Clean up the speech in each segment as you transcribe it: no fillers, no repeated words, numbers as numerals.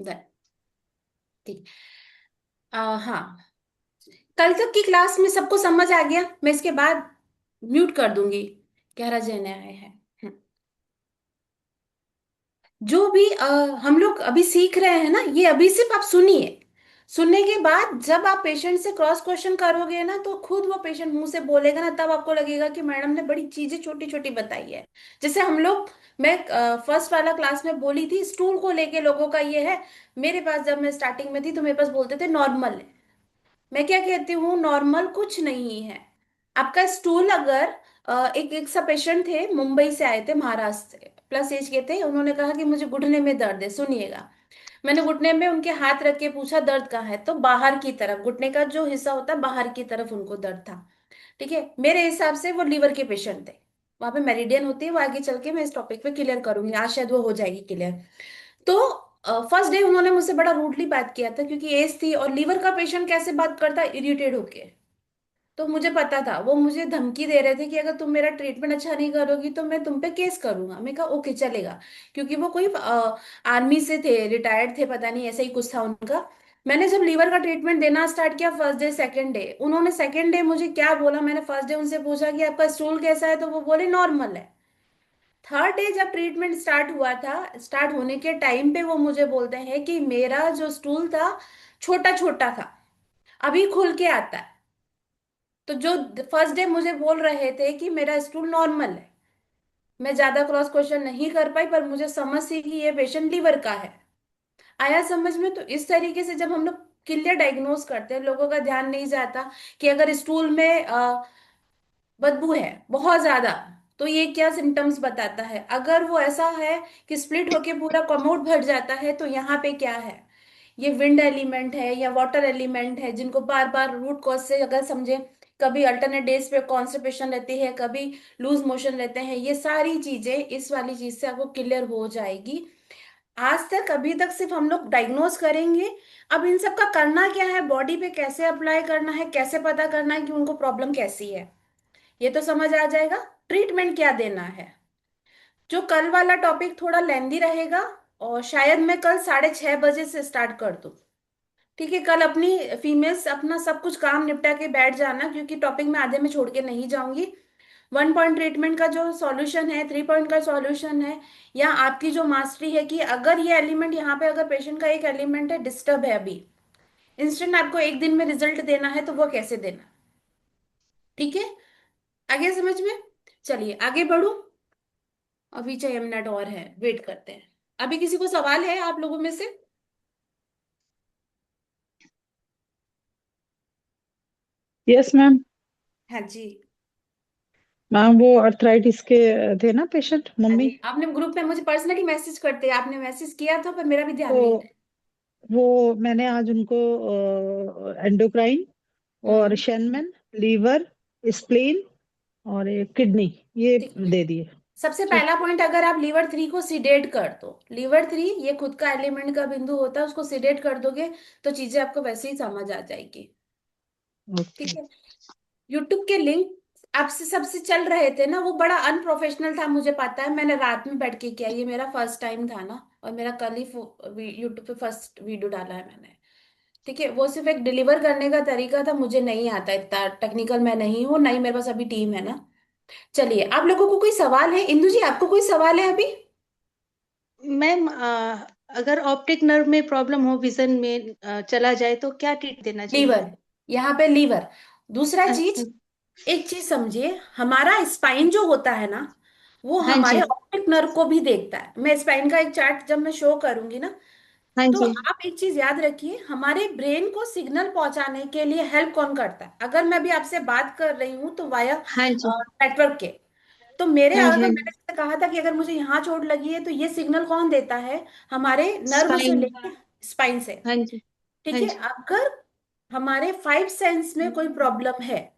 Done। ठीक। हाँ, कल तक की क्लास में सबको समझ आ गया? मैं इसके बाद म्यूट कर दूंगी। 11 जने आए हैं। जो भी हम लोग अभी सीख रहे हैं ना, ये अभी सिर्फ आप सुनिए। सुनने के बाद जब आप पेशेंट से क्रॉस क्वेश्चन करोगे ना, तो खुद वो पेशेंट मुंह से बोलेगा ना, तब आपको लगेगा कि मैडम ने बड़ी चीजें छोटी छोटी बताई है। जैसे हम लोग, मैं फर्स्ट वाला क्लास में बोली थी, स्टूल को लेके लोगों का ये है। मेरे पास जब मैं स्टार्टिंग में थी तो मेरे पास बोलते थे नॉर्मल है। मैं क्या कहती हूँ, नॉर्मल कुछ नहीं है। आपका स्टूल अगर एक एक सा पेशेंट थे, मुंबई से आए थे, महाराष्ट्र से, प्लस एज के थे। उन्होंने कहा कि मुझे घुटने में दर्द है। सुनिएगा, मैंने घुटने में उनके हाथ रख के पूछा दर्द कहाँ है, तो बाहर की तरफ, घुटने का जो हिस्सा होता है बाहर की तरफ उनको दर्द था। ठीक है, मेरे हिसाब से वो लीवर के पेशेंट थे। वहां पे मेरिडियन होती है, वो आगे चल के मैं इस टॉपिक पे क्लियर करूंगी, आज शायद वो हो जाएगी क्लियर। तो फर्स्ट डे उन्होंने मुझसे बड़ा रूडली बात किया था, क्योंकि एज थी, और लीवर का पेशेंट कैसे बात करता है, इरिटेट होके। तो मुझे पता था, वो मुझे धमकी दे रहे थे कि अगर तुम मेरा ट्रीटमेंट अच्छा नहीं करोगी तो मैं तुम पे केस करूंगा। मैं कहा ओके चलेगा, क्योंकि वो कोई आर्मी से थे, रिटायर्ड थे, पता नहीं ऐसा ही कुछ था उनका। मैंने जब लीवर का ट्रीटमेंट देना स्टार्ट किया, फर्स्ट डे सेकंड डे, उन्होंने सेकंड डे मुझे क्या बोला, मैंने फर्स्ट डे उनसे पूछा कि आपका स्टूल कैसा है, तो वो बोले नॉर्मल है। थर्ड डे जब ट्रीटमेंट स्टार्ट हुआ था, स्टार्ट होने के टाइम पे वो मुझे बोलते हैं कि मेरा जो स्टूल था छोटा छोटा था, अभी खुल के आता है। तो जो फर्स्ट डे मुझे बोल रहे थे कि मेरा स्टूल नॉर्मल है, मैं ज्यादा क्रॉस क्वेश्चन नहीं कर पाई, पर मुझे समझ सी कि ये पेशेंट लीवर का है। आया समझ में? तो इस तरीके से जब हम लोग क्लियर डायग्नोज करते हैं, लोगों का ध्यान नहीं जाता कि अगर स्टूल में बदबू है बहुत ज्यादा, तो ये क्या सिम्टम्स बताता है। अगर वो ऐसा है कि स्प्लिट होके पूरा कमोड भर जाता है, तो यहाँ पे क्या है, ये विंड एलिमेंट है या वाटर एलिमेंट है, जिनको बार बार रूट कॉज से अगर समझे, कभी अल्टरनेट डेज पे कॉन्स्टिपेशन रहती है, कभी लूज मोशन रहते हैं, ये सारी चीजें इस वाली चीज से आपको क्लियर हो जाएगी। आज तक अभी तक सिर्फ हम लोग डायग्नोज करेंगे। अब इन सब का करना क्या है, बॉडी पे कैसे अप्लाई करना है, कैसे पता करना है कि उनको प्रॉब्लम कैसी है, ये तो समझ आ जाएगा। ट्रीटमेंट क्या देना है। जो कल वाला टॉपिक थोड़ा लेंदी रहेगा, और शायद मैं कल 6:30 बजे से स्टार्ट कर दूं। ठीक है, कल अपनी फीमेल्स अपना सब कुछ काम निपटा के बैठ जाना, क्योंकि टॉपिक मैं आधे में छोड़ के नहीं जाऊंगी। 1 पॉइंट ट्रीटमेंट का जो सॉल्यूशन है, 3 पॉइंट का सॉल्यूशन है, या आपकी जो मास्टरी है कि अगर ये एलिमेंट यहाँ पे, अगर पेशेंट का एक एलिमेंट है डिस्टर्ब है अभी, इंस्टेंट आपको एक दिन में रिजल्ट देना है, तो वो कैसे देना। ठीक है, आगे समझ में? चलिए आगे बढ़ू। अभी 6 मिनट और है, वेट करते हैं। अभी किसी को सवाल है आप लोगों में से? Yes ma'am. हाँ जी। मैम वो अर्थराइटिस के थे ना पेशेंट, हाँ मम्मी। जी, आपने ग्रुप में मुझे पर्सनली मैसेज करते हैं, आपने मैसेज किया था पर मेरा भी ध्यान नहीं तो था। वो मैंने आज उनको एंडोक्राइन और हम्म। शेनमैन, लीवर, स्प्लीन और किडनी ये ठीक। दे दिए। सबसे ठीक। पहला पॉइंट, अगर आप लीवर 3 को सिडेट कर दो, लीवर 3 ये खुद का एलिमेंट का बिंदु होता है, उसको सिडेट कर दोगे तो चीजें आपको वैसे ही समझ आ जाएगी। ओके। ठीक है। यूट्यूब के लिंक आपसे सबसे चल रहे थे ना, वो बड़ा अनप्रोफेशनल था, मुझे पता है, मैंने रात में बैठ के किया, ये मेरा फर्स्ट टाइम था ना, और मेरा कल ही यूट्यूब पे फर्स्ट वीडियो डाला है मैंने। ठीक है, वो सिर्फ एक डिलीवर करने का तरीका था, मुझे नहीं आता, इतना टेक्निकल मैं नहीं हूँ, नहीं मेरे पास अभी टीम है ना। चलिए, आप लोगों को कोई सवाल है? इंदु जी, आपको कोई सवाल है अभी? मैम, अगर ऑप्टिक नर्व में प्रॉब्लम हो, विजन में चला जाए तो क्या ट्रीट देना चाहिए? लीवर, यहाँ पे लीवर। दूसरा अच्छा। चीज, एक चीज समझिए, हमारा स्पाइन जो होता है ना, वो हाँ हमारे जी। ऑप्टिक नर्व को भी देखता है। मैं स्पाइन का एक चार्ट जब मैं शो करूंगी ना, हाँ तो जी। आप एक चीज याद रखिए, हमारे ब्रेन को सिग्नल पहुंचाने के लिए हेल्प कौन करता है? अगर मैं भी आपसे बात कर रही हूँ तो वाया हाँ जी। नेटवर्क के, तो मेरे, हाँ जी। अगर हाँ मैंने जी। जैसे कहा था कि अगर मुझे यहाँ चोट लगी है, तो ये सिग्नल कौन देता है? हमारे नर्व से स्पाइन। लेके स्पाइन से। हाँ जी। ठीक हाँ है, जी। अगर हमारे 5 सेंस में कोई प्रॉब्लम है,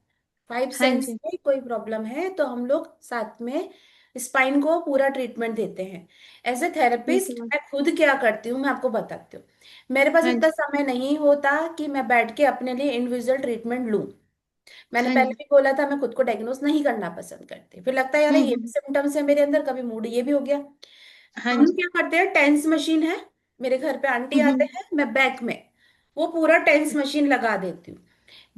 फाइव हाँ सेंस जी। में कोई प्रॉब्लम है, तो हम लोग साथ में स्पाइन को पूरा ट्रीटमेंट देते हैं। एज ए ठीक है थेरेपिस्ट मैम। मैं खुद क्या करती हूँ मैं आपको बताती हूँ। मेरे पास हाँ इतना जी। समय नहीं होता कि मैं बैठ के अपने लिए इंडिविजुअल ट्रीटमेंट लूँ। मैंने हाँ पहले जी। भी बोला था, मैं खुद को डायग्नोस नहीं करना पसंद करती, फिर लगता है यार ये भी हम्म। सिम्टम्स है मेरे अंदर, कभी मूड ये भी हो गया। हाँ हम जी। क्या करते हैं, टेंस मशीन है, मेरे घर पे आंटी आते हैं, मैं बैक में वो पूरा टेंस मशीन लगा देती हूँ।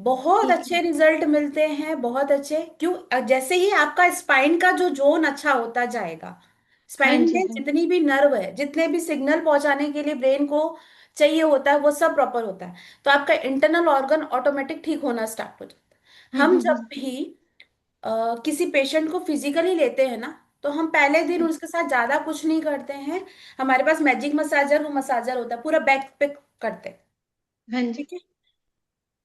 बहुत ठीक है। अच्छे रिजल्ट मिलते हैं, बहुत अच्छे। क्यों? जैसे ही आपका स्पाइन का जो जोन अच्छा होता जाएगा, हाँ स्पाइन जी, में हाँ। जितनी भी नर्व है, जितने भी सिग्नल पहुंचाने के लिए ब्रेन को चाहिए होता है, वो सब प्रॉपर होता है। तो आपका इंटरनल ऑर्गन ऑटोमेटिक ठीक होना स्टार्ट हो जाता है। हम जब भी किसी पेशेंट को फिजिकली लेते हैं ना, तो हम पहले दिन उसके साथ ज्यादा कुछ नहीं करते हैं। हमारे पास मैजिक मसाजर, वो मसाजर होता है, पूरा बैक पे करते हैं। हाँ जी। ठीक है।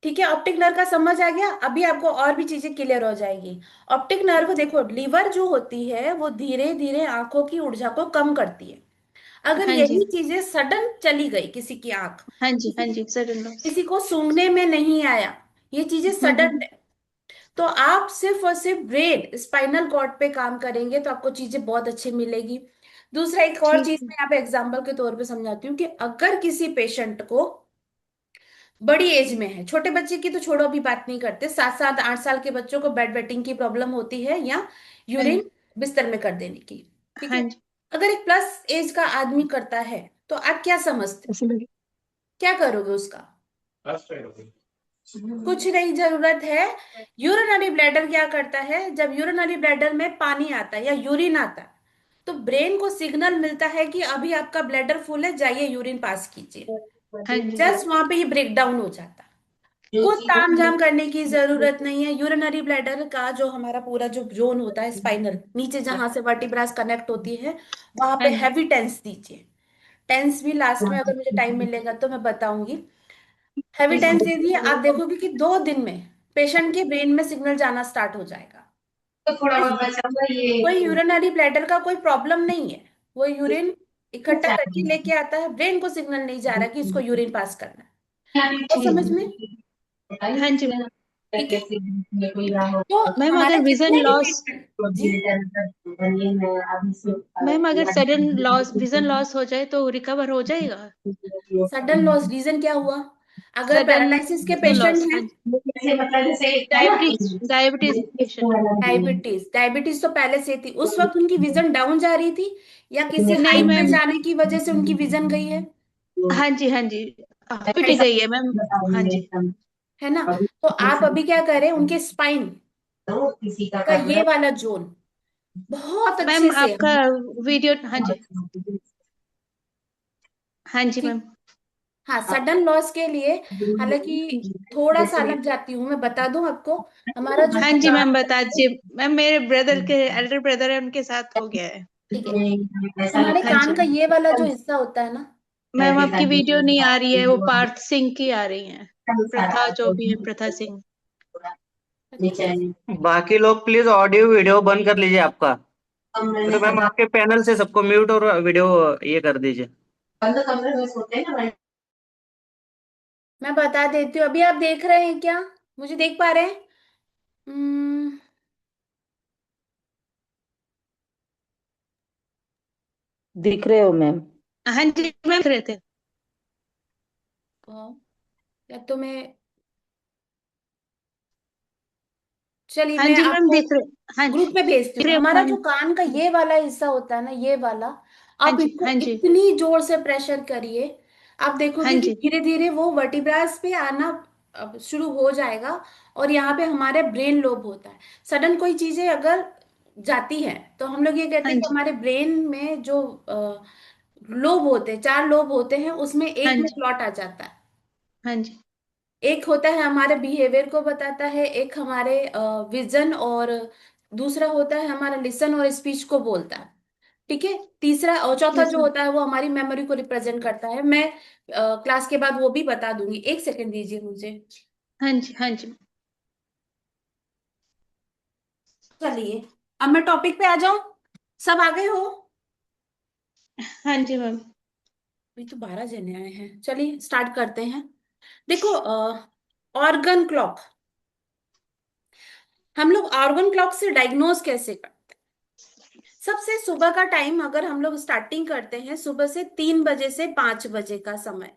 ठीक है, ऑप्टिक नर्व का समझ आ गया। अभी आपको और भी चीजें क्लियर हो जाएगी। ऑप्टिक नर्व देखो, लीवर जो होती है वो धीरे धीरे आंखों की ऊर्जा को कम करती है। अगर हाँ जी, यही चीजें सडन चली गई, किसी की आंख, हाँ जी, हाँ किसी जी, सडन लॉस। किसी को सूंघने में नहीं आया, ये चीजें सडन, तो आप सिर्फ और सिर्फ ब्रेन स्पाइनल कॉर्ड पे काम करेंगे तो आपको चीजें बहुत अच्छी मिलेगी। दूसरा, एक और ठीक चीज है। मैं यहाँ पे एग्जांपल के तौर पे समझाती हूँ कि अगर किसी पेशेंट को बड़ी एज में है, छोटे बच्चे की तो छोड़ो, अभी बात नहीं करते, 7 7 8 साल के बच्चों को बेड वेटिंग की प्रॉब्लम होती है, या हाँ यूरिन जी, बिस्तर में कर देने की। ठीक हाँ है। जी। अगर एक प्लस एज का आदमी करता है, तो आप क्या समझते हो, ऐसे लगे। क्या करोगे उसका? कुछ नहीं, जरूरत है। यूरिनरी ब्लैडर क्या करता है, जब यूरिनरी ब्लैडर में पानी आता है या यूरिन आता है, तो ब्रेन को सिग्नल मिलता है कि अभी आपका ब्लैडर फुल है, जाइए यूरिन पास कीजिए। हाँ जी, जस्ट वहां पे ये ब्रेक डाउन हो जाता है। कुछ तामझाम करने की जरूरत नहीं है। यूरिनरी ब्लैडर का जो हमारा पूरा जो जोन होता है स्पाइनल, नीचे जहां से वर्टिब्रास कनेक्ट होती है, वहां हाँ पे जी। हैवी टेंस दीजिए। टेंस भी लास्ट में अगर मुझे टाइम मिलेगा तो मैं बताऊंगी। हैवी टेंस दे दिए, आप देखोगे कि 2 दिन में पेशेंट के ब्रेन में सिग्नल जाना स्टार्ट हो जाएगा। तो थोड़ा इस- बहुत बचा हुआ कोई ये। यूरिनरी ब्लैडर का कोई प्रॉब्लम नहीं है। वो यूरिन इकट्ठा करके लेके आता है, ब्रेन को सिग्नल नहीं जा रहा कि इसको यूरिन पास करना है। तो समझ में? हाँ जी मैम। ठीक है। तो मैम हमारे अगर विजन जितने भी लॉस ट्रीटमेंट जी, मैम अगर सडन लॉस विजन लॉस हो जाए तो रिकवर हो जाएगा? सडन लॉस रीजन क्या हुआ? अगर सडन पैरालिसिस के विजन पेशेंट लॉस, हाँ हैं, जी। Diabetes diabetes patient. Diabetes, diabetes तो पहले से थी, उस वक्त उनकी विजन डाउन जा रही थी, या किसी नहीं हाइट पे मैम। जाने की वजह से उनकी विजन गई है? हाँ जी, हाँ जी। पिट है, गई है मैम। हाँ जी। है ना? तो आप अभी क्या करें, उनके स्पाइन का ये वाला जोन बहुत मैम अच्छे से, आपका वीडियो, हाँ जी। हाँ जी ठीक, मैम। हाँ, सडन लॉस के लिए, हालांकि थोड़ा सा अलग जाती हूँ, मैं बता दूं आपको। हमारा जो हाँ जी पूरा, मैम, बता दीजिए मैम, मेरे ब्रदर के एल्डर ब्रदर है, उनके साथ हो गया है। ठीक है, हमारे हाँ कान जी। का ये वाला जो हिस्सा होता है ना, मैम आपकी वीडियो नहीं आ रही है, वो पार्थ सिंह की आ रही है। प्रथा जो भी है, प्रथा सिंह। अच्छा, बाकी लोग प्लीज ऑडियो वीडियो बंद कर लीजिए आपका। तो मैम आपके पैनल से सबको म्यूट और वीडियो ये कर दीजिए। बंद कमरे में सोते हैं ना। मैं बता देती हूँ। अभी आप देख रहे हैं क्या? मुझे देख पा रहे हैं? हम्म, दिख रहे हो मैम? हाँ जी मैम, रहे थे। या तो मैं, चलिए हाँ मैं जी मैम, आपको दिख रहे। हाँ जी, ग्रुप में भेजती दिख हूँ। रहे हमारा हाँ। जो कान का ये वाला हिस्सा होता है ना, ये वाला, हाँ आप जी, इनको हाँ जी, इतनी जोर से प्रेशर करिए, आप हाँ देखोगे कि जी, धीरे धीरे वो वर्टिब्रास पे आना अब शुरू हो जाएगा। और यहाँ पे हमारे ब्रेन लोब होता है। सडन कोई चीजें अगर जाती हैं, तो हम लोग ये कहते हाँ हैं कि जी, हमारे ब्रेन में जो लोब होते हैं, 4 लोब होते हैं, उसमें हाँ एक में जी, क्लॉट आ जाता है। हाँ जी। एक होता है हमारे बिहेवियर को बताता है, एक हमारे विजन, और दूसरा होता है हमारा लिसन और स्पीच को बोलता है। ठीक है। तीसरा और चौथा यस जो मैम। होता है वो हमारी मेमोरी को रिप्रेजेंट करता है। मैं क्लास के बाद वो भी बता दूंगी, एक सेकंड दीजिए मुझे। हाँ जी, हाँ जी, चलिए, अब मैं टॉपिक पे आ जाऊं। सब आ गए हो? हाँ जी मैम। अभी तो 12 जने आए हैं, चलिए स्टार्ट करते हैं। देखो, ऑर्गन क्लॉक, हम लोग ऑर्गन क्लॉक से डायग्नोज कैसे करते हैं? सबसे सुबह का टाइम अगर हम लोग स्टार्टिंग करते हैं, सुबह से 3 बजे से 5 बजे का समय।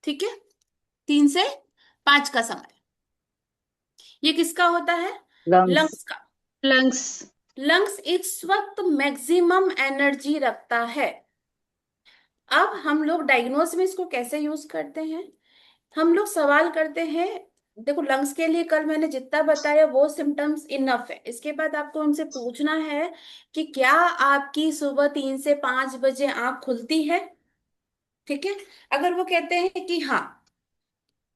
ठीक है, 3 से 5 का समय, ये किसका होता है? लंग्स। लंग्स का। लंग्स। लंग्स इस वक्त मैक्सिमम एनर्जी रखता है। अब हम लोग डायग्नोस में इसको कैसे यूज करते हैं? हम लोग सवाल करते हैं। देखो, लंग्स के लिए कल मैंने जितना बताया वो सिम्टम्स इनफ है। इसके बाद आपको उनसे पूछना है कि क्या आपकी सुबह 3 से 5 बजे आंख खुलती है? ठीक है। अगर वो कहते हैं कि हाँ,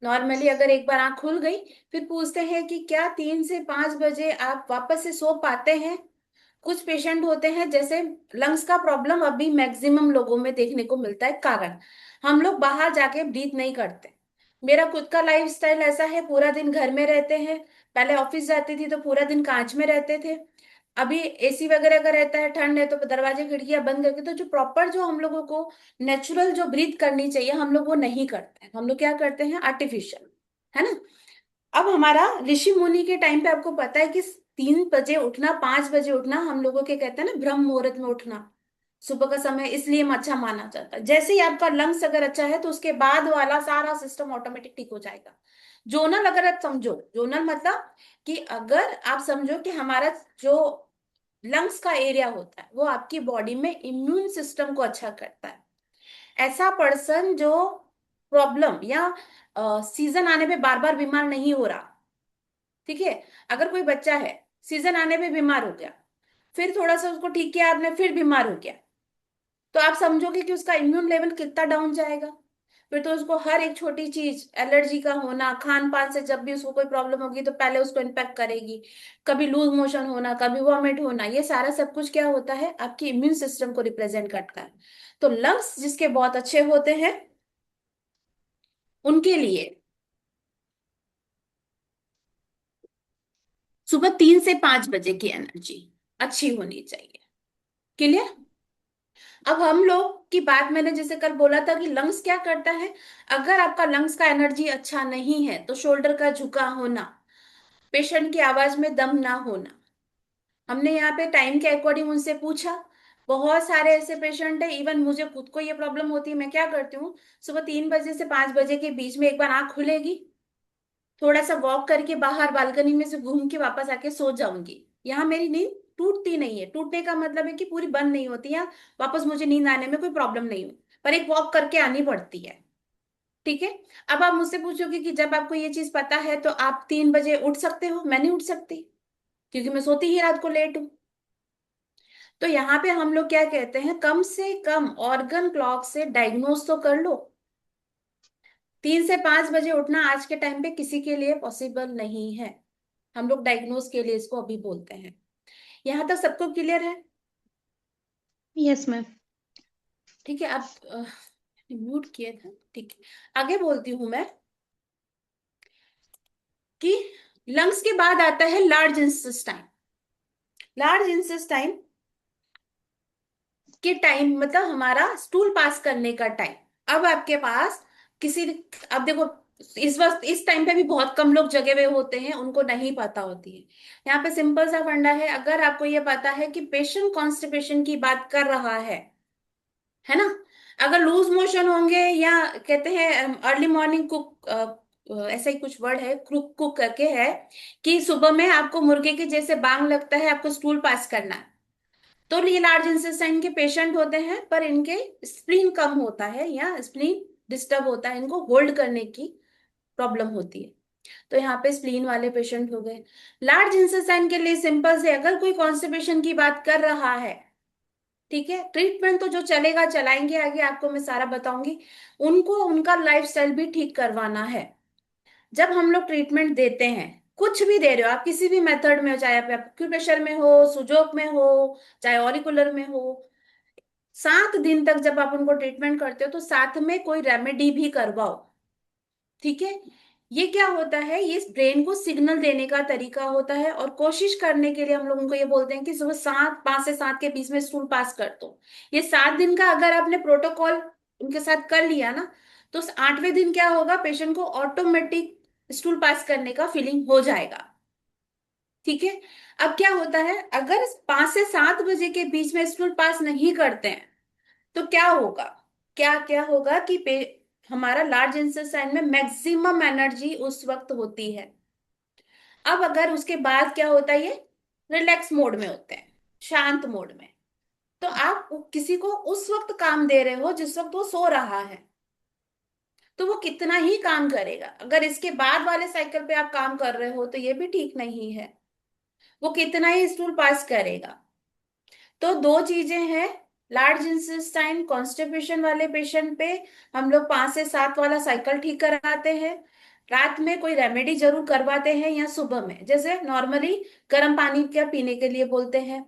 नॉर्मली अगर एक बार आंख खुल गई, फिर पूछते हैं कि क्या 3 से 5 बजे आप वापस से सो पाते हैं? कुछ पेशेंट होते हैं, जैसे लंग्स का प्रॉब्लम अभी मैक्सिमम लोगों में देखने को मिलता है, कारण हम लोग बाहर जाके ब्रीथ नहीं करते। मेरा खुद का लाइफस्टाइल ऐसा है, पूरा दिन घर में रहते हैं। पहले ऑफिस जाती थी तो पूरा दिन कांच में रहते थे। अभी एसी वगैरह का रहता है, ठंड है तो दरवाजे खिड़कियां बंद करके, तो जो प्रॉपर जो हम लोगों को नेचुरल जो ब्रीथ करनी चाहिए हम लोग वो नहीं करते हैं। हम लोग क्या करते हैं? आर्टिफिशियल, है ना। अब हमारा ऋषि मुनि के टाइम पे आपको पता है कि 3 बजे उठना, 5 बजे उठना हम लोगों के कहते हैं ना ब्रह्म मुहूर्त में उठना, सुबह का समय इसलिए अच्छा माना जाता है। जैसे ही आपका लंग्स अगर अच्छा है तो उसके बाद वाला सारा सिस्टम ऑटोमेटिक ठीक हो जाएगा। जोनल अगर आप समझो, जोनल मतलब कि अगर आप समझो कि हमारा जो लंग्स का एरिया होता है वो आपकी बॉडी में इम्यून सिस्टम को अच्छा करता है। ऐसा पर्सन जो प्रॉब्लम या सीजन आने पे बार बार बीमार नहीं हो रहा, ठीक है। अगर कोई बच्चा है, सीजन आने पे बीमार हो गया, फिर थोड़ा सा उसको ठीक किया आपने, फिर बीमार हो गया, तो आप समझोगे कि उसका इम्यून लेवल कितना डाउन जाएगा। फिर तो उसको हर एक छोटी चीज, एलर्जी का होना, खान पान से जब भी उसको कोई प्रॉब्लम होगी तो पहले उसको इम्पैक्ट करेगी। कभी लूज मोशन होना, कभी वॉमिट होना, ये सारा सब कुछ क्या होता है? आपकी इम्यून सिस्टम को रिप्रेजेंट करता है। तो लंग्स जिसके बहुत अच्छे होते हैं उनके लिए सुबह 3 से 5 बजे की एनर्जी अच्छी होनी चाहिए। क्लियर? अब हम लोग की बात, मैंने जैसे कल बोला था कि लंग्स क्या करता है। अगर आपका लंग्स का एनर्जी अच्छा नहीं है तो शोल्डर का झुका होना, पेशेंट की आवाज में दम ना होना। हमने यहाँ पे टाइम के अकॉर्डिंग उनसे पूछा। बहुत सारे ऐसे पेशेंट है, इवन मुझे खुद को ये प्रॉब्लम होती है। मैं क्या करती हूँ, सुबह 3 बजे से 5 बजे के बीच में एक बार आंख खुलेगी, थोड़ा सा वॉक करके बाहर बालकनी में से घूम के वापस आके सो जाऊंगी। यहाँ मेरी नींद टूटती नहीं है। टूटने का मतलब है कि पूरी बंद नहीं होती, या वापस मुझे नींद आने में कोई प्रॉब्लम नहीं हो, पर एक वॉक करके आनी पड़ती है। ठीक है। अब आप मुझसे पूछोगे कि जब आपको ये चीज पता है तो आप 3 बजे उठ सकते हो? मैं नहीं उठ सकती, क्योंकि मैं सोती ही रात को लेट हूँ। तो यहाँ पे हम लोग क्या कहते हैं, कम से कम ऑर्गन क्लॉक से डायग्नोस तो कर लो। 3 से 5 बजे उठना आज के टाइम पे किसी के लिए पॉसिबल नहीं है। हम लोग डायग्नोस के लिए इसको अभी बोलते हैं। यहाँ तक सबको क्लियर है? Yes ma'am. ठीक है। आप म्यूट किए थे, ठीक है। आगे बोलती हूँ मैं कि लंग्स के बाद आता है लार्ज इंटेस्टाइन। लार्ज इंटेस्टाइन के टाइम मतलब हमारा स्टूल पास करने का टाइम। अब आपके पास किसी, अब देखो, इस वक्त इस टाइम पे भी बहुत कम लोग जगे हुए होते हैं, उनको नहीं पता होती है। यहाँ पे सिंपल सा फंडा है। अगर आपको ये पता है कि पेशेंट कॉन्स्टिपेशन की बात कर रहा है ना, अगर लूज मोशन होंगे, या कहते हैं अर्ली मॉर्निंग कुक, ऐसा ही कुछ वर्ड है, कुक कुक करके है, कि सुबह में आपको मुर्गे के जैसे बांग लगता है, आपको स्टूल पास करना है, तो ये लार्ज इंटेस्टाइन के पेशेंट होते हैं, पर इनके स्प्लीन कम होता है या स्प्लीन डिस्टर्ब होता है, इनको होल्ड करने की प्रॉब्लम होती है। तो यहाँ पे स्प्लीन वाले पेशेंट हो गए। लार्ज इंटेस्टाइन के लिए सिंपल से, अगर कोई कॉन्स्टिपेशन की बात कर रहा है, ठीक है, ट्रीटमेंट तो जो चलेगा चलाएंगे, आगे आपको मैं सारा बताऊंगी। उनको उनका लाइफस्टाइल भी ठीक करवाना है। जब हम लोग ट्रीटमेंट देते हैं, कुछ भी दे रहे हो आप, किसी भी मेथड में हो, चाहे आप एक्यूप्रेशर में हो, सुजोक में हो, चाहे ऑरिकुलर में हो, 7 दिन तक जब आप उनको ट्रीटमेंट करते हो तो साथ में कोई रेमेडी भी करवाओ। ठीक है। ये क्या होता है, ये ब्रेन को सिग्नल देने का तरीका होता है, और कोशिश करने के लिए हम लोग उनको ये बोलते हैं कि सुबह 5 से 7 के बीच में स्टूल पास कर दो। ये 7 दिन का अगर आपने प्रोटोकॉल उनके साथ कर लिया ना, तो 8वें दिन क्या होगा, पेशेंट को ऑटोमेटिक स्टूल पास करने का फीलिंग हो जाएगा। ठीक है। अब क्या होता है, अगर 5 से 7 बजे के बीच में स्टूल पास नहीं करते हैं तो क्या होगा, क्या क्या होगा कि हमारा लार्ज इंटेस्टाइन में मैक्सिमम एनर्जी उस वक्त होती है। अब अगर उसके बाद क्या होता है, ये रिलैक्स मोड में होते हैं, शांत मोड में। तो आप किसी को उस वक्त काम दे रहे हो जिस वक्त वो सो रहा है, तो वो कितना ही काम करेगा। अगर इसके बाद वाले साइकिल पे आप काम कर रहे हो तो ये भी ठीक नहीं है, वो कितना ही स्टूल पास करेगा। तो दो चीजें हैं, लार्ज इंटेस्टाइन कॉन्स्टिपेशन वाले पेशेंट पे हम लोग 5 से 7 वाला साइकिल ठीक कराते हैं। रात में कोई रेमेडी जरूर करवाते हैं या सुबह में, जैसे नॉर्मली गर्म पानी क्या पीने के लिए बोलते हैं।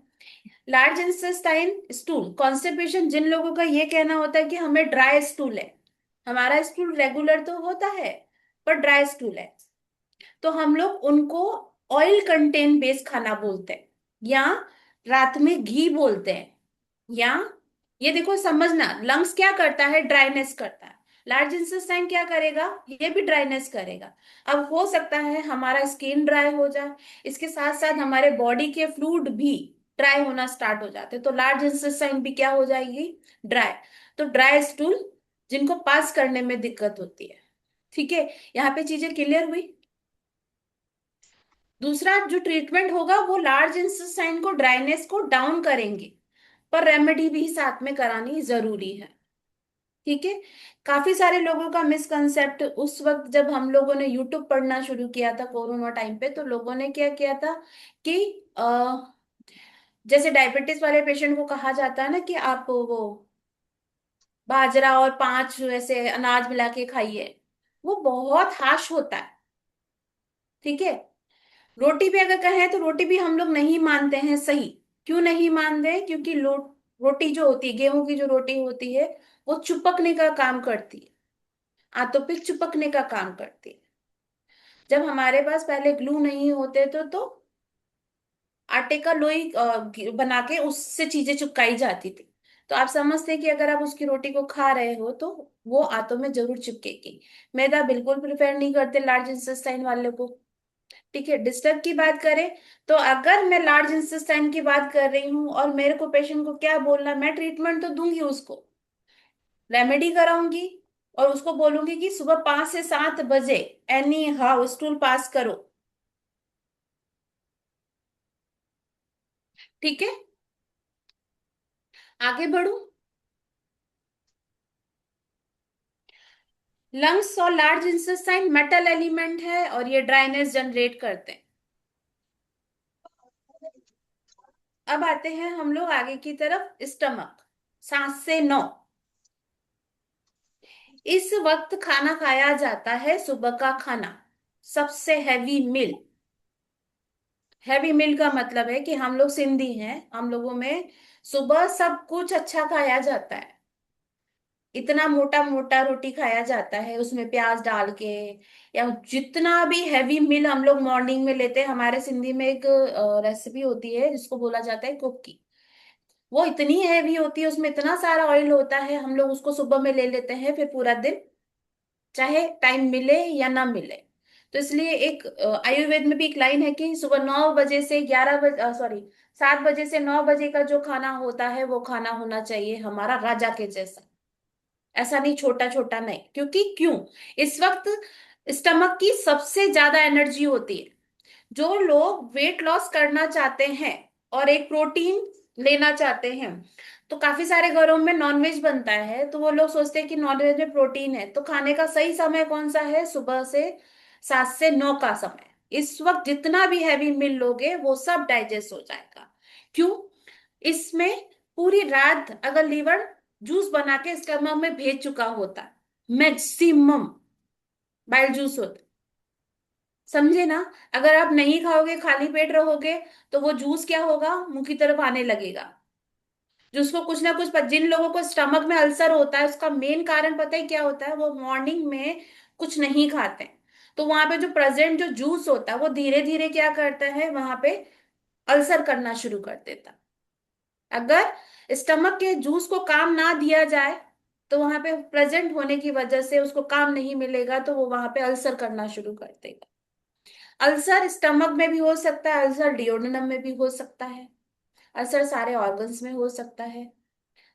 लार्ज इंटेस्टाइन स्टूल कॉन्स्टिपेशन, जिन लोगों का ये कहना होता है कि हमें ड्राई स्टूल है, हमारा स्टूल रेगुलर तो होता है पर ड्राई स्टूल है, तो हम लोग उनको ऑयल कंटेन बेस्ड खाना बोलते हैं, या रात में घी बोलते हैं, या ये देखो समझना, लंग्स क्या करता है, ड्राइनेस करता है। लार्ज इंटेस्टाइन क्या करेगा, ये भी ड्राइनेस करेगा। अब हो सकता है हमारा स्किन ड्राई हो जाए, इसके साथ साथ हमारे बॉडी के फ्लूइड भी ड्राई होना स्टार्ट हो जाते हैं, तो लार्ज इंटेस्टाइन भी क्या हो जाएगी, ड्राई। तो ड्राई स्टूल जिनको पास करने में दिक्कत होती है। ठीक है, यहाँ पे चीजें क्लियर हुई। दूसरा जो ट्रीटमेंट होगा वो लार्ज इंटेस्टाइन को ड्राइनेस को डाउन करेंगे, पर रेमेडी भी साथ में करानी जरूरी है। ठीक है। काफी सारे लोगों का मिसकंसेप्ट उस वक्त जब हम लोगों ने यूट्यूब पढ़ना शुरू किया था कोरोना टाइम पे, तो लोगों ने क्या किया था कि जैसे डायबिटीज वाले पेशेंट को कहा जाता है ना कि आप वो बाजरा और 5 ऐसे अनाज मिला के खाइए, वो बहुत हार्श होता है। ठीक है। रोटी पे अगर कहें तो रोटी भी हम लोग नहीं मानते हैं सही। क्यों नहीं मानते हैं? क्योंकि रोटी जो होती है, गेहूं की जो रोटी होती है, वो चिपकने का काम करती है, आंतों पे चिपकने का काम करती है। जब हमारे पास पहले ग्लू नहीं होते तो आटे का लोई बना के उससे चीजें चिपकाई जाती थी। तो आप समझते हैं कि अगर आप उसकी रोटी को खा रहे हो तो वो आंतों में जरूर चिपकेगी। मैदा बिल्कुल प्रिफेर नहीं करते लार्ज इंटेस्टाइन वाले को। ठीक है। डिस्टर्ब की बात करें तो अगर मैं लार्ज इंटेस्टाइन की बात कर रही हूँ और मेरे को पेशेंट को क्या बोलना, मैं ट्रीटमेंट तो दूंगी, उसको रेमेडी कराऊंगी और उसको बोलूंगी कि सुबह 5 से 7 बजे एनी हाउ स्टूल पास करो। ठीक है, आगे बढ़ू। लंग्स और लार्ज इंटेस्टाइन मेटल एलिमेंट है और ये ड्राइनेस जनरेट करते हैं। अब आते हैं हम लोग आगे की तरफ, स्टमक, 7 से 9। इस वक्त खाना खाया जाता है, सुबह का खाना, सबसे हैवी मील। हैवी मील का मतलब है कि हम लोग सिंधी हैं, हम लोगों में सुबह सब कुछ अच्छा खाया जाता है। इतना मोटा मोटा रोटी खाया जाता है उसमें प्याज डाल के, या जितना भी हैवी मील हम लोग मॉर्निंग में लेते हैं। हमारे सिंधी में एक रेसिपी होती है जिसको बोला जाता है कुप्की। वो इतनी हैवी होती है, उसमें इतना सारा ऑयल होता है, हम लोग उसको सुबह में ले लेते हैं, फिर पूरा दिन चाहे टाइम मिले या ना मिले। तो इसलिए एक आयुर्वेद में भी एक लाइन है कि सुबह 9 बजे से 11 बजे, सॉरी 7 बजे से 9 बजे का जो खाना होता है वो खाना होना चाहिए हमारा राजा के जैसा। ऐसा नहीं छोटा छोटा नहीं, क्योंकि क्यों, इस वक्त स्टमक की सबसे ज्यादा एनर्जी होती है। जो लोग वेट लॉस करना चाहते हैं और एक प्रोटीन लेना चाहते हैं, तो काफी सारे घरों में नॉनवेज बनता है, तो वो लोग सोचते हैं कि नॉनवेज में प्रोटीन है, तो खाने का सही समय कौन सा है, सुबह से 7 से 9 का समय। इस वक्त जितना भी हैवी मील लोगे वो सब डाइजेस्ट हो जाएगा। क्यों, इसमें पूरी रात अगर लीवर जूस बना के स्टमक में भेज चुका होता है, मैक्सिमम बाइल जूस होता, समझे ना। अगर आप नहीं खाओगे, खाली पेट रहोगे, तो वो जूस क्या होगा, मुंह की तरफ आने लगेगा। जिसको कुछ ना कुछ, जिन लोगों को स्टमक में अल्सर होता है उसका मेन कारण पता है क्या होता है, वो मॉर्निंग में कुछ नहीं खाते हैं। तो वहां पे जो प्रेजेंट जो जूस होता है वो धीरे धीरे क्या करता है, वहां पे अल्सर करना शुरू कर देता है। अगर स्टमक के जूस को काम ना दिया जाए तो वहां पे प्रेजेंट होने की वजह से उसको काम नहीं मिलेगा, तो वो वहां पे अल्सर करना शुरू कर देगा। अल्सर स्टमक में भी हो सकता है, अल्सर डिओडेनम में भी हो सकता है, अल्सर सारे ऑर्गन्स में हो सकता है।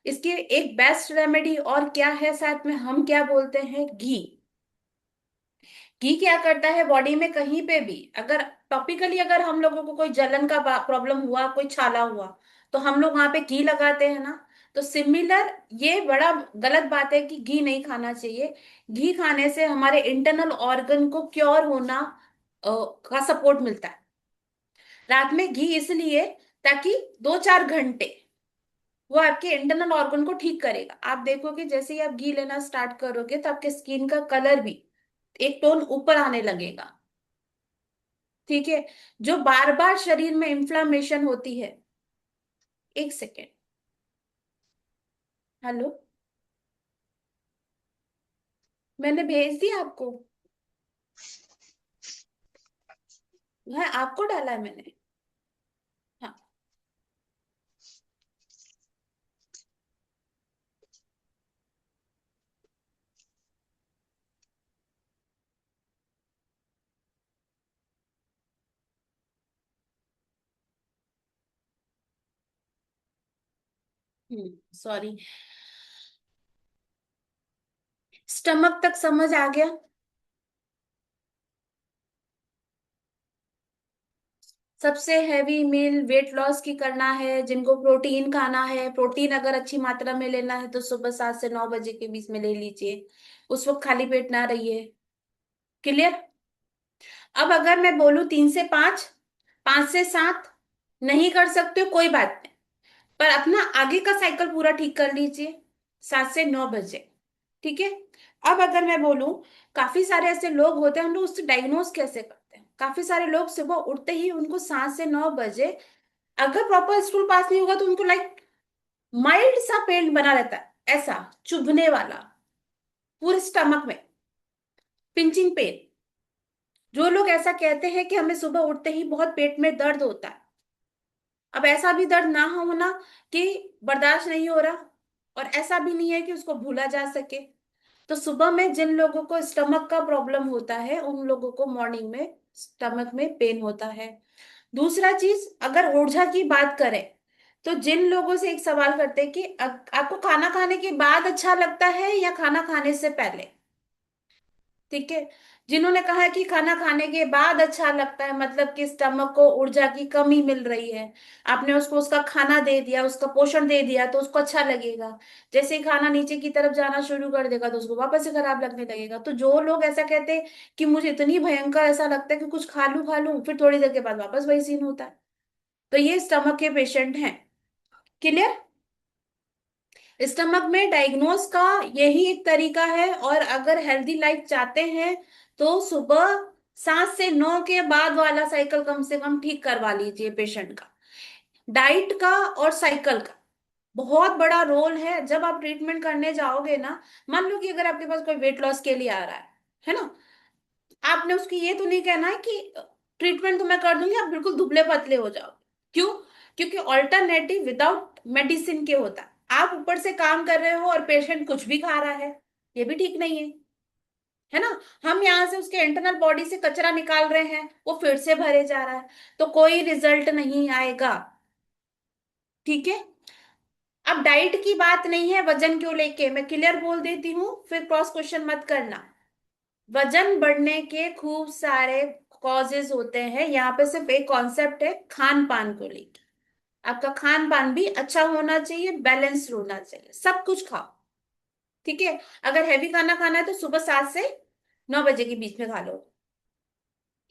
इसकी एक बेस्ट रेमेडी और क्या है, साथ में हम क्या बोलते हैं, घी। घी क्या करता है बॉडी में, कहीं पे भी अगर टॉपिकली अगर हम लोगों को कोई जलन का प्रॉब्लम हुआ, कोई छाला हुआ, तो हम लोग वहां पे घी लगाते हैं ना। तो सिमिलर, ये बड़ा गलत बात है कि घी नहीं खाना चाहिए। घी खाने से हमारे इंटरनल ऑर्गन को क्योर होना का सपोर्ट मिलता है। रात में घी इसलिए ताकि 2-4 घंटे वो आपके इंटरनल ऑर्गन को ठीक करेगा। आप देखोगे जैसे ही आप घी लेना स्टार्ट करोगे तो आपके स्किन का कलर भी एक टोन ऊपर आने लगेगा। ठीक है। जो बार बार शरीर में इंफ्लामेशन होती है, एक सेकेंड, हेलो, मैंने भेज दिया आपको, है आपको डाला है मैंने। हाँ। सॉरी। स्टमक तक समझ आ गया? सबसे हैवी मील वेट लॉस की करना है, जिनको प्रोटीन खाना है, प्रोटीन अगर अच्छी मात्रा में लेना है तो सुबह 7 से 9 बजे के बीच में ले लीजिए। उस वक्त खाली पेट ना रहिए। क्लियर? अब अगर मैं बोलूं 3 से 5, 5 से 7, नहीं कर सकते हो कोई बात नहीं, पर अपना आगे का साइकिल पूरा ठीक कर लीजिए 7 से 9 बजे। ठीक है। अब अगर मैं बोलूं, काफी सारे ऐसे लोग होते हैं, हम लोग उससे डायग्नोज कैसे करते हैं? काफी सारे लोग सुबह उठते ही उनको 7 से 9 बजे अगर प्रॉपर स्टूल पास नहीं होगा तो उनको लाइक माइल्ड सा पेन बना रहता है, ऐसा चुभने वाला पूरे स्टमक में, पिंचिंग पेन। जो लोग ऐसा कहते हैं कि हमें सुबह उठते ही बहुत पेट में दर्द होता है, अब ऐसा भी दर्द ना होना कि बर्दाश्त नहीं हो रहा, और ऐसा भी नहीं है कि उसको भूला जा सके। तो सुबह में जिन लोगों को स्टमक का प्रॉब्लम होता है उन लोगों को मॉर्निंग में स्टमक में पेन होता है। दूसरा चीज, अगर ऊर्जा की बात करें तो जिन लोगों से एक सवाल करते हैं कि आपको खाना खाने के बाद अच्छा लगता है या खाना खाने से पहले? ठीक है। जिन्होंने कहा है कि खाना खाने के बाद अच्छा लगता है, मतलब कि स्टमक को ऊर्जा की कमी मिल रही है, आपने उसको उसका खाना दे दिया, उसका पोषण दे दिया तो उसको अच्छा लगेगा। जैसे ही खाना नीचे की तरफ जाना शुरू कर देगा तो उसको वापस से खराब लगने लगेगा। तो जो लोग ऐसा कहते हैं कि मुझे इतनी भयंकर ऐसा लगता है कि कुछ खा लूं फिर थोड़ी देर के बाद वापस वही सीन होता है, तो ये स्टमक के पेशेंट हैं। क्लियर? स्टमक में डायग्नोस का यही एक तरीका है। और अगर हेल्दी लाइफ चाहते हैं तो सुबह 7 से 9 के बाद वाला साइकिल कम से कम ठीक करवा लीजिए पेशेंट का। डाइट का और साइकिल का बहुत बड़ा रोल है। जब आप ट्रीटमेंट करने जाओगे ना, मान लो कि अगर आपके पास कोई वेट लॉस के लिए आ रहा है ना, आपने उसकी ये तो नहीं कहना है कि ट्रीटमेंट तो मैं कर दूंगी आप बिल्कुल दुबले पतले हो जाओ। क्यों? क्योंकि ऑल्टरनेटिव विदाउट मेडिसिन के होता है। आप ऊपर से काम कर रहे हो और पेशेंट कुछ भी खा रहा है, ये भी ठीक नहीं है, है ना। हम यहाँ से उसके इंटरनल बॉडी से कचरा निकाल रहे हैं, वो फिर से भरे जा रहा है, तो कोई रिजल्ट नहीं आएगा। ठीक है। अब डाइट की बात नहीं है, वजन क्यों लेके, मैं क्लियर बोल देती हूँ, फिर क्रॉस क्वेश्चन मत करना। वजन बढ़ने के खूब सारे कॉजेज होते हैं, यहाँ पे सिर्फ एक कॉन्सेप्ट है खान पान को लेकर। आपका खान पान भी अच्छा होना चाहिए, बैलेंस्ड होना चाहिए, सब कुछ खाओ। ठीक है। अगर हैवी खाना खाना है तो सुबह 7 से 9 बजे के बीच में खा लो।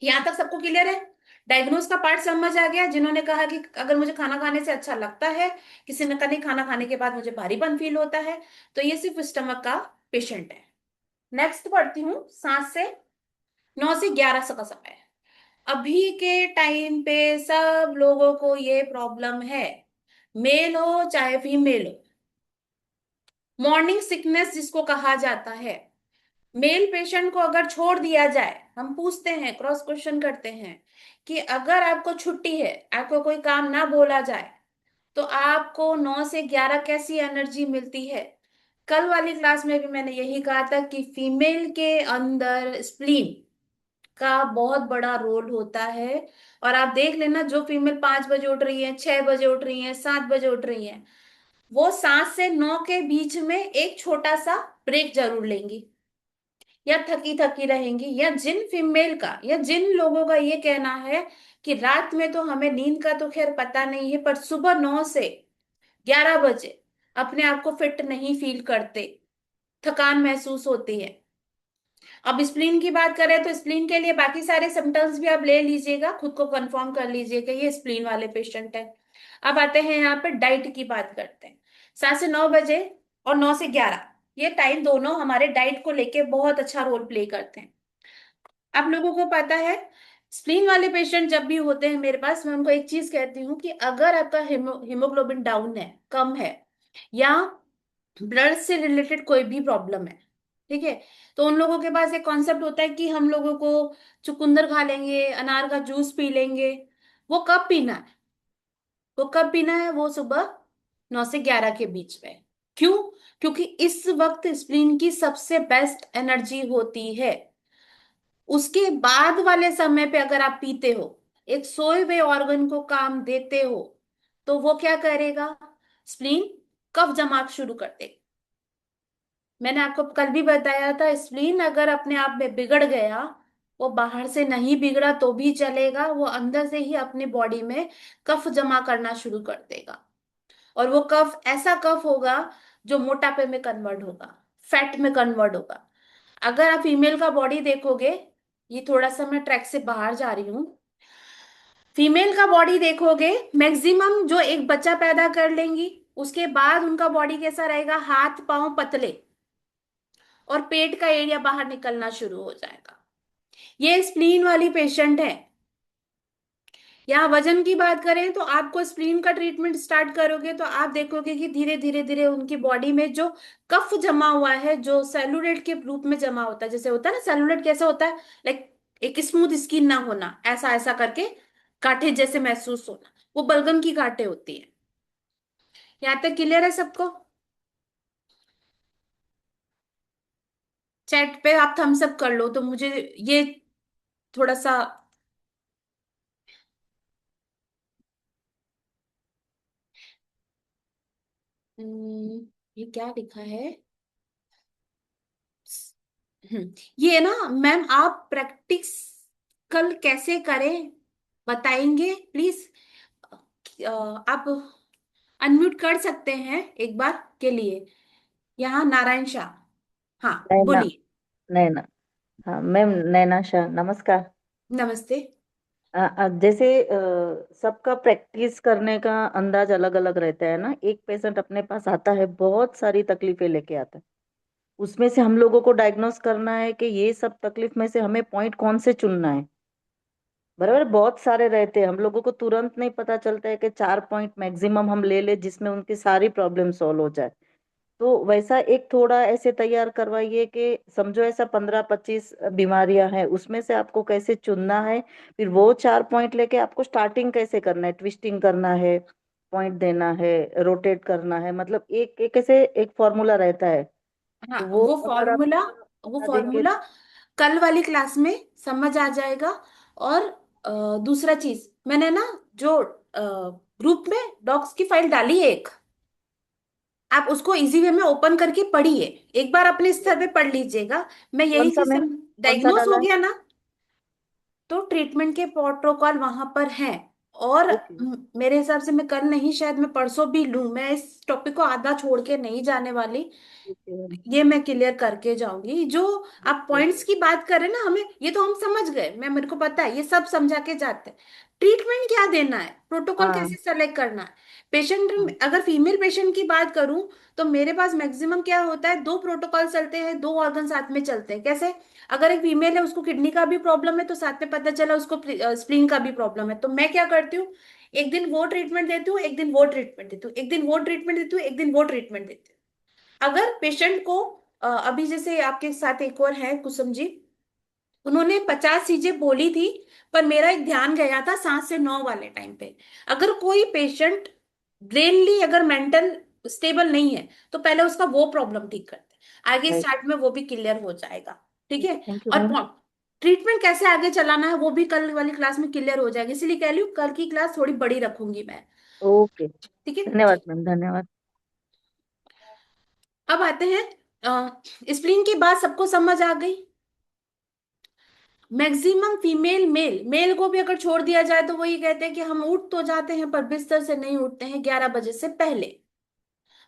यहाँ तक सबको क्लियर है? डायग्नोज का पार्ट समझ आ गया? जिन्होंने कहा कि अगर मुझे खाना खाने से अच्छा लगता है, किसी ने कहा नहीं खाना खाने के बाद मुझे भारीपन फील होता है, तो ये सिर्फ स्टमक का पेशेंट है। नेक्स्ट पढ़ती हूँ, 7 से 9 से 11 का समय। अभी के टाइम पे सब लोगों को ये प्रॉब्लम है, मेल हो चाहे फीमेल हो, मॉर्निंग सिकनेस जिसको कहा जाता है। मेल पेशेंट को अगर छोड़ दिया जाए, हम पूछते हैं, क्रॉस क्वेश्चन करते हैं कि अगर आपको छुट्टी है, आपको कोई काम ना बोला जाए, तो आपको 9 से 11 कैसी एनर्जी मिलती है? कल वाली क्लास में भी मैंने यही कहा था कि फीमेल के अंदर स्प्लीन का बहुत बड़ा रोल होता है। और आप देख लेना, जो फीमेल 5 बजे उठ रही है, 6 बजे उठ रही है, 7 बजे उठ रही है, वो 7 से 9 के बीच में एक छोटा सा ब्रेक जरूर लेंगी। या थकी थकी रहेंगी, या जिन फीमेल का या जिन लोगों का ये कहना है कि रात में तो हमें नींद का तो खैर पता नहीं है, पर सुबह 9 से 11 बजे अपने आप को फिट नहीं फील करते, थकान महसूस होती है। अब स्प्लीन की बात करें तो स्प्लीन के लिए बाकी सारे सिम्टम्स भी आप ले लीजिएगा, खुद को कंफर्म कर लीजिएगा ये स्प्लीन वाले पेशेंट है। अब आते हैं यहाँ पे डाइट की बात करते हैं। 7 से 9 बजे और 9 से 11, ये टाइम दोनों हमारे डाइट को लेके बहुत अच्छा रोल प्ले करते हैं। आप लोगों को पता है स्प्लीन वाले पेशेंट जब भी होते हैं मेरे पास, मैं उनको एक चीज कहती हूँ कि अगर आपका हीमोग्लोबिन डाउन है, कम है, या ब्लड से रिलेटेड कोई भी प्रॉब्लम है, ठीक है, तो उन लोगों के पास एक कॉन्सेप्ट होता है कि हम लोगों को चुकंदर खा लेंगे, अनार का जूस पी लेंगे। वो कब पीना है? वो कब पीना है? वो सुबह 9 से 11 के बीच में। क्यों? क्योंकि इस वक्त स्प्लीन की सबसे बेस्ट एनर्जी होती है। उसके बाद वाले समय पे अगर आप पीते हो, एक सोए हुए ऑर्गन को काम देते हो, तो वो क्या करेगा? स्प्लीन कफ जमाव शुरू कर देगा। मैंने आपको कल भी बताया था, स्प्लीन अगर अपने आप में बिगड़ गया, वो बाहर से नहीं बिगड़ा तो भी चलेगा, वो अंदर से ही अपनी बॉडी में कफ जमा करना शुरू कर देगा। और वो कफ ऐसा कफ होगा जो मोटापे में कन्वर्ट होगा, फैट में कन्वर्ट होगा। अगर आप फीमेल का बॉडी देखोगे, ये थोड़ा सा मैं ट्रैक से बाहर जा रही हूँ, फीमेल का बॉडी देखोगे, मैक्सिमम जो एक बच्चा पैदा कर लेंगी, उसके बाद उनका बॉडी कैसा रहेगा? हाथ पांव पतले, और पेट का एरिया बाहर निकलना शुरू हो जाएगा। ये स्प्लीन वाली पेशेंट है। यहाँ वजन की बात करें तो आपको स्प्लीन का ट्रीटमेंट स्टार्ट करोगे तो आप देखोगे कि धीरे धीरे धीरे उनकी बॉडी में जो कफ जमा हुआ है, जो सेलुलेट के रूप में जमा होता है, जैसे होता है ना सेलुलेट, कैसा होता है? लाइक एक स्मूथ स्किन ना होना, ऐसा ऐसा करके कांटे जैसे महसूस होना, वो बलगम की कांटे होती है। यहाँ तक क्लियर है सबको? चैट पे आप थम्स अप कर लो तो मुझे ये थोड़ा सा। ये क्या लिखा है? ये ना मैम, आप प्रैक्टिस कल कैसे करें बताएंगे प्लीज? आप अनम्यूट कर सकते हैं एक बार के लिए? यहाँ नारायण शाह, हाँ नैना। बोलिए। नैना। हाँ मैम, नैना शाह, नमस्कार। नमस्ते। जैसे सबका प्रैक्टिस करने का अंदाज अलग अलग रहता है ना। एक पेशेंट अपने पास आता है, बहुत सारी तकलीफें लेके आता है, उसमें से हम लोगों को डायग्नोस करना है कि ये सब तकलीफ में से हमें पॉइंट कौन से चुनना है। बराबर, बहुत सारे रहते हैं, हम लोगों को तुरंत नहीं पता चलता है कि 4 पॉइंट मैक्सिमम हम ले ले जिसमें उनकी सारी प्रॉब्लम सॉल्व हो जाए। तो वैसा एक थोड़ा ऐसे तैयार करवाइए कि समझो ऐसा 15-25 बीमारियां हैं, उसमें से आपको कैसे चुनना है, फिर वो 4 पॉइंट लेके आपको स्टार्टिंग कैसे करना है, ट्विस्टिंग करना है, पॉइंट देना है, रोटेट करना है, मतलब एक एक ऐसे एक फॉर्मूला रहता है। हाँ, तो वो वो अगर आप फॉर्मूला, वो बता देंगे। फॉर्मूला कल वाली क्लास में समझ आ जाएगा। और दूसरा चीज, मैंने ना जो ग्रुप में डॉक्स की फाइल डाली है एक, आप उसको इजी वे में ओपन करके पढ़िए, एक बार अपने स्तर पे पढ़ लीजिएगा। मैं कौन यही सा चीज मैम? कौन सा डायग्नोस हो डाला है? गया ना, तो ट्रीटमेंट के प्रोटोकॉल वहां पर हैं। और ओके। मेरे हिसाब से मैं कल नहीं, शायद मैं परसों भी लूं, मैं इस टॉपिक को आधा छोड़ के नहीं जाने वाली। Okay ma'am. ये मैं क्लियर करके जाऊंगी। जो आप ओके। पॉइंट्स की बात कर रहे हैं ना, हमें ये तो हम समझ गए, मैं मेरे को पता है, ये सब समझा के जाते हैं। ट्रीटमेंट क्या देना है, प्रोटोकॉल कैसे हाँ सेलेक्ट करना है। हाँ। पेशेंट, अगर फीमेल पेशेंट की बात करूं तो मेरे पास मैक्सिमम क्या होता है, दो प्रोटोकॉल चलते हैं, दो ऑर्गन साथ में चलते हैं। कैसे? अगर एक फीमेल है, उसको किडनी का भी प्रॉब्लम है, तो साथ में पता चला उसको स्प्लीन का भी प्रॉब्लम है, तो मैं क्या करती हूँ, एक दिन वो ट्रीटमेंट देती हूँ, एक दिन वो ट्रीटमेंट देती हूँ, एक दिन वो ट्रीटमेंट देती हूँ, एक दिन वो ट्रीटमेंट देती हूँ। अगर पेशेंट को अभी जैसे आपके साथ एक और है कुसुम जी, उन्होंने 50 चीजें बोली थी, पर मेरा एक ध्यान गया था 7 से 9 वाले टाइम पे। अगर कोई पेशेंट ब्रेनली अगर मेंटल स्टेबल नहीं है, तो पहले उसका वो प्रॉब्लम ठीक करते हैं, आगे राइट। स्टार्ट में वो भी क्लियर हो जाएगा। ठीक है? थैंक यू और मैम। ट्रीटमेंट कैसे आगे चलाना है वो भी कल वाली क्लास में क्लियर हो जाएगा, इसीलिए कह रही हूँ कल की क्लास थोड़ी बड़ी रखूंगी मैं। ओके। ठीक है धन्यवाद जी। मैम, धन्यवाद। अब आते हैं स्प्लीन की बात सबको समझ आ गई? मैक्सिमम फीमेल, मेल मेल को भी अगर छोड़ दिया जाए तो वो ये कहते हैं कि हम उठ तो जाते हैं पर बिस्तर से नहीं उठते हैं 11 बजे से पहले।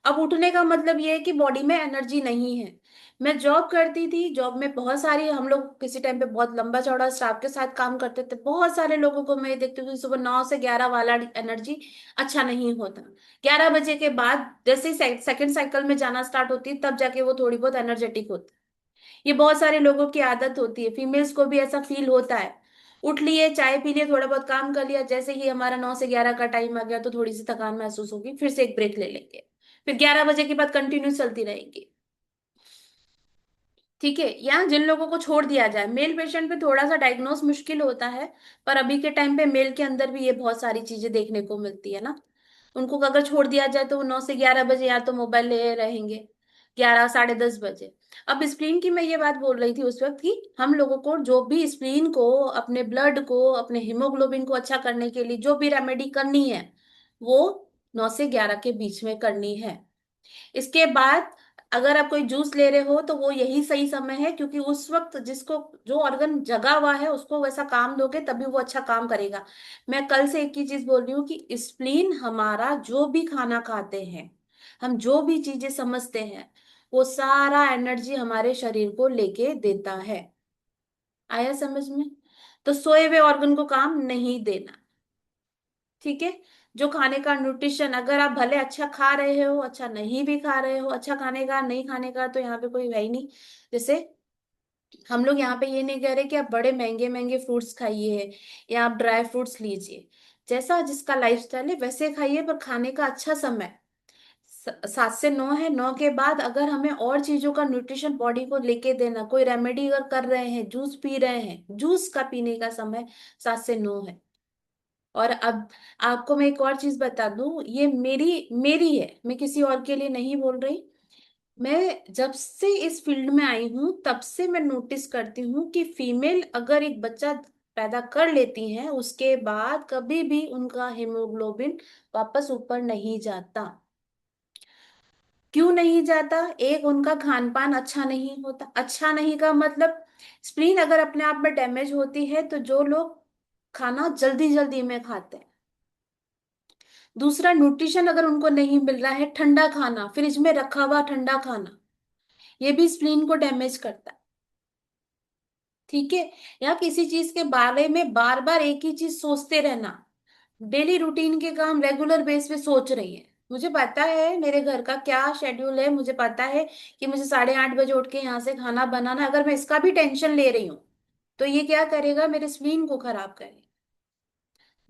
अब उठने का मतलब ये है कि बॉडी में एनर्जी नहीं है। मैं जॉब करती थी, जॉब में बहुत सारी, हम लोग किसी टाइम पे बहुत लंबा चौड़ा स्टाफ के साथ काम करते थे, बहुत सारे लोगों को मैं ये देखती हूँ कि सुबह 9 से 11 वाला एनर्जी अच्छा नहीं होता। 11 बजे के बाद जैसे ही सेकंड साइकिल में जाना स्टार्ट होती है तब जाके वो थोड़ी बहुत एनर्जेटिक होती है। ये बहुत सारे लोगों की आदत होती है, फीमेल्स को भी ऐसा फील होता है। उठ लिए, चाय पी लिए, थोड़ा बहुत काम कर लिया, जैसे ही हमारा 9 से 11 का टाइम आ गया तो थोड़ी सी थकान महसूस होगी, फिर से एक ब्रेक ले लेंगे, फिर 11 बजे के बाद कंटिन्यू चलती रहेगी। ठीक है, यहाँ जिन लोगों को छोड़ दिया जाए, मेल पेशेंट पे थोड़ा सा डायग्नोस मुश्किल होता है, पर अभी के टाइम पे मेल के अंदर भी ये बहुत सारी चीजें देखने को मिलती है ना। उनको अगर छोड़ दिया जाए तो वो 9 से 11 बजे या तो मोबाइल ले रहेंगे, 11 साढ़े 10 बजे। अब स्प्लीन की मैं ये बात बोल रही थी उस वक्त कि हम लोगों को जो भी स्प्लीन को, अपने ब्लड को, अपने हीमोग्लोबिन को अच्छा करने के लिए जो भी रेमेडी करनी है वो 9 से 11 के बीच में करनी है। इसके बाद अगर आप कोई जूस ले रहे हो तो वो यही सही समय है, क्योंकि उस वक्त जिसको जो ऑर्गन जगा हुआ है उसको वैसा काम दोगे तभी वो अच्छा काम करेगा। मैं कल से एक ही चीज बोल रही हूँ कि स्प्लीन हमारा जो भी खाना खाते हैं, हम जो भी चीजें समझते हैं, वो सारा एनर्जी हमारे शरीर को लेके देता है। आया समझ में? तो सोए हुए ऑर्गन को काम नहीं देना। ठीक है, जो खाने का न्यूट्रिशन, अगर आप भले अच्छा खा रहे हो, अच्छा नहीं भी खा रहे हो, अच्छा खाने का नहीं खाने का तो यहाँ पे कोई है ही नहीं। जैसे हम लोग यहाँ पे ये नहीं कह रहे कि आप बड़े महंगे महंगे फ्रूट्स खाइए या आप ड्राई फ्रूट्स लीजिए, जैसा जिसका लाइफस्टाइल है वैसे खाइए, पर खाने का अच्छा समय 7 से 9 है। 9 के बाद अगर हमें और चीजों का न्यूट्रिशन बॉडी को लेके देना, कोई रेमेडी अगर कर रहे हैं, जूस पी रहे हैं, जूस का पीने का समय 7 से 9 है। और अब आपको मैं एक और चीज बता दूं, ये मेरी मेरी है, मैं किसी और के लिए नहीं बोल रही। मैं जब से इस फील्ड में आई हूं तब से मैं नोटिस करती हूँ कि फीमेल अगर एक बच्चा पैदा कर लेती हैं उसके बाद कभी भी उनका हीमोग्लोबिन वापस ऊपर नहीं जाता। क्यों नहीं जाता? एक, उनका खान पान अच्छा नहीं होता। अच्छा नहीं का मतलब, स्प्लीन अगर अपने आप में डैमेज होती है तो जो लोग खाना जल्दी जल्दी में खाते हैं, दूसरा न्यूट्रिशन अगर उनको नहीं मिल रहा है, ठंडा खाना, फ्रिज में रखा हुआ ठंडा खाना, ये भी स्प्लीन को डैमेज करता है। ठीक है, या किसी चीज के बारे में बार बार एक ही चीज सोचते रहना, डेली रूटीन के काम रेगुलर बेस पे सोच रही है, मुझे पता है मेरे घर का क्या शेड्यूल है, मुझे पता है कि मुझे 8:30 बजे उठ के यहाँ से खाना बनाना है, अगर मैं इसका भी टेंशन ले रही हूँ तो ये क्या करेगा, मेरे स्प्लीन को खराब करेगा।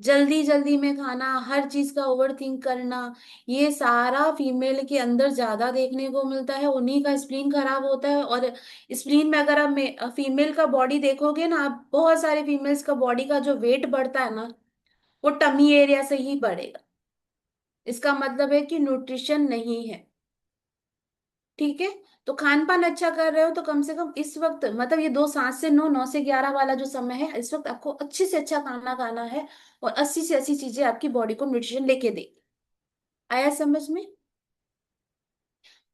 जल्दी जल्दी में खाना, हर चीज का ओवर थिंक करना, ये सारा फीमेल के अंदर ज्यादा देखने को मिलता है, उन्हीं का स्प्लीन खराब होता है। और स्प्लीन में अगर आप फीमेल का बॉडी देखोगे ना, आप बहुत सारे फीमेल्स का बॉडी का जो वेट बढ़ता है ना, वो टमी एरिया से ही बढ़ेगा। इसका मतलब है कि न्यूट्रिशन नहीं है। ठीक है, तो खान पान अच्छा कर रहे हो तो कम से कम इस वक्त, मतलब ये 2 7 से 9, 9 से 11 वाला जो समय है, इस वक्त आपको अच्छे से अच्छा खाना खाना है और 80 से 80 चीजें आपकी बॉडी को न्यूट्रिशन लेके दे। आया समझ में?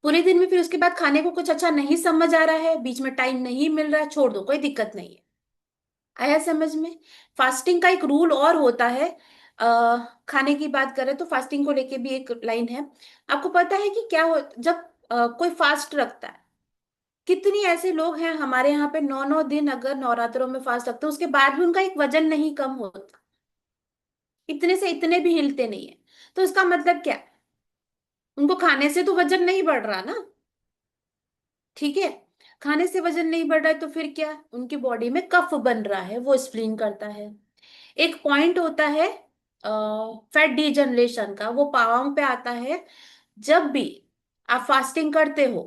पूरे दिन में फिर उसके बाद खाने को कुछ अच्छा नहीं समझ आ रहा है, बीच में टाइम नहीं मिल रहा है, छोड़ दो, कोई दिक्कत नहीं है। आया समझ में? फास्टिंग का एक रूल और होता है। खाने की बात करें तो फास्टिंग को लेके भी एक लाइन है। आपको पता है कि क्या हो जब कोई फास्ट रखता है, कितनी ऐसे लोग हैं हमारे यहाँ पे 9 9 दिन अगर नवरात्रों में फास्ट रखते हैं उसके बाद भी उनका एक वजन नहीं कम होता, इतने से इतने भी हिलते नहीं है। तो इसका मतलब क्या है? उनको खाने से तो वजन नहीं बढ़ रहा ना। ठीक है, खाने से वजन नहीं बढ़ रहा है तो फिर क्या, उनकी बॉडी में कफ बन रहा है, वो स्प्लीन करता है। एक पॉइंट होता है फैट डीजनरेशन का, वो पावाओं पे आता है। जब भी आप फास्टिंग करते हो,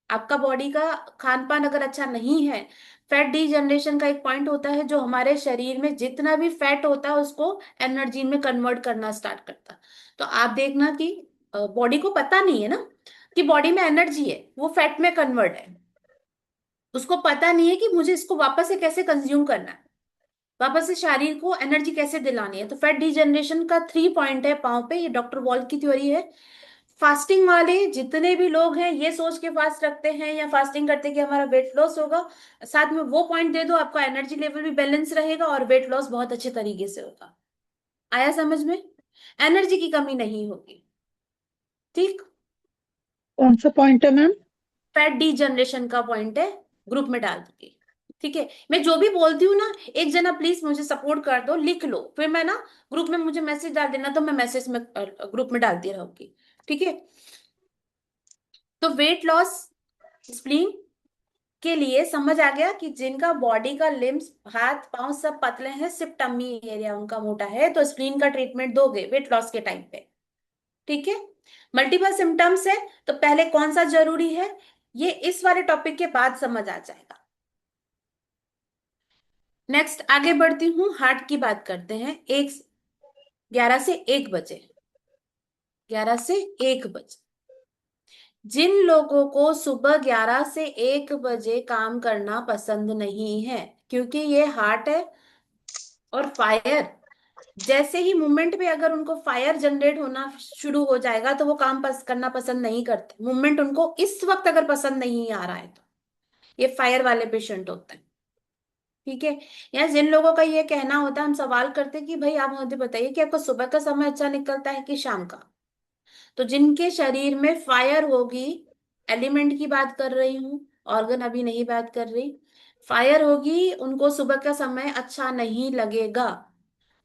आपका बॉडी का खान पान अगर अच्छा नहीं है, फैट डीजनरेशन का एक पॉइंट होता है जो हमारे शरीर में जितना भी फैट होता है उसको एनर्जी में कन्वर्ट करना स्टार्ट करता है। तो आप देखना कि बॉडी को पता नहीं है ना कि बॉडी में एनर्जी है, वो फैट में कन्वर्ट है, उसको पता नहीं है कि मुझे इसको वापस से कैसे कंज्यूम करना है, वापस से शरीर को एनर्जी कैसे दिलानी है। तो फैट डीजनरेशन का 3 पॉइंट है पाँव पे, ये डॉक्टर वॉल की थ्योरी है। फास्टिंग वाले जितने भी लोग हैं ये सोच के फास्ट रखते हैं या फास्टिंग करते हैं कि हमारा वेट लॉस होगा, साथ में वो पॉइंट दे दो, आपका एनर्जी लेवल भी बैलेंस रहेगा और वेट लॉस बहुत अच्छे तरीके से होगा। आया समझ में? एनर्जी की कमी नहीं होगी। ठीक। कौन सा पॉइंट है मैम? फैट डी जनरेशन का पॉइंट है, ग्रुप में डाल दूंगी। ठीक है, मैं जो भी बोलती हूँ ना, एक जना प्लीज मुझे सपोर्ट कर दो, लिख लो, फिर मैं ना ग्रुप में मुझे मैसेज डाल देना, तो मैं मैसेज में ग्रुप में डालती रहूंगी। ठीक है। तो वेट लॉस, स्प्लीन के लिए समझ आ गया कि जिनका बॉडी का लिम्स, हाथ पांव सब पतले हैं, सिर्फ टम्मी एरिया उनका मोटा है, तो स्प्लीन का ट्रीटमेंट दोगे वेट लॉस के टाइम पे। ठीक है। मल्टीपल सिम्टम्स है, तो पहले कौन सा जरूरी है ये इस वाले टॉपिक के बाद समझ आ जाएगा। नेक्स्ट आगे बढ़ती हूँ, हार्ट की बात करते हैं। 11 से 1 बजे, 11 से 1 बजे जिन लोगों को सुबह 11 से 1 बजे काम करना पसंद नहीं है, क्योंकि ये हार्ट है और फायर, जैसे ही मूवमेंट पे अगर उनको फायर जनरेट होना शुरू हो जाएगा तो वो काम करना पसंद नहीं करते। मूवमेंट उनको इस वक्त अगर पसंद नहीं आ रहा है तो ये फायर वाले पेशेंट होते हैं। ठीक है। या जिन लोगों का ये कहना होता है, हम सवाल करते हैं कि भाई आप मुझे बताइए कि आपको सुबह का समय अच्छा निकलता है कि शाम का। तो जिनके शरीर में फायर होगी, एलिमेंट की बात कर रही हूँ, ऑर्गन अभी नहीं बात कर रही, फायर होगी, उनको सुबह का समय अच्छा नहीं लगेगा।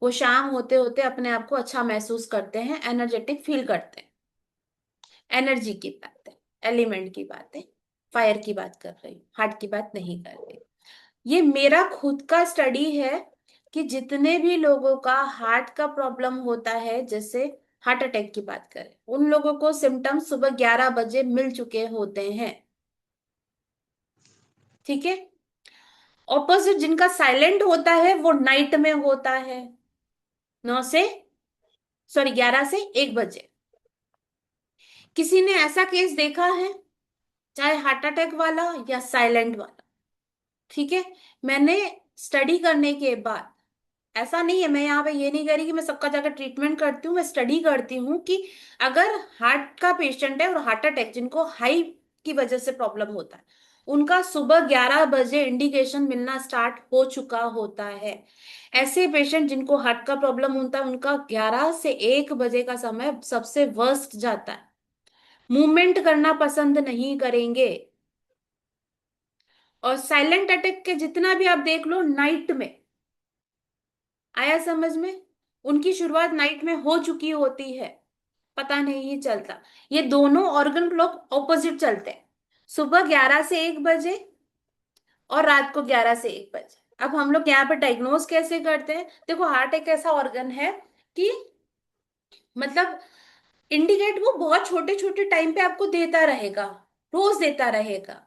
वो शाम होते होते अपने आप को अच्छा महसूस करते हैं, एनर्जेटिक फील करते हैं। एनर्जी की बात है, एलिमेंट की बात है, फायर की बात कर रही हूँ, हार्ट की बात नहीं कर रही। ये मेरा खुद का स्टडी है कि जितने भी लोगों का हार्ट का प्रॉब्लम होता है, जैसे हार्ट अटैक की बात करें, उन लोगों को सिम्टम्स सुबह 11 बजे मिल चुके होते हैं। ठीक है। ऑपोजिट जिनका साइलेंट होता है वो नाइट में होता है, 11 से 1 बजे। किसी ने ऐसा केस देखा है, चाहे हार्ट अटैक वाला या साइलेंट वाला? ठीक है। मैंने स्टडी करने के बाद, ऐसा नहीं है, मैं यहाँ पे ये नहीं कह रही कि मैं सबका जाकर ट्रीटमेंट करती हूँ, मैं स्टडी करती हूँ कि अगर हार्ट का पेशेंट है और हार्ट अटैक जिनको हाई की वजह से प्रॉब्लम होता है, उनका सुबह 11 बजे इंडिकेशन मिलना स्टार्ट हो चुका होता है। ऐसे पेशेंट जिनको हार्ट का प्रॉब्लम होता है उनका 11 से 1 बजे का समय सबसे वर्स्ट जाता है, मूवमेंट करना पसंद नहीं करेंगे। और साइलेंट अटैक के जितना भी आप देख लो नाइट में, आया समझ में? उनकी शुरुआत नाइट में हो चुकी होती है, पता नहीं चलता। ये दोनों ऑर्गन क्लॉक ऑपोजिट चलते हैं, सुबह 11 से 1 बजे और रात को 11 से 1 बजे। अब हम लोग यहाँ पे डायग्नोज कैसे करते हैं? देखो, हार्ट एक ऐसा ऑर्गन है कि मतलब इंडिकेट वो बहुत छोटे छोटे टाइम पे आपको देता रहेगा, रोज देता रहेगा।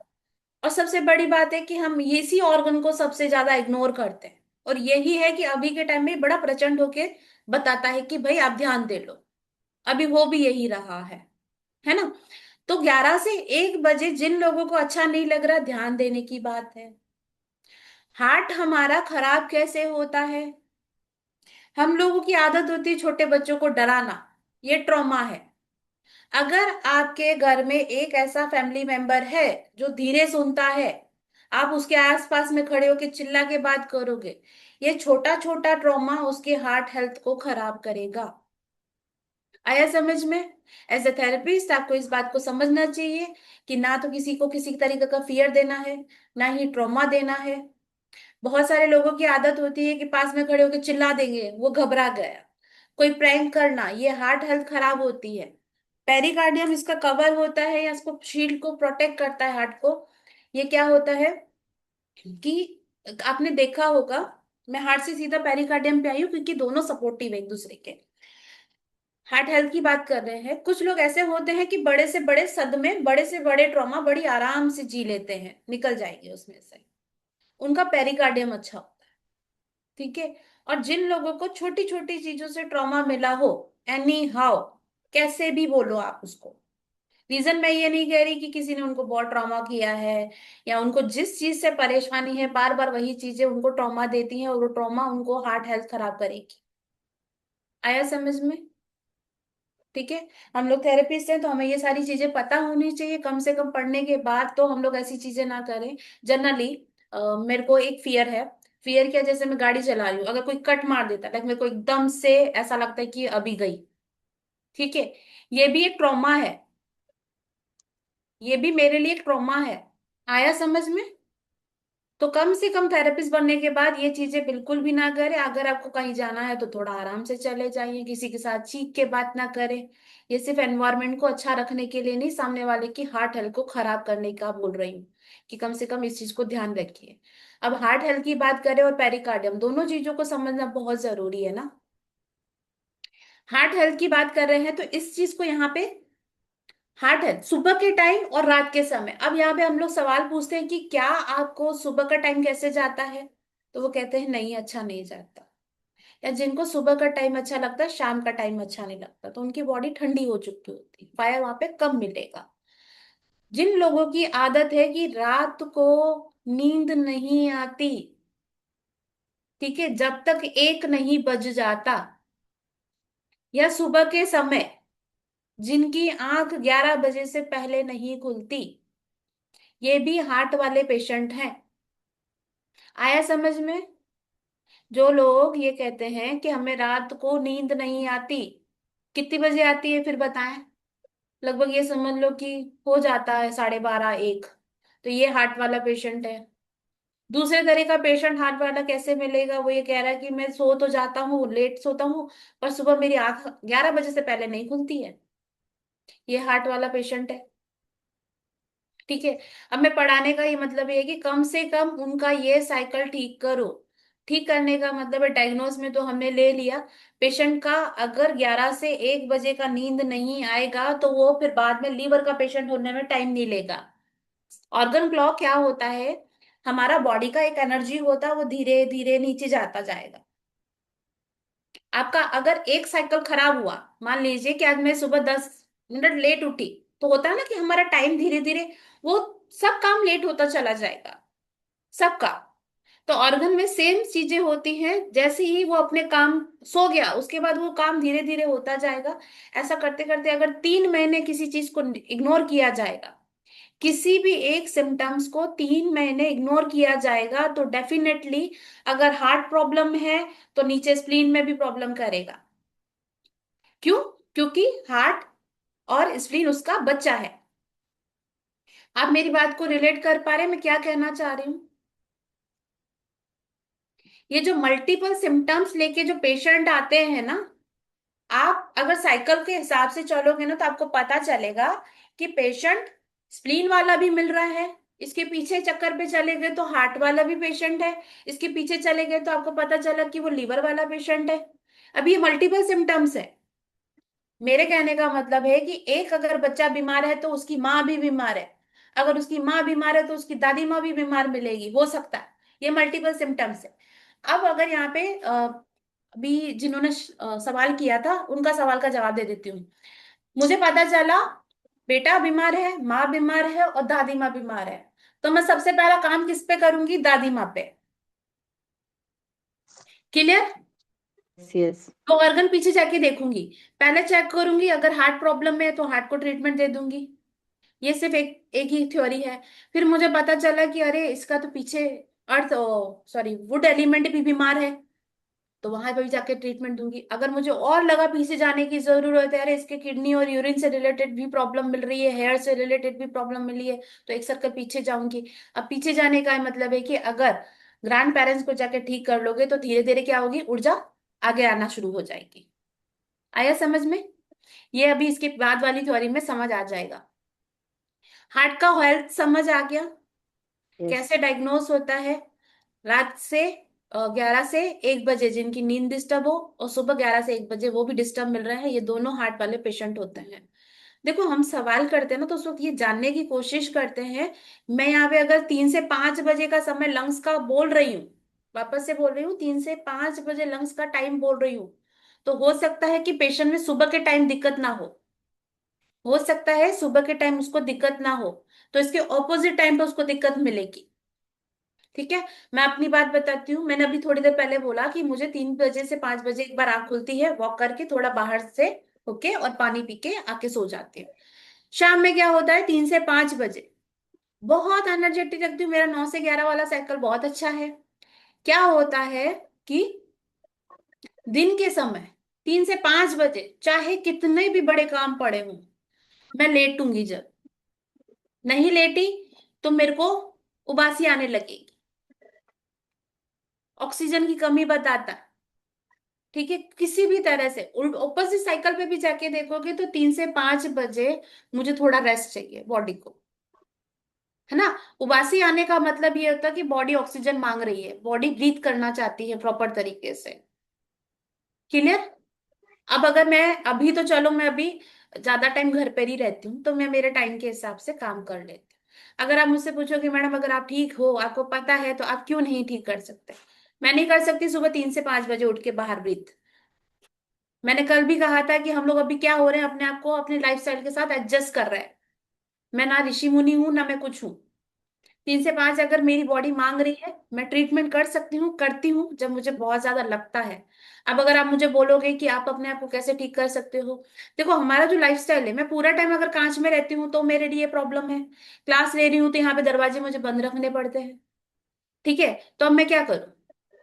और सबसे बड़ी बात है कि हम इसी ऑर्गन को सबसे ज्यादा इग्नोर करते हैं, और यही है कि अभी के टाइम में बड़ा प्रचंड होके बताता है कि भाई आप ध्यान दे लो, अभी हो भी यही रहा है ना? तो 11 से 1 बजे जिन लोगों को अच्छा नहीं लग रहा, ध्यान देने की बात है। हार्ट हमारा खराब कैसे होता है? हम लोगों की आदत होती है छोटे बच्चों को डराना, ये ट्रॉमा है। अगर आपके घर में एक ऐसा फैमिली मेंबर है जो धीरे सुनता है, आप उसके आसपास में खड़े होकर चिल्ला के बात करोगे, ये छोटा छोटा ट्रॉमा उसके हार्ट हेल्थ को खराब करेगा। आया समझ में? एज ए थेरेपिस्ट आपको इस बात को समझना चाहिए कि ना तो किसी को किसी तरीके का फियर देना है, ना ही ट्रॉमा देना है। बहुत सारे लोगों की आदत होती है कि पास में खड़े होकर चिल्ला देंगे, वो घबरा गया, कोई प्रैंक करना, ये हार्ट हेल्थ खराब होती है। पेरिकार्डियम इसका कवर होता है या इसको शील्ड को प्रोटेक्ट करता है हार्ट को। ये क्या होता है कि आपने देखा होगा, मैं हार्ट से सीधा पेरिकार्डियम पे आई हूँ क्योंकि दोनों सपोर्टिव है एक दूसरे के। हार्ट हेल्थ की बात कर रहे हैं, कुछ लोग ऐसे होते हैं कि बड़े से बड़े सदमे, बड़े से बड़े ट्रॉमा बड़ी आराम से जी लेते हैं, निकल जाएंगे उसमें से, उनका पेरिकार्डियम अच्छा होता है। ठीक है। और जिन लोगों को छोटी छोटी चीजों से ट्रॉमा मिला हो, एनी हाउ, कैसे भी बोलो आप उसको, रीजन मैं ये नहीं कह रही कि किसी ने उनको बहुत ट्रॉमा किया है या उनको जिस चीज से परेशानी है बार बार वही चीजें उनको ट्रॉमा देती हैं और वो ट्रॉमा उनको हार्ट हेल्थ खराब करेगी। आया समझ में? ठीक है, हम लोग थेरेपिस्ट हैं तो हमें ये सारी चीजें पता होनी चाहिए, कम से कम पढ़ने के बाद तो हम लोग ऐसी चीजें ना करें। जनरली मेरे को एक फियर है। फियर क्या, जैसे मैं गाड़ी चला रही हूँ, अगर कोई कट मार देता है, लाइक मेरे को एकदम से ऐसा लगता है कि अभी गई। ठीक है, ये भी एक ट्रॉमा है, ये भी मेरे लिए एक ट्रॉमा है। आया समझ में? तो कम से कम थेरेपिस्ट बनने के बाद ये चीजें बिल्कुल भी ना करें। अगर आपको कहीं जाना है तो थोड़ा आराम से चले जाइए, किसी के साथ चीख के बात ना करें। ये सिर्फ एनवायरनमेंट को अच्छा रखने के लिए नहीं, सामने वाले की हार्ट हेल्थ को खराब करने का बोल रही हूँ, कि कम से कम इस चीज को ध्यान रखिए। अब हार्ट हेल्थ की बात करें और पेरिकार्डियम, दोनों चीजों को समझना बहुत जरूरी है ना। हार्ट हेल्थ की बात कर रहे हैं तो इस चीज को यहाँ पे, हार्ट हेल्थ सुबह के टाइम और रात के समय। अब यहाँ पे हम लोग सवाल पूछते हैं कि क्या आपको सुबह का टाइम कैसे जाता है, तो वो कहते हैं नहीं अच्छा नहीं जाता। या जिनको सुबह का टाइम अच्छा लगता है, शाम का टाइम अच्छा नहीं लगता, तो उनकी बॉडी ठंडी हो चुकी होती है, फायर वहां पे कम मिलेगा। जिन लोगों की आदत है कि रात को नींद नहीं आती, ठीक है, जब तक 1 नहीं बज जाता, या सुबह के समय जिनकी आंख 11 बजे से पहले नहीं खुलती, ये भी हार्ट वाले पेशेंट हैं। आया समझ में? जो लोग ये कहते हैं कि हमें रात को नींद नहीं आती, कितनी बजे आती है फिर बताएं? लगभग ये समझ लो कि हो जाता है 12:30 1, तो ये हार्ट वाला पेशेंट है। दूसरे तरह का पेशेंट हार्ट वाला कैसे मिलेगा? वो ये कह रहा है कि मैं सो तो जाता हूँ, लेट सोता हूँ, पर सुबह मेरी आंख 11 बजे से पहले नहीं खुलती है। ये हार्ट वाला पेशेंट है। ठीक है, अब मैं पढ़ाने का ये मतलब ये है कि कम से कम उनका ये साइकिल ठीक करो। ठीक करने का मतलब है, डायग्नोज में तो हमने ले लिया पेशेंट का, अगर 11 से 1 बजे का नींद नहीं आएगा तो वो फिर बाद में लीवर का पेशेंट होने में टाइम नहीं लेगा। ऑर्गन क्लॉक क्या होता है, हमारा बॉडी का एक एनर्जी होता है, वो धीरे धीरे नीचे जाता जाएगा। आपका अगर एक साइकिल खराब हुआ, मान लीजिए कि आज मैं सुबह 10 मिनट लेट उठी, तो होता है ना कि हमारा टाइम धीरे धीरे, वो सब काम लेट होता चला जाएगा, सबका। तो ऑर्गन में सेम चीजें होती हैं, जैसे ही वो अपने काम सो गया उसके बाद वो काम धीरे धीरे होता जाएगा। ऐसा करते करते अगर 3 महीने किसी चीज को इग्नोर किया जाएगा, किसी भी एक सिम्टम्स को 3 महीने इग्नोर किया जाएगा, तो डेफिनेटली अगर हार्ट प्रॉब्लम है तो नीचे स्प्लीन में भी प्रॉब्लम करेगा। क्यों? क्योंकि हार्ट और स्प्लीन उसका बच्चा है। आप मेरी बात को रिलेट कर पा रहे हैं मैं क्या कहना चाह रही हूँ? ये जो मल्टीपल सिम्टम्स लेके जो पेशेंट आते हैं ना, आप अगर साइकिल के हिसाब से चलोगे ना तो आपको पता चलेगा कि पेशेंट स्प्लीन वाला भी मिल रहा है, इसके पीछे चक्कर पे चले गए तो हार्ट वाला भी पेशेंट है, इसके पीछे चले गए तो आपको पता चला कि वो लीवर वाला पेशेंट है। अब ये मल्टीपल सिम्टम्स है। मेरे कहने का मतलब है कि एक अगर बच्चा बीमार है तो उसकी माँ भी बीमार है, अगर उसकी माँ बीमार है तो उसकी दादी माँ भी बीमार मिलेगी, हो सकता है। ये मल्टीपल सिम्टम्स है। अब अगर यहाँ पे अभी जिन्होंने सवाल किया था उनका सवाल का जवाब दे देती हूँ। मुझे पता चला बेटा बीमार है, माँ बीमार है और दादी माँ बीमार है, तो मैं सबसे पहला काम किस पे करूंगी? दादी माँ पे। क्लियर? यस। तो ऑर्गन पीछे जाके देखूंगी, पहले चेक करूंगी, अगर हार्ट प्रॉब्लम है तो हार्ट को ट्रीटमेंट दे दूंगी। ये सिर्फ एक एक ही थ्योरी है। फिर मुझे पता चला कि अरे इसका तो पीछे अर्थ, सॉरी वुड एलिमेंट भी बीमार है, तो वहां पर भी जाके ट्रीटमेंट दूंगी। अगर मुझे और लगा पीछे जाने की जरूरत है, अरे इसके किडनी और यूरिन से रिलेटेड भी प्रॉब्लम मिल रही है, हेयर से रिलेटेड भी प्रॉब्लम मिली है, तो एक सर्कल पीछे जाऊंगी। अब पीछे जाने का मतलब है कि अगर ग्रैंड पेरेंट्स को जाके ठीक कर लोगे तो धीरे धीरे क्या होगी, ऊर्जा आगे आना शुरू हो जाएगी। आया समझ में? ये अभी इसके बाद वाली थ्योरी में समझ आ जाएगा। हार्ट का हेल्थ समझ आ गया, यस। कैसे डायग्नोस होता है। रात से 11 से 1 बजे जिनकी नींद डिस्टर्ब हो, और सुबह 11 से 1 बजे वो भी डिस्टर्ब मिल रहे हैं, ये दोनों हार्ट वाले पेशेंट होते हैं। देखो हम सवाल करते हैं ना तो उस वक्त ये जानने की कोशिश करते हैं। मैं यहाँ पे अगर 3 से 5 बजे का समय लंग्स का बोल रही हूँ, वापस से बोल रही हूँ, 3 से 5 बजे लंग्स का टाइम बोल रही हूँ, तो हो सकता है कि पेशेंट में सुबह के टाइम दिक्कत ना हो सकता है सुबह के टाइम उसको दिक्कत ना हो, तो इसके ऑपोजिट टाइम पे उसको दिक्कत मिलेगी। ठीक है, मैं अपनी बात बताती हूँ। मैंने अभी थोड़ी देर पहले बोला कि मुझे 3 बजे से 5 बजे एक बार आंख खुलती है, वॉक करके थोड़ा बाहर से ओके, और पानी पी के आके सो जाती हूँ। शाम में क्या होता है, 3 से 5 बजे बहुत एनर्जेटिक रखती हूँ, मेरा 9 से 11 वाला साइकिल बहुत अच्छा है। क्या होता है कि दिन के समय 3 से 5 बजे चाहे कितने भी बड़े काम पड़े हों, मैं लेटूंगी। जब नहीं लेटी तो मेरे को उबासी आने लगेगी, ऑक्सीजन की कमी बताता है। ठीक है, किसी भी तरह से ऑपोजिट साइकिल पे भी जाके देखोगे तो 3 से 5 बजे मुझे थोड़ा रेस्ट चाहिए बॉडी को, है ना। उबासी आने का मतलब ये होता है कि बॉडी ऑक्सीजन मांग रही है, बॉडी ब्रीथ करना चाहती है प्रॉपर तरीके से। क्लियर। अब अगर मैं अभी तो चलो मैं अभी ज्यादा टाइम घर पर ही रहती हूँ, तो मैं मेरे टाइम के हिसाब से काम कर लेती हूँ। अगर आप मुझसे पूछोगे मैडम अगर आप ठीक हो, आपको पता है, तो आप क्यों नहीं ठीक कर सकते? मैं नहीं कर सकती सुबह 3 से 5 बजे उठ के बाहर ब्रीथ। मैंने कल भी कहा था कि हम लोग अभी क्या हो रहे हैं, अपने आप को अपने लाइफस्टाइल के साथ एडजस्ट कर रहे हैं। मैं ना ऋषि मुनि हूं ना मैं कुछ हूं। 3 से 5 अगर मेरी बॉडी मांग रही है, मैं ट्रीटमेंट कर सकती हूँ, करती हूँ जब मुझे बहुत ज्यादा लगता है। अब अगर आप मुझे बोलोगे कि आप अपने आप को कैसे ठीक कर सकते हो, देखो हमारा जो लाइफस्टाइल है, मैं पूरा टाइम अगर कांच में रहती हूँ तो मेरे लिए प्रॉब्लम है। क्लास ले रही हूँ तो यहाँ पे दरवाजे मुझे बंद रखने पड़ते हैं। ठीक है, तो अब मैं क्या करूँ?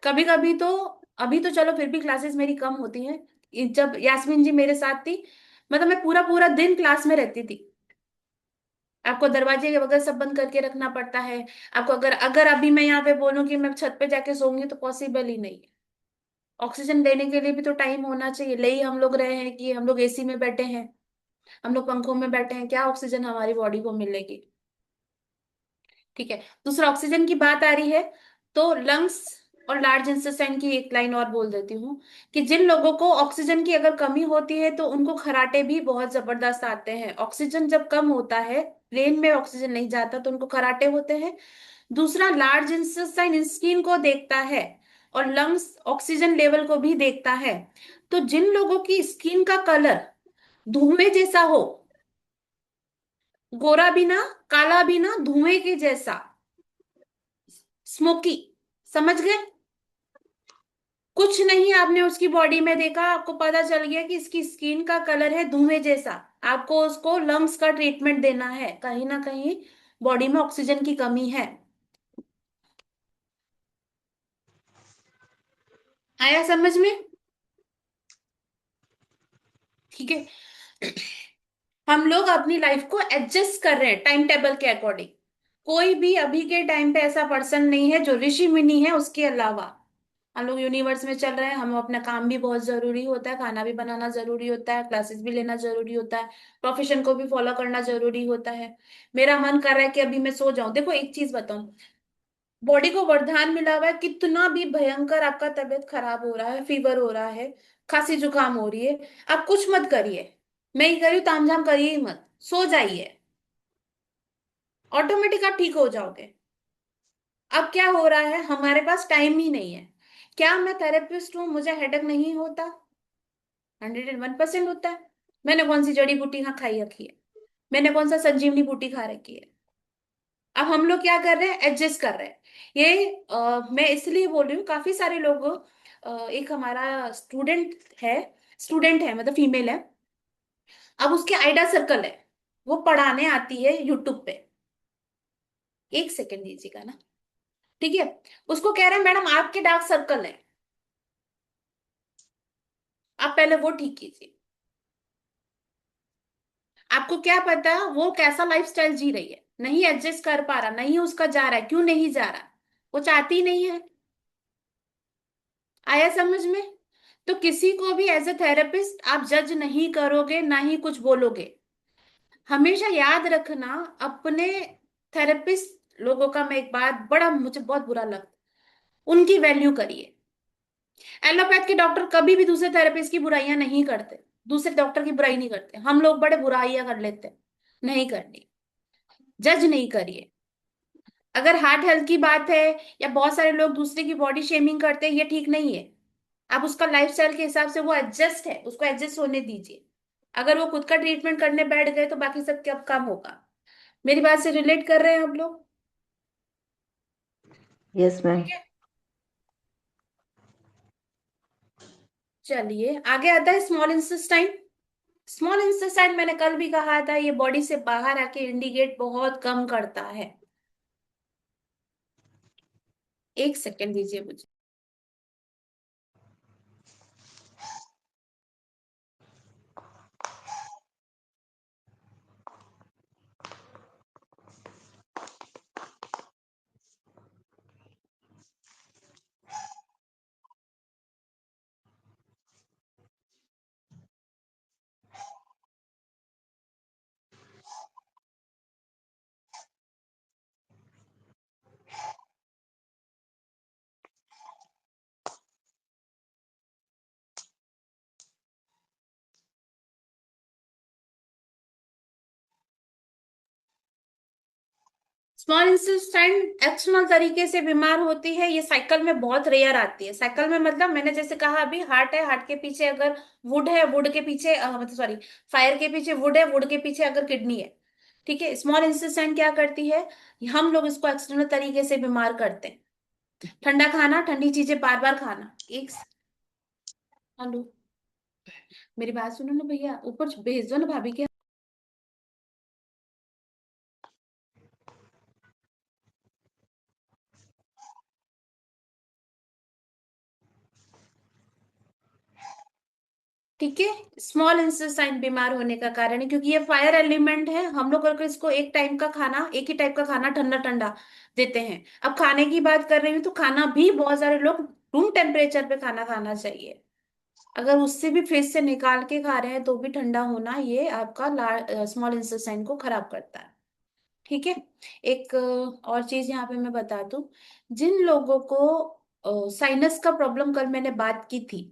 कभी कभी तो, अभी तो चलो फिर भी क्लासेस मेरी कम होती हैं, जब यास्मीन जी मेरे साथ थी, मतलब मैं पूरा पूरा दिन क्लास में रहती थी। आपको दरवाजे के बगैर सब बंद करके रखना पड़ता है। आपको अगर अगर अभी मैं यहाँ पे बोलूँ कि मैं छत पे जाके सोऊंगी तो पॉसिबल ही नहीं है। ऑक्सीजन लेने के लिए भी तो टाइम होना चाहिए। ले ही हम लोग रहे हैं कि हम लोग एसी में बैठे हैं, हम लोग पंखों में बैठे हैं, क्या ऑक्सीजन हमारी बॉडी को मिलेगी? ठीक है। दूसरा, ऑक्सीजन की बात आ रही है तो लंग्स और लार्ज इंटेस्टाइन की एक लाइन और बोल देती हूँ कि जिन लोगों को ऑक्सीजन की अगर कमी होती है तो उनको खराटे भी बहुत जबरदस्त आते हैं। ऑक्सीजन जब कम होता है, ब्रेन में ऑक्सीजन नहीं जाता, तो उनको खराटे होते हैं। दूसरा, लार्ज इंटेस्टाइन स्किन को देखता है और लंग्स ऑक्सीजन लेवल को भी देखता है। तो जिन लोगों की स्किन का कलर धुएं जैसा हो, गोरा भी ना काला भी ना, धुएं के जैसा, स्मोकी, समझ गए? कुछ नहीं आपने उसकी बॉडी में देखा, आपको पता चल गया कि इसकी स्किन का कलर है धुएं जैसा, आपको उसको लंग्स का ट्रीटमेंट देना है, कहीं ना कहीं बॉडी में ऑक्सीजन की कमी है। आया समझ में? ठीक है। हम लोग अपनी लाइफ को एडजस्ट कर रहे हैं टाइम टेबल के अकॉर्डिंग। कोई भी अभी के टाइम पे ऐसा पर्सन नहीं है जो ऋषि मुनि है उसके अलावा। हम लोग यूनिवर्स में चल रहे हैं, हम अपना काम भी बहुत जरूरी होता है, खाना भी बनाना जरूरी होता है, क्लासेस भी लेना जरूरी होता है, प्रोफेशन को भी फॉलो करना जरूरी होता है। मेरा मन कर रहा है कि अभी मैं सो जाऊं। देखो एक चीज बताऊं, बॉडी को वरदान मिला हुआ है, कितना भी भयंकर आपका तबीयत खराब हो रहा है, फीवर हो रहा है, खांसी जुकाम हो रही है, आप कुछ मत करिए। मैं ही करी तामझाम करिए ही मत, सो जाइए, ऑटोमेटिक आप ठीक हो जाओगे। अब क्या हो रहा है, हमारे पास टाइम ही नहीं है। क्या मैं थेरेपिस्ट हूं, मुझे हेडेक नहीं होता? 101% होता है। मैंने कौन सी जड़ी बूटी यहाँ खाई रखी है? मैंने कौन सा संजीवनी बूटी खा रखी है? अब हम लोग क्या कर रहे हैं, एडजस्ट कर रहे हैं। ये मैं इसलिए बोल रही हूँ, काफी सारे लोग, एक हमारा स्टूडेंट है, मतलब फीमेल है। अब उसके आइडा सर्कल है, वो पढ़ाने आती है यूट्यूब पे। एक सेकेंड दीजिएगा ना। ठीक है। उसको कह रहे हैं मैडम आपके डार्क सर्कल है, आप पहले वो ठीक कीजिए। आपको क्या पता वो कैसा लाइफस्टाइल जी रही है, नहीं एडजस्ट कर पा रहा, नहीं उसका जा रहा है, क्यों नहीं जा रहा? वो चाहती ही नहीं है। आया समझ में? तो किसी को भी एज ए थेरेपिस्ट आप जज नहीं करोगे, ना ही कुछ बोलोगे। हमेशा याद रखना, अपने थेरेपिस्ट लोगों का, मैं एक बात बड़ा मुझे बहुत बुरा लगता, उनकी वैल्यू करिए। एलोपैथ के डॉक्टर कभी भी दूसरे थेरेपिस्ट की बुराइयां नहीं करते, दूसरे डॉक्टर की बुराई नहीं करते। हम लोग बड़े बुराइयां कर लेते हैं, नहीं करनी। जज नहीं करिए। अगर हार्ट हेल्थ की बात है, या बहुत सारे लोग दूसरे की बॉडी शेमिंग करते हैं, ये ठीक नहीं है। आप उसका लाइफस्टाइल के हिसाब से, वो एडजस्ट है, उसको एडजस्ट होने दीजिए। अगर वो खुद का ट्रीटमेंट करने बैठ गए तो बाकी सब कब काम होगा? मेरी बात से रिलेट कर रहे हैं आप लोग? Yes ma'am. ठीक है, चलिए आगे आता है स्मॉल इंटेस्टाइन। स्मॉल इंटेस्टाइन मैंने कल भी कहा था, ये बॉडी से बाहर आके इंडिकेट बहुत कम करता है। एक सेकेंड दीजिए मुझे। स्मॉल इंटेस्टाइन एक्सटर्नल तरीके से बीमार होती है, ये साइकिल में बहुत रेयर आती है। साइकिल में मतलब मैंने जैसे कहा अभी, हार्ट है, हार्ट के पीछे अगर वुड है, वुड के पीछे मतलब सॉरी, फायर के पीछे वुड है, वुड के पीछे अगर किडनी है। ठीक है, स्मॉल इंटेस्टाइन क्या करती है, हम लोग इसको एक्सटर्नल तरीके से बीमार करते हैं। ठंडा खाना, ठंडी चीजें बार बार खाना। हेलो, मेरी बात सुनो ना भैया, ऊपर भेज दो ना भाभी के। ठीक है, स्मॉल इंटेस्टाइन बीमार होने का कारण है क्योंकि ये फायर एलिमेंट है। हम लोग अगर इसको एक टाइम का खाना, एक ही टाइप का खाना ठंडा ठंडा देते हैं। अब खाने की बात कर रही हूँ तो खाना भी बहुत सारे लोग रूम टेम्परेचर पे खाना खाना चाहिए। अगर उससे भी फ्रिज से निकाल के खा रहे हैं तो भी ठंडा होना ये आपका स्मॉल इंटेस्टाइन को खराब करता है। ठीक है, एक और चीज यहाँ पे मैं बता दूं, जिन लोगों को साइनस का प्रॉब्लम, कल मैंने बात की थी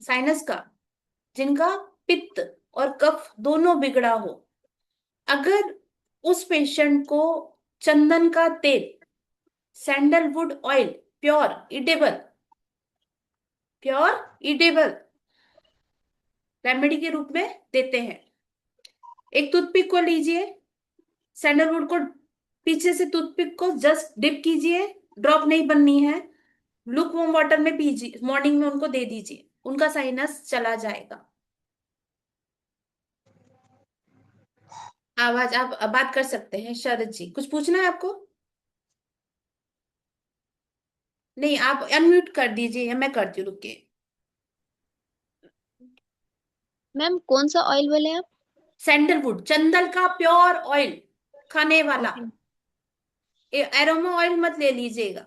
साइनस का, जिनका पित्त और कफ दोनों बिगड़ा हो, अगर उस पेशेंट को चंदन का तेल, sandalwood oil, pure edible, pure edible remedy के रूप में देते हैं। एक टूथपिक को लीजिए, सैंडलवुड को पीछे से टूथपिक को जस्ट डिप कीजिए, ड्रॉप नहीं बननी है, लुक वार्म वाटर में पीजिए, मॉर्निंग में उनको दे दीजिए, उनका साइनस चला जाएगा। आवाज आप बात कर सकते हैं शरद जी, कुछ पूछना है आपको? नहीं, आप अनम्यूट कर दीजिए या मैं करती हूँ, रुकिए। मैम कौन सा ऑयल बोले आप? सैंडलवुड, चंदन का प्योर ऑयल, खाने वाला। ओके। एरोमा ऑयल मत ले लीजिएगा।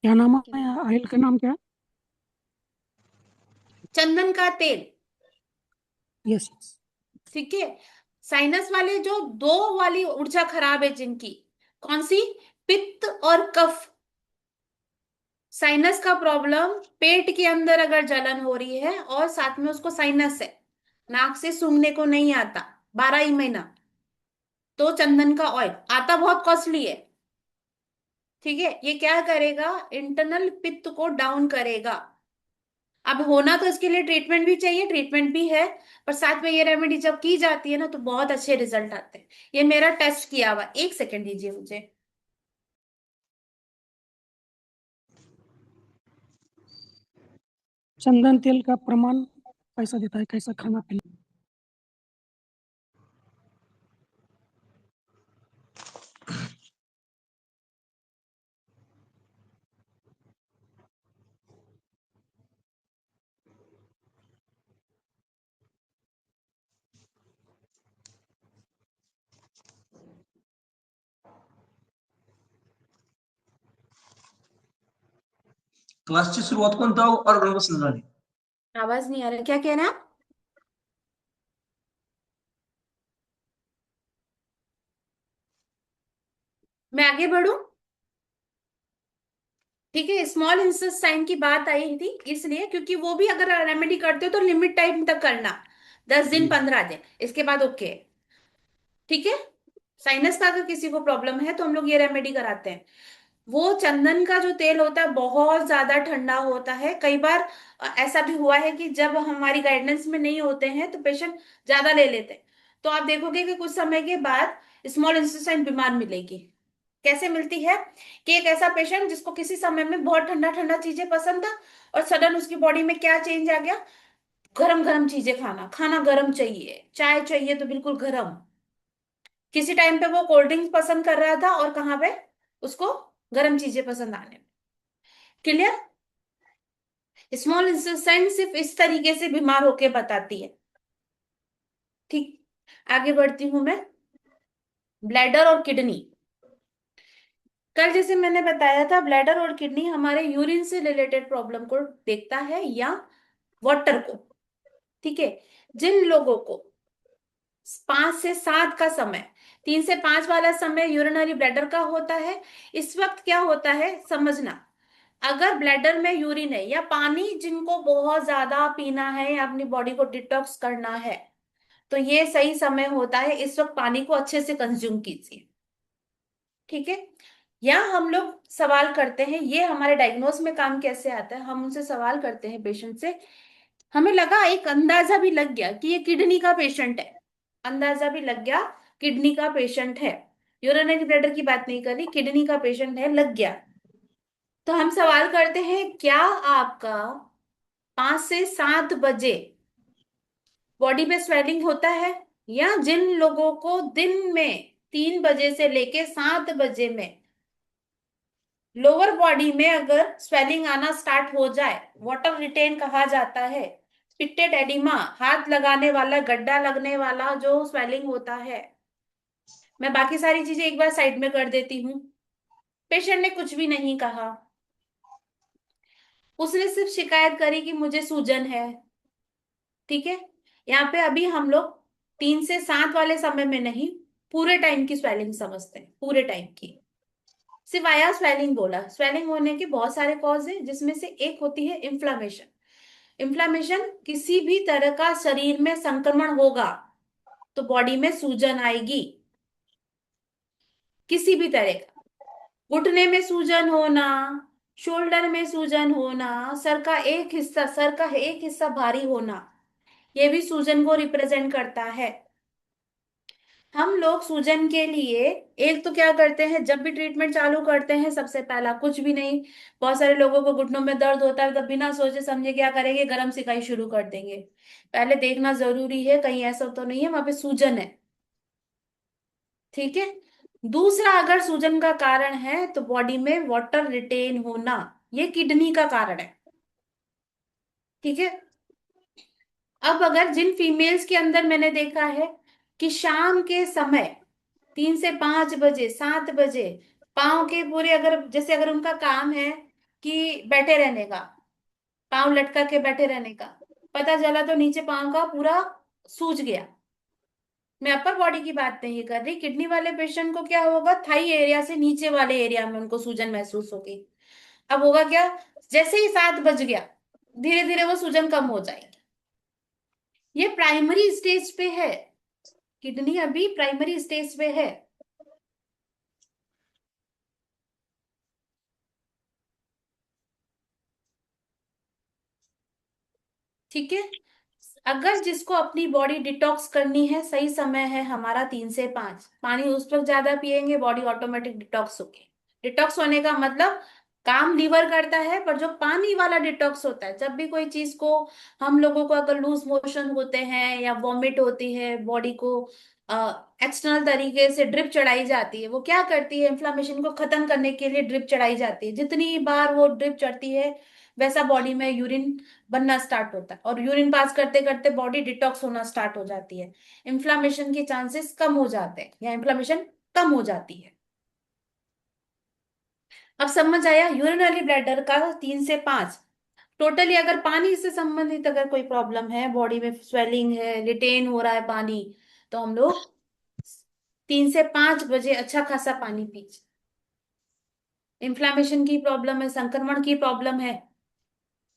क्या नाम ओके है मैम। ऑयल का नाम क्या है? चंदन का तेल। यस। ठीक है, साइनस वाले जो दो वाली ऊर्जा खराब है जिनकी, कौन सी? पित्त और कफ। साइनस का प्रॉब्लम, पेट के अंदर अगर जलन हो रही है और साथ में उसको साइनस है, नाक से सूंघने को नहीं आता 12 ही महीना, तो चंदन का ऑयल आता, बहुत कॉस्टली है। ठीक है, ये क्या करेगा, इंटरनल पित्त को डाउन करेगा। अब होना तो इसके लिए ट्रीटमेंट भी चाहिए, ट्रीटमेंट भी है, पर साथ में ये रेमेडी जब की जाती है ना तो बहुत अच्छे रिजल्ट आते हैं। ये मेरा टेस्ट किया हुआ, एक सेकेंड दीजिए मुझे। चंदन तेल का प्रमाण कैसा देता है, कैसा खाना पीना? क्लासची सुरुवात कोणत्या ऑर्गनपासून झाली? आवाज नहीं आ रहा, क्या कह रहे हैं आप? मैं आगे बढ़ू? ठीक है, स्मॉल इंटेस्टाइन की बात आई थी इसलिए क्योंकि वो भी अगर रेमेडी करते हो तो लिमिट टाइम तक करना, 10 दिन 15 दिन, इसके बाद ओके। ठीक है, साइनस का अगर किसी को प्रॉब्लम है तो हम लोग ये रेमेडी कराते हैं। वो चंदन का जो तेल होता है बहुत ज्यादा ठंडा होता है। कई बार ऐसा भी हुआ है कि जब हमारी गाइडेंस में नहीं होते हैं तो पेशेंट ज्यादा ले लेते हैं, तो आप देखोगे कि कुछ समय के बाद स्मॉल इंटेस्टाइन बीमार मिलेगी। कैसे मिलती है कि एक ऐसा पेशेंट जिसको किसी समय में बहुत ठंडा ठंडा चीजें पसंद था और सडन उसकी बॉडी में क्या चेंज आ गया, गरम गरम चीजें खाना, खाना गरम चाहिए, चाय चाहिए तो बिल्कुल गरम। किसी टाइम पे वो कोल्ड ड्रिंक पसंद कर रहा था और कहाँ पे उसको गरम चीजें पसंद आने। क्लियर? स्मॉल इंटेस्टाइन सिर्फ इस तरीके से बीमार होके बताती है। ठीक, आगे बढ़ती हूं मैं। ब्लैडर और किडनी। कल जैसे मैंने बताया था, ब्लैडर और किडनी हमारे यूरिन से रिलेटेड प्रॉब्लम को देखता है या वाटर को। ठीक है, जिन लोगों को 5 से 7 का समय, 3 से 5 वाला समय यूरिनरी ब्लैडर का होता है, इस वक्त क्या होता है समझना। अगर ब्लैडर में यूरिन है या पानी जिनको बहुत ज्यादा पीना है या अपनी बॉडी को डिटॉक्स करना है, तो ये सही समय होता है, इस वक्त पानी को अच्छे से कंज्यूम कीजिए। ठीक है, या हम लोग सवाल करते हैं, ये हमारे डायग्नोस में काम कैसे आता है, हम उनसे सवाल करते हैं पेशेंट से। हमें लगा, एक अंदाजा भी लग गया कि ये किडनी का पेशेंट है, अंदाजा भी लग गया किडनी का पेशेंट है, यूरिनरी ब्लैडर की बात नहीं कर रही, किडनी का पेशेंट है, लग गया। तो हम सवाल करते हैं, क्या आपका 5 से 7 बजे बॉडी में स्वेलिंग होता है? या जिन लोगों को दिन में 3 बजे से लेके 7 बजे में लोअर बॉडी में अगर स्वेलिंग आना स्टार्ट हो जाए, वाटर रिटेन कहा जाता है, पिट्टेड एडिमा, हाथ लगाने वाला, गड्ढा लगने वाला जो स्वेलिंग होता है। मैं बाकी सारी चीजें एक बार साइड में कर देती हूँ। पेशेंट ने कुछ भी नहीं कहा, उसने सिर्फ शिकायत करी कि मुझे सूजन है। ठीक है, यहाँ पे अभी हम लोग 3 से 7 वाले समय में नहीं, पूरे टाइम की स्वेलिंग समझते हैं, पूरे टाइम की। सिर्फ आया स्वेलिंग बोला, स्वेलिंग होने के बहुत सारे कॉज है, जिसमें से एक होती है इन्फ्लामेशन। इन्फ्लामेशन, किसी भी तरह का शरीर में संक्रमण होगा तो बॉडी में सूजन आएगी, किसी भी तरह का। घुटने में सूजन होना, शोल्डर में सूजन होना, सर का एक हिस्सा भारी होना, ये भी सूजन को रिप्रेजेंट करता है। हम लोग सूजन के लिए एक तो क्या करते हैं, जब भी ट्रीटमेंट चालू करते हैं, सबसे पहला कुछ भी नहीं, बहुत सारे लोगों को घुटनों में दर्द होता है तो बिना सोचे समझे क्या करेंगे, गरम सिकाई शुरू कर देंगे। पहले देखना जरूरी है कहीं ऐसा तो नहीं है वहां पे सूजन है। ठीक है, दूसरा, अगर सूजन का कारण है तो बॉडी में वाटर रिटेन होना, ये किडनी का कारण है। ठीक है, अब अगर जिन फीमेल्स के अंदर मैंने देखा है कि शाम के समय 3 से 5 बजे, 7 बजे, पाँव के पूरे, अगर जैसे अगर उनका काम है कि बैठे रहने का, पाँव लटका के बैठे रहने का, पता चला तो नीचे पाँव का पूरा सूज गया। मैं अपर बॉडी की बात नहीं कर रही, किडनी वाले पेशेंट को क्या होगा, थाई एरिया से नीचे वाले एरिया में उनको सूजन महसूस होगी। अब होगा क्या, जैसे ही 7 बज गया, धीरे धीरे वो सूजन कम हो जाएगी। ये प्राइमरी स्टेज पे है, किडनी अभी प्राइमरी स्टेज पे है। ठीक है, अगर जिसको अपनी बॉडी डिटॉक्स करनी है, सही समय है हमारा 3 से 5, पानी उस वक्त ज्यादा पिएंगे, बॉडी ऑटोमेटिक डिटॉक्स होगी। डिटॉक्स होने का मतलब काम लीवर करता है, पर जो पानी वाला डिटॉक्स होता है, जब भी कोई चीज को हम लोगों को अगर लूज मोशन होते हैं या वॉमिट होती है, बॉडी को एक्सटर्नल तरीके से ड्रिप चढ़ाई जाती है, वो क्या करती है, इन्फ्लामेशन को खत्म करने के लिए ड्रिप चढ़ाई जाती है। जितनी बार वो ड्रिप चढ़ती है, वैसा बॉडी में यूरिन बनना स्टार्ट होता है, और यूरिन पास करते करते बॉडी डिटॉक्स होना स्टार्ट हो जाती है, इन्फ्लामेशन के चांसेस कम हो जाते हैं या इन्फ्लामेशन कम हो जाती है। अब समझ आया, यूरिनरी ब्लैडर का 3 से 5 टोटली। अगर पानी से संबंधित अगर कोई प्रॉब्लम है, बॉडी में स्वेलिंग है, रिटेन हो रहा है पानी, तो हम लोग 3 से 5 बजे अच्छा खासा पानी पीजिए। इन्फ्लामेशन की प्रॉब्लम है, संक्रमण की प्रॉब्लम है,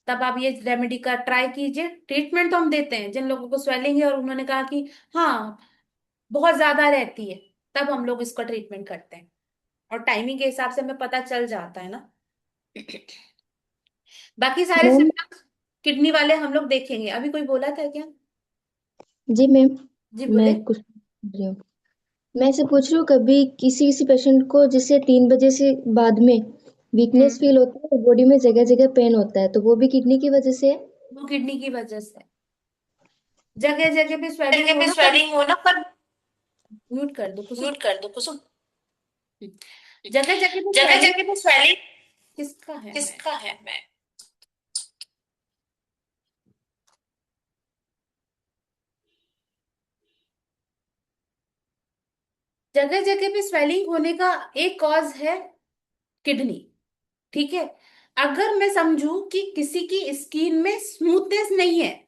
तब आप ये रेमेडी का ट्राई कीजिए। ट्रीटमेंट तो हम देते हैं, जिन लोगों को स्वेलिंग है और उन्होंने कहा कि हाँ बहुत ज्यादा रहती है, तब हम लोग इसका ट्रीटमेंट करते हैं, और टाइमिंग के हिसाब से हमें पता चल जाता है ना। बाकी सारे मैम, सिम्टम्स किडनी वाले हम लोग देखेंगे। अभी कोई बोला था क्या? जी मैम, जी मैं बोले। कुछ पूछ रही हूँ। मैं ऐसे पूछ रही हूँ, कभी किसी किसी पेशेंट को जैसे 3 बजे से बाद में वीकनेस फील होता है, बॉडी में जगह जगह पेन होता है, तो वो भी किडनी की वजह से है? वो किडनी की वजह से। जगह जगह पे स्वेलिंग होना पर म्यूट कर दो कुसुम। कुसुम। जगह जगह पे जगह स्वेलिंग जगह पे स्वेलिंग किसका है? किसका है? मैं। जगह जगह पे स्वेलिंग होने का एक कॉज है किडनी। ठीक है, अगर मैं समझू कि किसी की स्किन में स्मूथनेस नहीं है,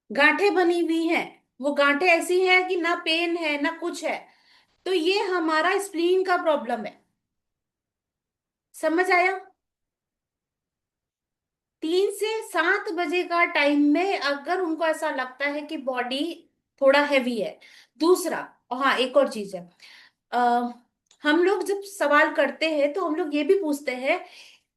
गांठें बनी हुई हैं, वो गांठें ऐसी हैं कि ना पेन है ना कुछ है, तो ये हमारा स्प्लीन का प्रॉब्लम है। समझ आया? 3 से 7 बजे का टाइम में अगर उनको ऐसा लगता है कि बॉडी थोड़ा हैवी है। दूसरा, हाँ एक और चीज है, आ, हम लोग जब सवाल करते हैं तो हम लोग ये भी पूछते हैं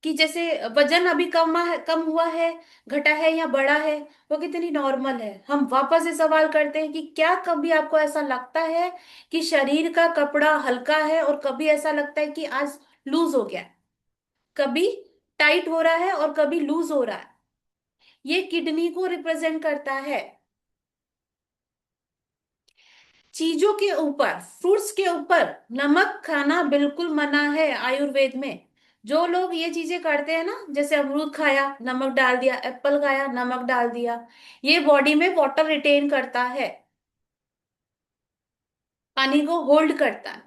कि जैसे वजन अभी कम हुआ है, घटा है या बढ़ा है, वो कितनी नॉर्मल है। हम वापस से सवाल करते हैं कि क्या कभी आपको ऐसा लगता है कि शरीर का कपड़ा हल्का है, और कभी ऐसा लगता है कि आज लूज हो गया है, कभी टाइट हो रहा है और कभी लूज हो रहा है। ये किडनी को रिप्रेजेंट करता है। चीजों के ऊपर, फ्रूट्स के ऊपर नमक खाना बिल्कुल मना है आयुर्वेद में। जो लोग ये चीजें करते हैं ना, जैसे अमरूद खाया नमक डाल दिया, एप्पल खाया नमक डाल दिया, ये बॉडी में वाटर रिटेन करता है, पानी को होल्ड करता है।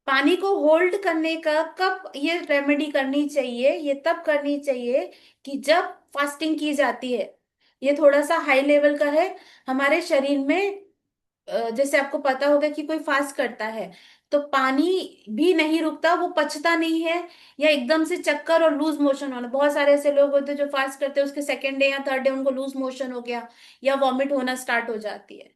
पानी को होल्ड करने का कब ये रेमेडी करनी चाहिए? ये तब करनी चाहिए कि जब फास्टिंग की जाती है। ये थोड़ा सा हाई लेवल का है हमारे शरीर में। जैसे आपको पता होगा कि कोई फास्ट करता है तो पानी भी नहीं रुकता, वो पचता नहीं है, या एकदम से चक्कर और लूज मोशन होना। बहुत सारे ऐसे लोग होते हैं जो फास्ट करते हैं, उसके सेकेंड डे या थर्ड डे उनको लूज मोशन हो गया या वॉमिट होना स्टार्ट हो जाती है।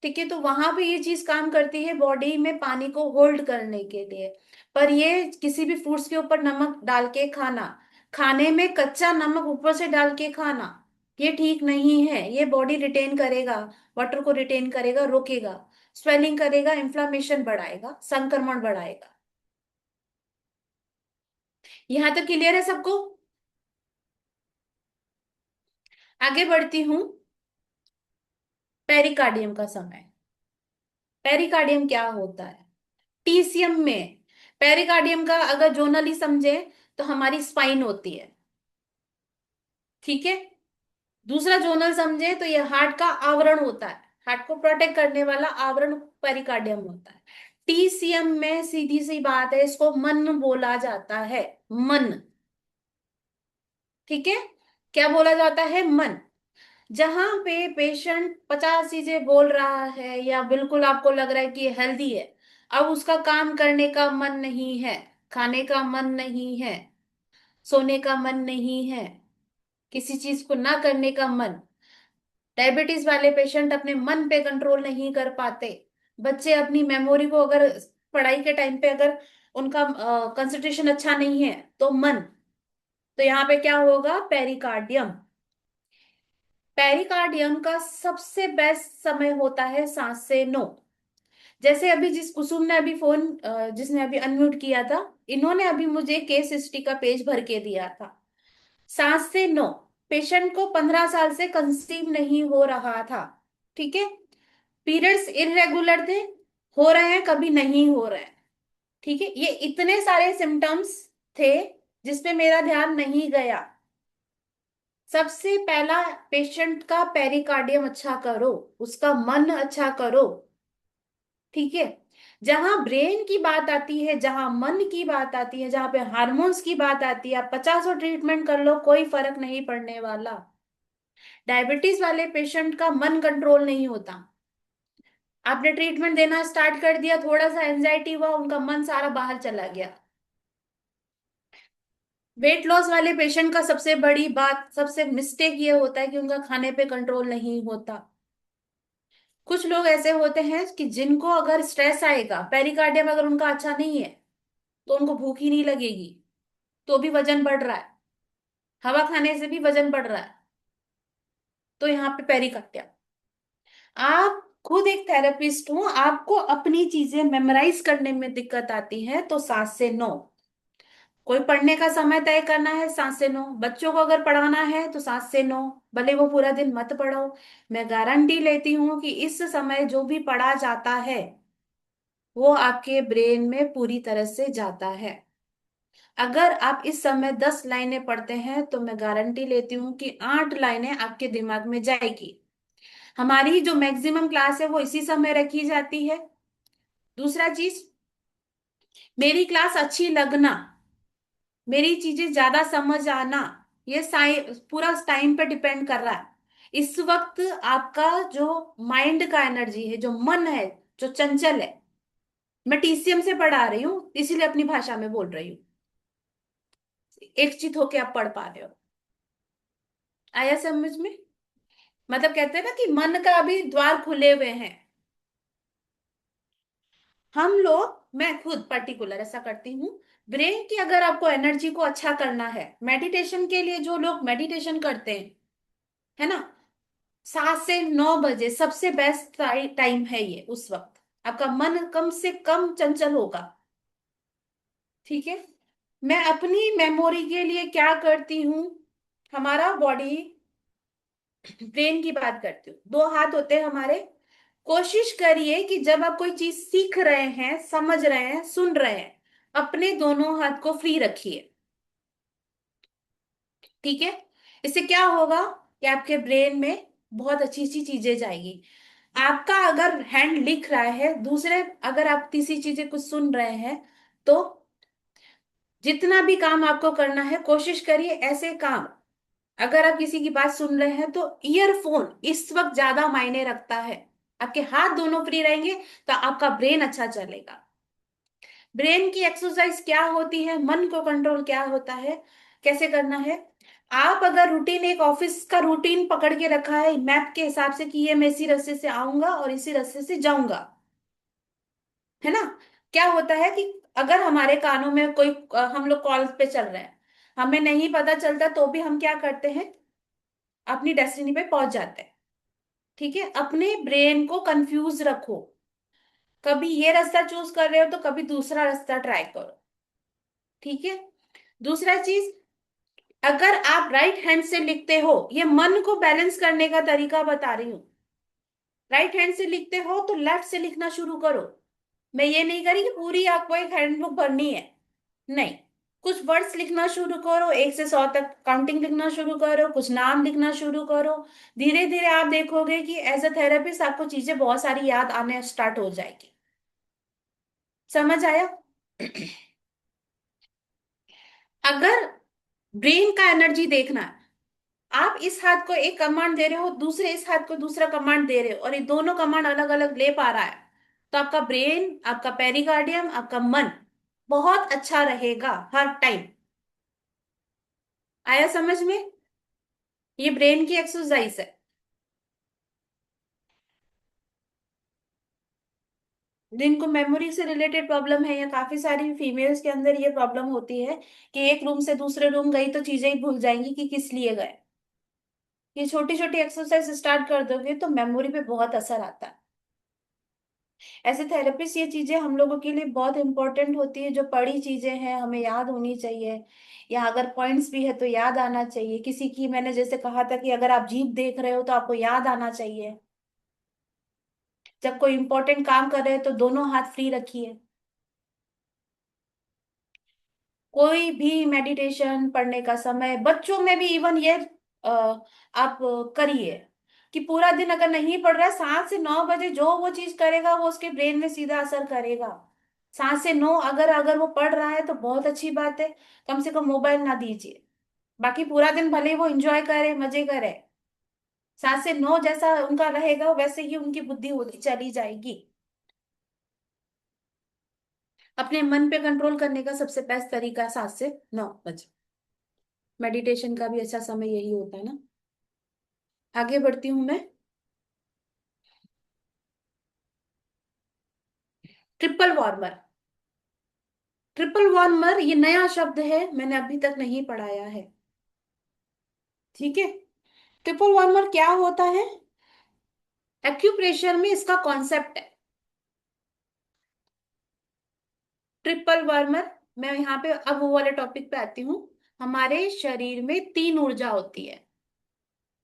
ठीक है, तो वहां पे ये चीज काम करती है बॉडी में पानी को होल्ड करने के लिए। पर ये किसी भी फ्रूट्स के ऊपर नमक डाल के खाना, खाने में कच्चा नमक ऊपर से डाल के खाना, ये ठीक नहीं है। ये बॉडी रिटेन करेगा, वाटर को रिटेन करेगा, रोकेगा, स्वेलिंग करेगा, इन्फ्लामेशन बढ़ाएगा, संक्रमण बढ़ाएगा। यहां तक क्लियर है सबको? आगे बढ़ती हूं। पेरिकार्डियम का समय। पेरिकार्डियम क्या होता है? टीसीएम में पेरिकार्डियम का अगर जोनली समझे तो हमारी स्पाइन होती है। ठीक है, दूसरा जोनल समझे तो ये हार्ट का आवरण होता है, हार्ट को प्रोटेक्ट करने वाला आवरण पेरिकार्डियम होता है। टीसीएम में सीधी सी बात है, इसको मन बोला जाता है, मन। ठीक है, क्या बोला जाता है? मन। जहां पे पेशेंट 50 चीजें बोल रहा है या बिल्कुल आपको लग रहा है कि ये हेल्दी है, अब उसका काम करने का मन नहीं है, खाने का मन नहीं है, सोने का मन नहीं है, किसी चीज को ना करने का मन। डायबिटीज वाले पेशेंट अपने मन पे कंट्रोल नहीं कर पाते। बच्चे अपनी मेमोरी को, अगर पढ़ाई के टाइम पे अगर उनका कंसंट्रेशन अच्छा नहीं है तो मन, तो यहाँ पे क्या होगा? पेरिकार्डियम। पेरिकार्डियम का सबसे बेस्ट समय होता है 7 से 9। जैसे अभी जिस कुसुम ने अभी फोन जिसने अभी अनम्यूट किया था, इन्होंने अभी मुझे केस हिस्ट्री का पेज भर के दिया था। 7 से 9 पेशेंट को 15 साल से कंसीव नहीं हो रहा था। ठीक है, पीरियड्स इरेगुलर थे, हो रहे हैं कभी नहीं हो रहे हैं। ठीक है, ये इतने सारे सिम्टम्स थे जिसपे मेरा ध्यान नहीं गया। सबसे पहला पेशेंट का पेरिकार्डियम अच्छा करो, उसका मन अच्छा करो। ठीक है, जहां ब्रेन की बात आती है, जहां मन की बात आती है, जहां पे हार्मोन्स की बात आती है, आप 50 ट्रीटमेंट कर लो कोई फर्क नहीं पड़ने वाला। डायबिटीज वाले पेशेंट का मन कंट्रोल नहीं होता। आपने ट्रीटमेंट देना स्टार्ट कर दिया, थोड़ा सा एंजाइटी हुआ, उनका मन सारा बाहर चला गया। वेट लॉस वाले पेशेंट का सबसे बड़ी बात, सबसे मिस्टेक ये होता है कि उनका खाने पे कंट्रोल नहीं होता। कुछ लोग ऐसे होते हैं कि जिनको अगर स्ट्रेस आएगा, पेरिकार्डियम अगर उनका अच्छा नहीं है, तो उनको भूख ही नहीं लगेगी, तो भी वजन बढ़ रहा है, हवा खाने से भी वजन बढ़ रहा है, तो यहाँ पे पेरिकार्डियम। आप खुद एक थेरेपिस्ट हो, आपको अपनी चीजें मेमोराइज करने में दिक्कत आती है, तो 7 से 9। कोई पढ़ने का समय तय करना है 7 से 9, बच्चों को अगर पढ़ाना है तो 7 से 9, भले वो पूरा दिन मत पढ़ो, मैं गारंटी लेती हूँ कि इस समय जो भी पढ़ा जाता है वो आपके ब्रेन में पूरी तरह से जाता है। अगर आप इस समय 10 लाइनें पढ़ते हैं तो मैं गारंटी लेती हूँ कि 8 लाइनें आपके दिमाग में जाएगी। हमारी जो मैक्सिमम क्लास है वो इसी समय रखी जाती है। दूसरा चीज, मेरी क्लास अच्छी लगना, मेरी चीजें ज्यादा समझ आना, ये पूरा टाइम पे डिपेंड कर रहा है। इस वक्त आपका जो माइंड का एनर्जी है, जो मन है, जो चंचल है, मैं टीसीएम से पढ़ा रही हूँ इसीलिए अपनी भाषा में बोल रही हूँ, एक चित होके आप पढ़ पा रहे हो। आया समझ में? मतलब कहते हैं ना कि मन का अभी द्वार खुले हुए हैं। हम लोग, मैं खुद पर्टिकुलर ऐसा करती हूँ, ब्रेन की अगर आपको एनर्जी को अच्छा करना है, मेडिटेशन के लिए जो लोग मेडिटेशन करते हैं, है ना, 7 से 9 बजे सबसे बेस्ट टाइम है ये। उस वक्त आपका मन कम से कम चंचल होगा। ठीक है, मैं अपनी मेमोरी के लिए क्या करती हूँ, हमारा बॉडी, ब्रेन की बात करती हूँ, 2 हाथ होते हैं हमारे। कोशिश करिए कि जब आप कोई चीज सीख रहे हैं, समझ रहे हैं, सुन रहे हैं, अपने दोनों हाथ को फ्री रखिए। ठीक है, इससे क्या होगा कि आपके ब्रेन में बहुत अच्छी अच्छी चीजें जाएगी। आपका अगर हैंड लिख रहा है, दूसरे अगर आप तीसरी चीजें कुछ सुन रहे हैं, तो जितना भी काम आपको करना है कोशिश करिए ऐसे काम। अगर आप किसी की बात सुन रहे हैं तो ईयरफोन इस वक्त ज्यादा मायने रखता है। आपके हाथ दोनों फ्री रहेंगे तो आपका ब्रेन अच्छा चलेगा। ब्रेन की एक्सरसाइज क्या होती है, मन को कंट्रोल क्या होता है, कैसे करना है। आप अगर रूटीन, एक ऑफिस का रूटीन पकड़ के रखा है मैप के हिसाब से कि ये मैं इसी रास्ते से आऊंगा और इसी रास्ते से जाऊंगा, है ना, क्या होता है कि अगर हमारे कानों में कोई हम लोग कॉल पे चल रहे हैं, हमें नहीं पता चलता तो भी हम क्या करते हैं, अपनी डेस्टिनी पे पहुंच जाते हैं। ठीक है, अपने ब्रेन को कंफ्यूज रखो, कभी ये रास्ता चूज कर रहे हो तो कभी दूसरा रास्ता ट्राई करो। ठीक है, दूसरा चीज, अगर आप राइट हैंड से लिखते हो, ये मन को बैलेंस करने का तरीका बता रही हूँ, राइट हैंड से लिखते हो तो लेफ्ट से लिखना शुरू करो। मैं ये नहीं करी कि पूरी आपको एक हैंडबुक भरनी है, नहीं, कुछ वर्ड्स लिखना शुरू करो, 1 से 100 तक काउंटिंग लिखना शुरू करो, कुछ नाम लिखना शुरू करो। धीरे धीरे आप देखोगे कि एज अ थेरेपिस्ट आपको चीजें बहुत सारी याद आने स्टार्ट हो जाएगी। समझ आया? अगर ब्रेन का एनर्जी देखना है, आप इस हाथ को एक कमांड दे रहे हो, दूसरे इस हाथ को दूसरा कमांड दे रहे हो, और ये दोनों कमांड अलग अलग ले पा रहा है, तो आपका ब्रेन, आपका पेरिकार्डियम, आपका मन बहुत अच्छा रहेगा हर टाइम। आया समझ में? ये ब्रेन की एक्सरसाइज है। जिनको मेमोरी से रिलेटेड प्रॉब्लम है, या काफी सारी फीमेल्स के अंदर ये प्रॉब्लम होती है कि एक रूम से दूसरे रूम गई तो चीजें ही भूल जाएंगी कि किस लिए गए, ये छोटी छोटी एक्सरसाइज स्टार्ट कर दोगे तो मेमोरी पे बहुत असर आता है। ऐसे थेरेपिस्ट, ये चीजें हम लोगों के लिए बहुत इंपॉर्टेंट होती है, जो पढ़ी चीजें हैं हमें याद होनी चाहिए, या अगर पॉइंट्स भी है तो याद आना चाहिए। किसी की, मैंने जैसे कहा था कि अगर आप जीप देख रहे हो तो आपको याद आना चाहिए। जब कोई इंपॉर्टेंट काम कर रहे हो तो दोनों हाथ फ्री रखिए। कोई भी मेडिटेशन पढ़ने का समय, बच्चों में भी इवन ये आप करिए कि पूरा दिन अगर नहीं पढ़ रहा है, 7 से 9 बजे जो वो चीज करेगा वो उसके ब्रेन में सीधा असर करेगा। 7 से 9 अगर अगर वो पढ़ रहा है तो बहुत अच्छी बात है, कम से कम मोबाइल ना दीजिए। बाकी पूरा दिन भले वो एंजॉय करे, मजे करे, 7 से 9 जैसा उनका रहेगा वैसे ही उनकी बुद्धि होती चली जाएगी। अपने मन पे कंट्रोल करने का सबसे बेस्ट तरीका 7 से 9 बजे। मेडिटेशन का भी अच्छा समय यही होता है ना। आगे बढ़ती हूं मैं। ट्रिपल वार्मर, ट्रिपल वार्मर ये नया शब्द है, मैंने अभी तक नहीं पढ़ाया है। ठीक है, ट्रिपल वार्मर क्या होता है? एक्यूप्रेशर में इसका कॉन्सेप्ट है ट्रिपल वार्मर। मैं यहाँ पे अब वो वाले टॉपिक पे आती हूँ। हमारे शरीर में 3 ऊर्जा होती है,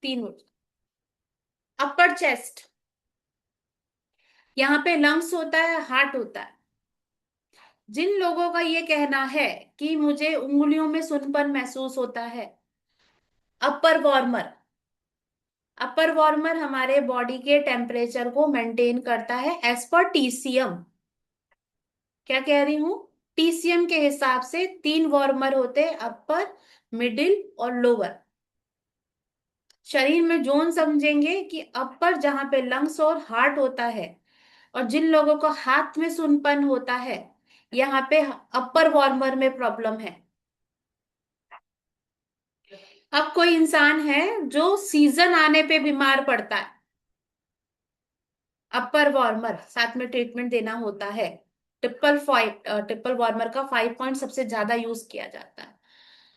3 ऊर्जा। अपर चेस्ट, यहाँ पे लंग्स होता है, हार्ट होता है। जिन लोगों का ये कहना है कि मुझे उंगलियों में सुनपन महसूस होता है, अपर वार्मर, अपर वार्मर हमारे बॉडी के टेम्परेचर को मेंटेन करता है एज पर टीसीएम। क्या कह रही हूं? टीसीएम के हिसाब से 3 वार्मर होते हैं, अपर, मिडिल और लोअर। शरीर में जोन समझेंगे कि अपर जहां पे लंग्स और हार्ट होता है, और जिन लोगों को हाथ में सुनपन होता है, यहाँ पे अपर वार्मर में प्रॉब्लम है। अब कोई इंसान है जो सीजन आने पे बीमार पड़ता है, अपर वार्मर साथ में ट्रीटमेंट देना होता है। ट्रिपल वार्मर का 5 पॉइंट सबसे ज्यादा यूज किया जाता है।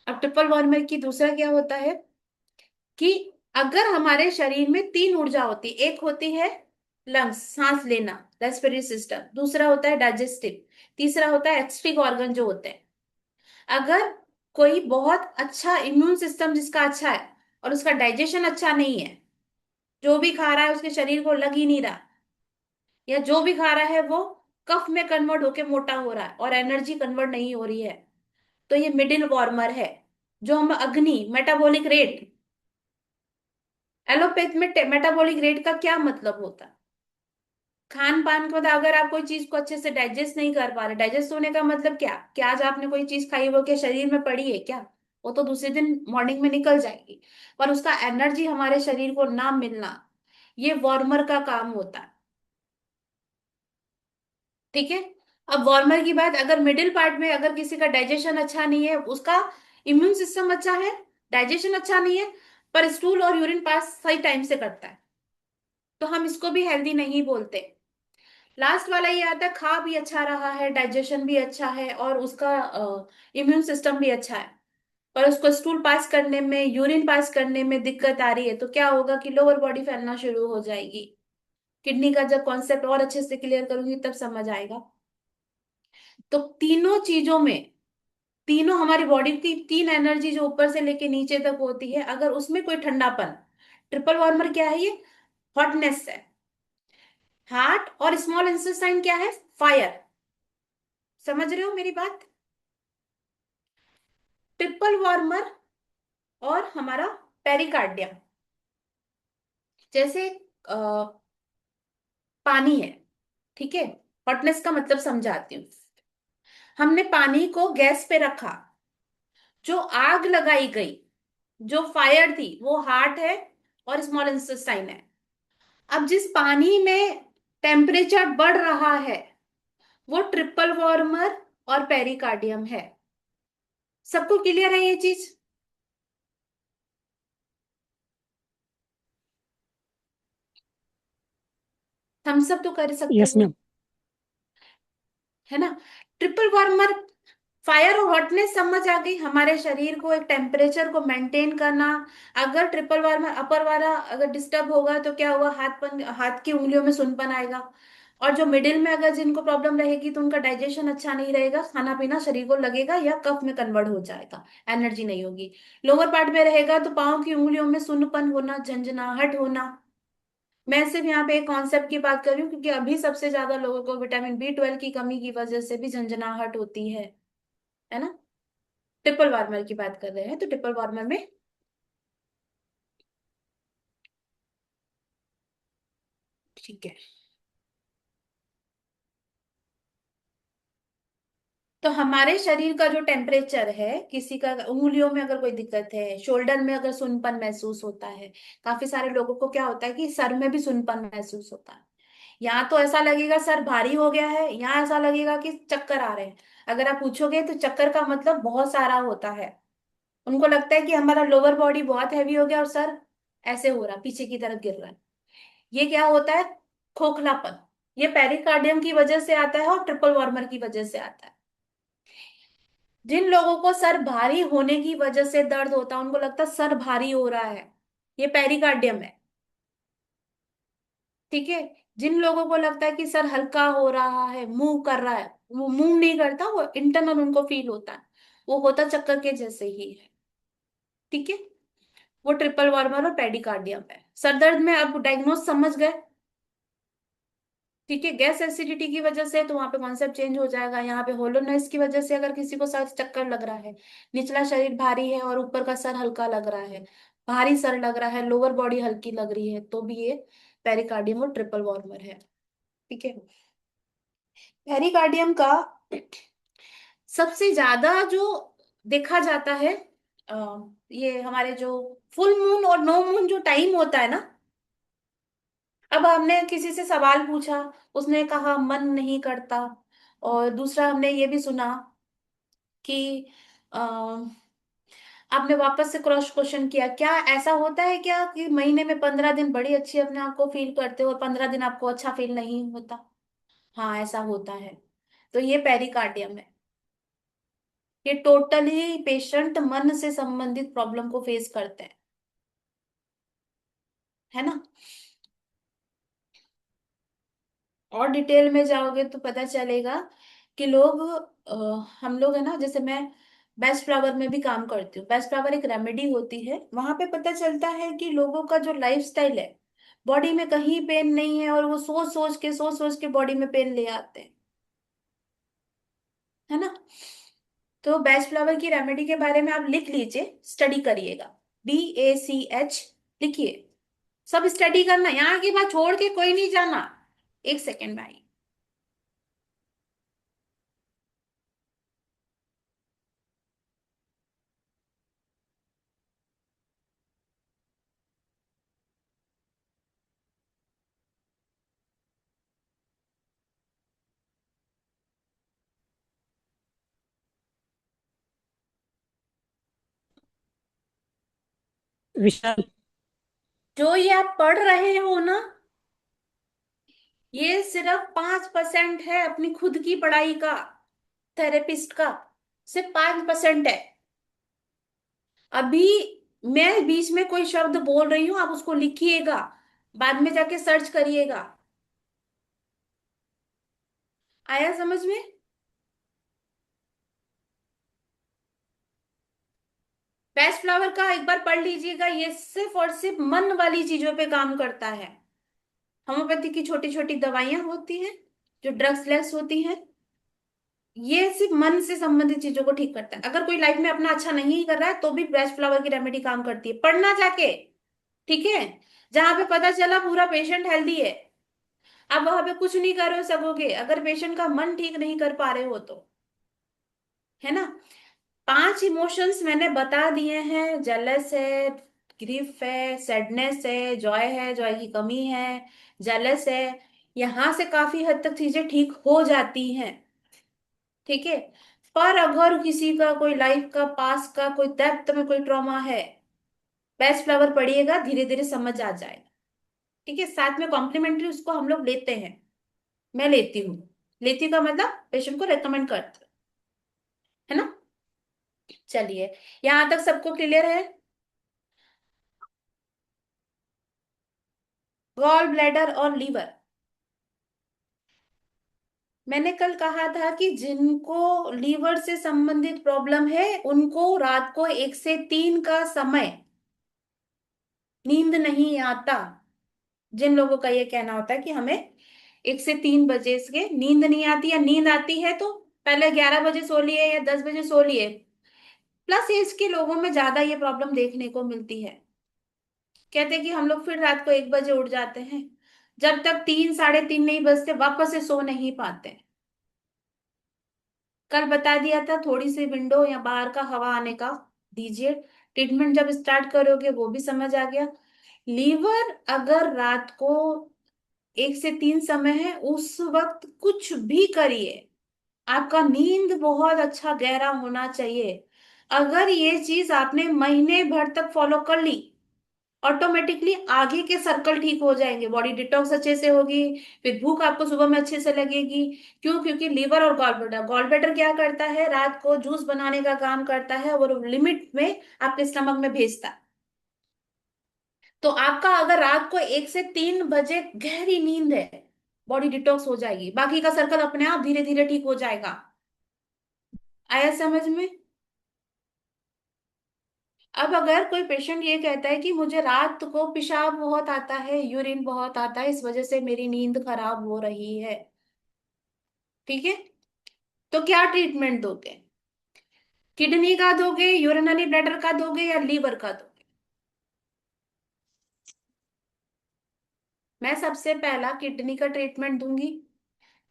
अब ट्रिपल वार्मर की दूसरा क्या होता है कि अगर हमारे शरीर में 3 ऊर्जा होती, एक होती है लंग्स, सांस लेना, रेस्पिरेटरी सिस्टम, दूसरा होता है डाइजेस्टिव, तीसरा होता है एक्सट्रिक ऑर्गन जो होते हैं। अगर कोई बहुत अच्छा इम्यून सिस्टम जिसका अच्छा है और उसका डाइजेशन अच्छा नहीं है, जो भी खा रहा है उसके शरीर को लग ही नहीं रहा, या जो भी खा रहा है वो कफ में कन्वर्ट होके मोटा हो रहा है और एनर्जी कन्वर्ट नहीं हो रही है, तो ये मिडिल वार्मर है। जो हम अग्नि, मेटाबॉलिक रेट, एलोपैथ में मेटाबॉलिक रेट का क्या मतलब होता है? खान पान को, अगर आप कोई चीज को अच्छे से डाइजेस्ट नहीं कर पा रहे, डाइजेस्ट होने का मतलब क्या, कि आज आपने कोई चीज खाई वो क्या शरीर में पड़ी है क्या? वो तो दूसरे दिन मॉर्निंग में निकल जाएगी, पर उसका एनर्जी हमारे शरीर को ना मिलना, ये वार्मर का काम होता है। ठीक है। अब वार्मर की बात, अगर मिडिल पार्ट में अगर किसी का डाइजेशन अच्छा नहीं है, उसका इम्यून सिस्टम अच्छा है, डाइजेशन अच्छा नहीं है, पर स्टूल और यूरिन पास सही टाइम से करता है, तो हम इसको भी हेल्दी नहीं बोलते। लास्ट वाला ये आता है, खा भी अच्छा रहा है, डाइजेशन भी अच्छा है और उसका इम्यून सिस्टम भी अच्छा है, पर उसको स्टूल पास करने में, यूरिन पास करने में दिक्कत आ रही है, तो क्या होगा कि लोअर बॉडी फैलना शुरू हो जाएगी। किडनी का जब कॉन्सेप्ट और अच्छे से क्लियर करूंगी तब समझ आएगा। तो तीनों चीजों में, तीनों हमारी बॉडी की 3 एनर्जी जो ऊपर से लेके नीचे तक होती है, अगर उसमें कोई ठंडापन, ट्रिपल वार्मर क्या है ये? हॉटनेस है। हार्ट और स्मॉल इंटेस्टाइन क्या है? फायर। समझ रहे हो मेरी बात? ट्रिपल वार्मर और हमारा पेरिकार्डियम, जैसे पानी है, ठीक है, हॉटनेस का मतलब समझाती हूँ। हमने पानी को गैस पे रखा, जो आग लगाई गई, जो फायर थी, वो हार्ट है और स्मॉल इंटेस्टाइन है। अब जिस पानी में टेम्परेचर बढ़ रहा है, वो ट्रिपल वार्मर और पेरिकार्डियम है। सबको क्लियर है ये चीज? हम सब तो कर सकते यस हो, मैम। है ना? ट्रिपल वार्मर, फायर और हॉटनेस समझ आ गई, हमारे शरीर को एक टेम्परेचर को मेंटेन करना। अगर ट्रिपल वार्मर अपर वाला अगर डिस्टर्ब होगा तो क्या होगा? हाथ की उंगलियों में सुनपन आएगा। और जो मिडिल में अगर जिनको प्रॉब्लम रहेगी तो उनका डाइजेशन अच्छा नहीं रहेगा, खाना पीना शरीर को लगेगा या कफ में कन्वर्ट हो जाएगा, एनर्जी नहीं होगी। लोअर पार्ट में रहेगा तो पाँव की उंगलियों में सुन्नपन होना, झंझनाहट होना। मैं सिर्फ यहाँ पे एक कॉन्सेप्ट की बात कर रही हूँ, क्योंकि अभी सबसे ज्यादा लोगों को विटामिन B12 की कमी की वजह से भी झंझनाहट होती है ना? ट्रिपल वार्मर की बात कर रहे हैं, तो ट्रिपल वार्मर में ठीक है। तो हमारे शरीर का जो टेम्परेचर है, किसी का उंगलियों में अगर कोई दिक्कत है, शोल्डर में अगर सुनपन महसूस होता है, काफी सारे लोगों को क्या होता है कि सर में भी सुनपन महसूस होता है। यहाँ तो ऐसा लगेगा सर भारी हो गया है, यहाँ ऐसा लगेगा कि चक्कर आ रहे हैं। अगर आप पूछोगे तो चक्कर का मतलब बहुत सारा होता है। उनको लगता है कि हमारा लोअर बॉडी बहुत हैवी हो गया और सर ऐसे हो रहा, पीछे की तरफ गिर रहा है। ये क्या होता है? खोखलापन। ये पेरिकार्डियम की वजह से आता है और ट्रिपल वार्मर की वजह से आता है। जिन लोगों को सर भारी होने की वजह से दर्द होता है, उनको लगता है सर भारी हो रहा है, ये पेरिकार्डियम है। ठीक है। जिन लोगों को लगता है कि सर हल्का हो रहा है, मूव कर रहा है, वो मूव नहीं करता, वो इंटरनल उनको फील होता है, वो होता चक्कर के जैसे ही है। ठीक है, वो ट्रिपल वार्मर और पेडिकार्डियम है। सर दर्द में अब डायग्नोज समझ गए। ठीक है, गैस एसिडिटी की वजह से तो वहां पे कॉन्सेप्ट चेंज हो जाएगा। यहाँ पे होलोनेस की वजह से अगर किसी को सर चक्कर लग रहा है, निचला शरीर भारी है और ऊपर का सर हल्का लग रहा है, भारी सर लग रहा है, लोअर बॉडी हल्की लग रही है, तो भी ये पेरिकार्डियम और ट्रिपल वार्मर है। ठीक है, पेरिकार्डियम का सबसे ज्यादा जो देखा जाता है, ये हमारे जो फुल मून और नो मून जो टाइम होता है ना, अब हमने किसी से सवाल पूछा, उसने कहा मन नहीं करता, और दूसरा हमने ये भी सुना कि अ, आपने वापस से क्रॉस क्वेश्चन किया, क्या ऐसा होता है क्या कि महीने में 15 दिन बड़ी अच्छी अपने आप को फील करते हो और 15 दिन आपको अच्छा फील नहीं होता? हाँ, ऐसा होता है। तो ये पेरिकार्डियम है। ये टोटली पेशेंट मन से संबंधित प्रॉब्लम को फेस करते हैं, है ना। और डिटेल में जाओगे तो पता चलेगा कि लोग, हम लोग है ना, जैसे मैं बेस्ट फ्लावर में भी काम करती हूँ, बेस्ट फ्लावर एक रेमेडी होती है, वहां पे पता चलता है कि लोगों का जो लाइफ स्टाइल है, बॉडी में कहीं पेन नहीं है और वो सोच सोच के बॉडी में पेन ले आते हैं, है ना। तो बेस्ट फ्लावर की रेमेडी के बारे में आप लिख लीजिए, स्टडी करिएगा, BACH लिखिए, सब स्टडी करना, यहाँ की बात छोड़ के कोई नहीं जाना। एक सेकेंड भाई। विशाल। जो ये आप पढ़ रहे हो ना, ये सिर्फ 5% है अपनी खुद की पढ़ाई का, थेरेपिस्ट का, सिर्फ 5% है। अभी मैं बीच में कोई शब्द बोल रही हूं, आप उसको लिखिएगा, बाद में जाके सर्च करिएगा। आया समझ में? बेस्ट फ्लावर का एक बार पढ़ लीजिएगा, ये सिर्फ और सिर्फ मन वाली चीजों पे काम करता है। होम्योपैथी की छोटी छोटी दवाइयां होती हैं जो ड्रग्स लेस होती हैं, ये सिर्फ मन से संबंधित चीजों को ठीक करता है। अगर कोई लाइफ में अपना अच्छा नहीं कर रहा है तो भी बेस्ट फ्लावर की रेमेडी काम करती है, पढ़ना जाके। ठीक है, जहां पे पता चला पूरा पेशेंट हेल्दी है, आप वहां पे कुछ नहीं कर सकोगे अगर पेशेंट का मन ठीक नहीं कर पा रहे हो तो, है ना। 5 इमोशंस मैंने बता दिए हैं, जेलस है, ग्रीफ है, सैडनेस है, जॉय की कमी है, जेलस है। यहां से काफी हद तक चीजें ठीक हो जाती हैं। ठीक है, पर अगर किसी का कोई लाइफ का पास का कोई डेप्थ में कोई ट्रॉमा है, बेस्ट फ्लावर पढ़िएगा, धीरे धीरे समझ आ जाएगा। ठीक है, साथ में कॉम्प्लीमेंट्री उसको हम लोग लेते हैं, मैं लेती हूँ। लेती का मतलब पेशेंट को रेकमेंड करती हूँ, है ना। चलिए, यहां तक सबको क्लियर है? गॉल ब्लैडर और लीवर, मैंने कल कहा था कि जिनको लीवर से संबंधित प्रॉब्लम है उनको रात को 1 से 3 का समय नींद नहीं आता। जिन लोगों का ये कहना होता है कि हमें 1 से 3 बजे से नींद नहीं आती, या नींद आती है तो पहले 11 बजे सो लिए या 10 बजे सो लिए, प्लस एज के लोगों में ज्यादा ये प्रॉब्लम देखने को मिलती है। कहते हैं कि हम लोग फिर रात को 1 बजे उठ जाते हैं, जब तक 3 साढ़े 3 नहीं बजते वापस से सो नहीं पाते। कल बता दिया था, थोड़ी सी विंडो या बाहर का हवा आने का दीजिए, ट्रीटमेंट जब स्टार्ट करोगे वो भी समझ आ गया। लीवर अगर रात को 1 से 3 समय है, उस वक्त कुछ भी करिए, आपका नींद बहुत अच्छा गहरा होना चाहिए। अगर ये चीज आपने महीने भर तक फॉलो कर ली, ऑटोमेटिकली आगे के सर्कल ठीक हो जाएंगे, बॉडी डिटॉक्स अच्छे से होगी, फिर भूख आपको सुबह में अच्छे से लगेगी। क्यों? क्योंकि लीवर और गॉल ब्लैडर क्या करता है, रात को जूस बनाने का काम करता है और लिमिट में आपके स्टमक में भेजता है। तो आपका अगर रात को 1 से 3 बजे गहरी नींद है, बॉडी डिटॉक्स हो जाएगी, बाकी का सर्कल अपने आप धीरे धीरे ठीक हो जाएगा। आया समझ में? अब अगर कोई पेशेंट ये कहता है कि मुझे रात को पेशाब बहुत आता है, यूरिन बहुत आता है, इस वजह से मेरी नींद खराब हो रही है, ठीक है, तो क्या ट्रीटमेंट दोगे? किडनी का दोगे, यूरिनरी ब्लैडर का दोगे, या लीवर का दोगे? मैं सबसे पहला किडनी का ट्रीटमेंट दूंगी।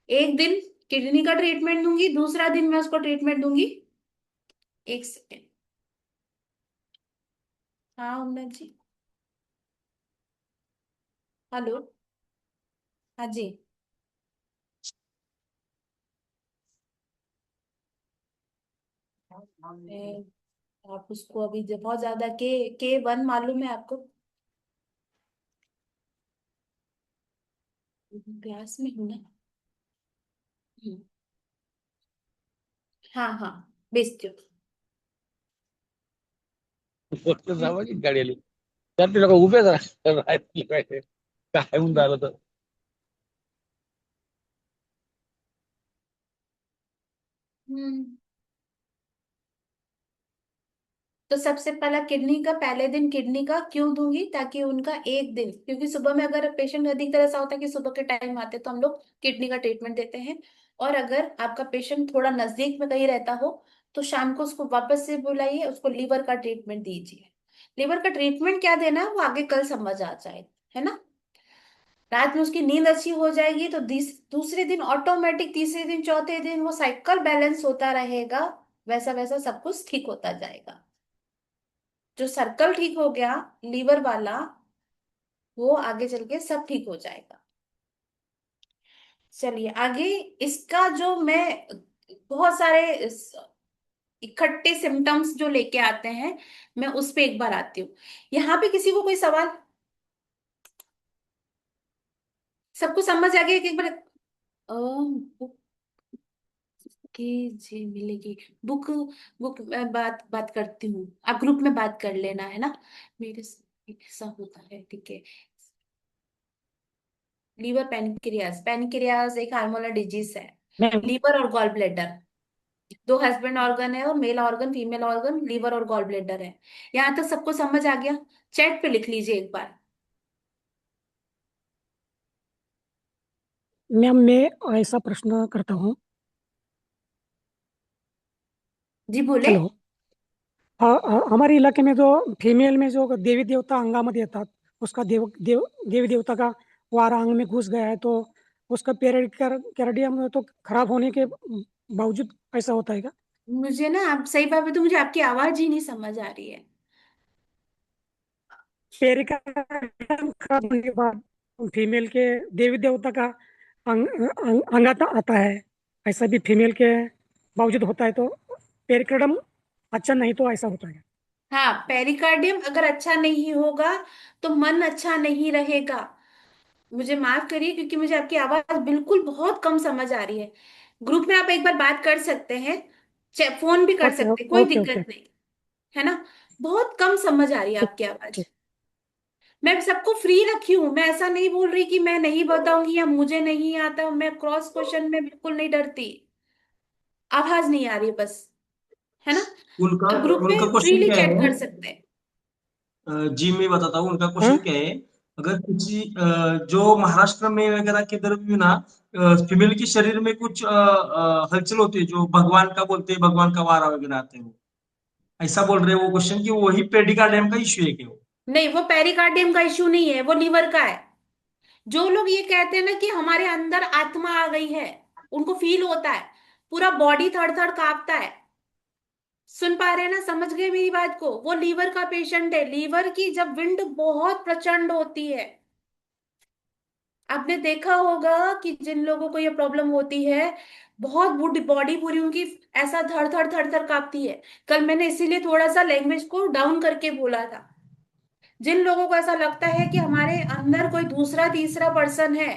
एक दिन किडनी का ट्रीटमेंट दूंगी, दूसरा दिन मैं उसको ट्रीटमेंट दूंगी। एक सेकेंड। हाँ उन्नत जी। हेलो। हाँ जी। आप उसको अभी बहुत ज्यादा के 1 मालूम है आपको? क्लास में हूँ ना। हम्म, हाँ हाँ, भेजती हूँ। वरती जावं की गाडी आली तर ते लोक उभे राहिले पाहिजे काय होऊन राहिलं तर हम्म। तो सबसे पहला किडनी का, पहले दिन किडनी का क्यों दूंगी? ताकि उनका एक दिन, क्योंकि सुबह में अगर पेशेंट अधिक तरह ऐसा होता है कि सुबह के टाइम आते हैं, तो हम लोग किडनी का ट्रीटमेंट देते हैं। और अगर आपका पेशेंट थोड़ा नजदीक में कहीं रहता हो, तो शाम को उसको वापस से बुलाइए, उसको लीवर का ट्रीटमेंट दीजिए। लीवर का ट्रीटमेंट क्या देना है वो आगे कल समझ आ जाए, है ना। रात में उसकी नींद अच्छी हो जाएगी, तो दूसरे दिन ऑटोमेटिक, तीसरे दिन, चौथे दिन वो साइकिल बैलेंस होता रहेगा, वैसा वैसा सब कुछ ठीक होता जाएगा। जो सर्कल ठीक हो गया लीवर वाला, वो आगे चल के सब ठीक हो जाएगा। चलिए आगे। इसका जो मैं बहुत सारे इकट्ठे सिम्टम्स जो लेके आते हैं, मैं उस पे एक बार आती हूँ। यहाँ पे किसी को कोई सवाल? सबको समझ आ गया? एक बार बुक की जी मिलेगी। बुक बुक मैं बात बात करती हूँ, आप ग्रुप में बात कर लेना, है ना। मेरे से ऐसा होता है, ठीक है। लीवर पेनक्रियास, पेनक्रियास एक हार्मोनल डिजीज है। मैम लीवर और गॉल ब्लेडर दो हस्बैंड ऑर्गन है, और male organ female organ, liver और गॉल ब्लेडर है। यहाँ तक सबको समझ आ गया? चैट पे लिख लीजिए एक बार। मैम मैं ऐसा प्रश्न करता हूँ। जी बोले। हॅलो. हमारे इलाके में जो फीमेल में जो देवी देवता अंगामध्ये येतात, उसका देवी देवता का वारा अंग में घुस गया है, तो उसका कैरेडियम तो खराब होने के बावजूद ऐसा होता है क्या? मुझे ना, आप सही बात बताओ, मुझे आपकी आवाज ही नहीं समझ आ रही है। पेरिकार्डियम खराब होने के बाद फीमेल के देवी देवता का अंगात आता है, ऐसा भी फीमेल के बावजूद होता है, तो पेरिकार्डियम अच्छा नहीं तो ऐसा होता है। हाँ, पेरिकार्डियम अगर अच्छा नहीं होगा तो मन अच्छा नहीं रहेगा। मुझे माफ करिए, क्योंकि मुझे आपकी आवाज बिल्कुल बहुत कम समझ आ रही है। ग्रुप में आप एक बार बात कर सकते हैं, फोन भी कर ओके सकते हैं, कोई ओके ओके। दिक्कत नहीं, है ना। बहुत कम समझ आ रही है ठीक आपकी आवाज। ठीक। मैं सबको फ्री रखी हूँ, मैं ऐसा नहीं बोल रही कि मैं नहीं बताऊंगी या मुझे नहीं आता, मैं क्रॉस क्वेश्चन में बिल्कुल नहीं डरती। आवाज नहीं आ रही है बस, है ना। उनका आप ग्रुप उनका में क्वेश्चन फ्रीली क्या चैट है? कर सकते हैं। जी मैं बताता हूँ उनका हाँ क्वेश्चन क्या है। अगर किसी जो महाराष्ट्र में वगैरह के इधर भी ना फीमेल के शरीर में कुछ हलचल होती है, जो भगवान का बोलते हैं, भगवान का वारा वगैरह आते हैं, वो ऐसा बोल रहे हैं वो क्वेश्चन कि वही पेडिकार्डियम का इश्यू है क्या वो? नहीं, वो पेरिकार्डियम का इश्यू नहीं है, वो लीवर का है। जो लोग ये कहते हैं ना कि हमारे अंदर आत्मा आ गई है, उनको फील होता है, पूरा बॉडी थर थर कांपता है। सुन पा रहे हैं ना, समझ गए मेरी बात को? वो लीवर का पेशेंट है। लीवर की जब विंड बहुत प्रचंड होती है, आपने देखा होगा कि जिन लोगों को ये प्रॉब्लम होती है, बहुत बूढ़ी बॉडी पूरी उनकी ऐसा थर थर थर थर कांपती है। कल मैंने इसीलिए थोड़ा सा लैंग्वेज को डाउन करके बोला था। जिन लोगों को ऐसा लगता है कि हमारे अंदर कोई दूसरा तीसरा पर्सन है,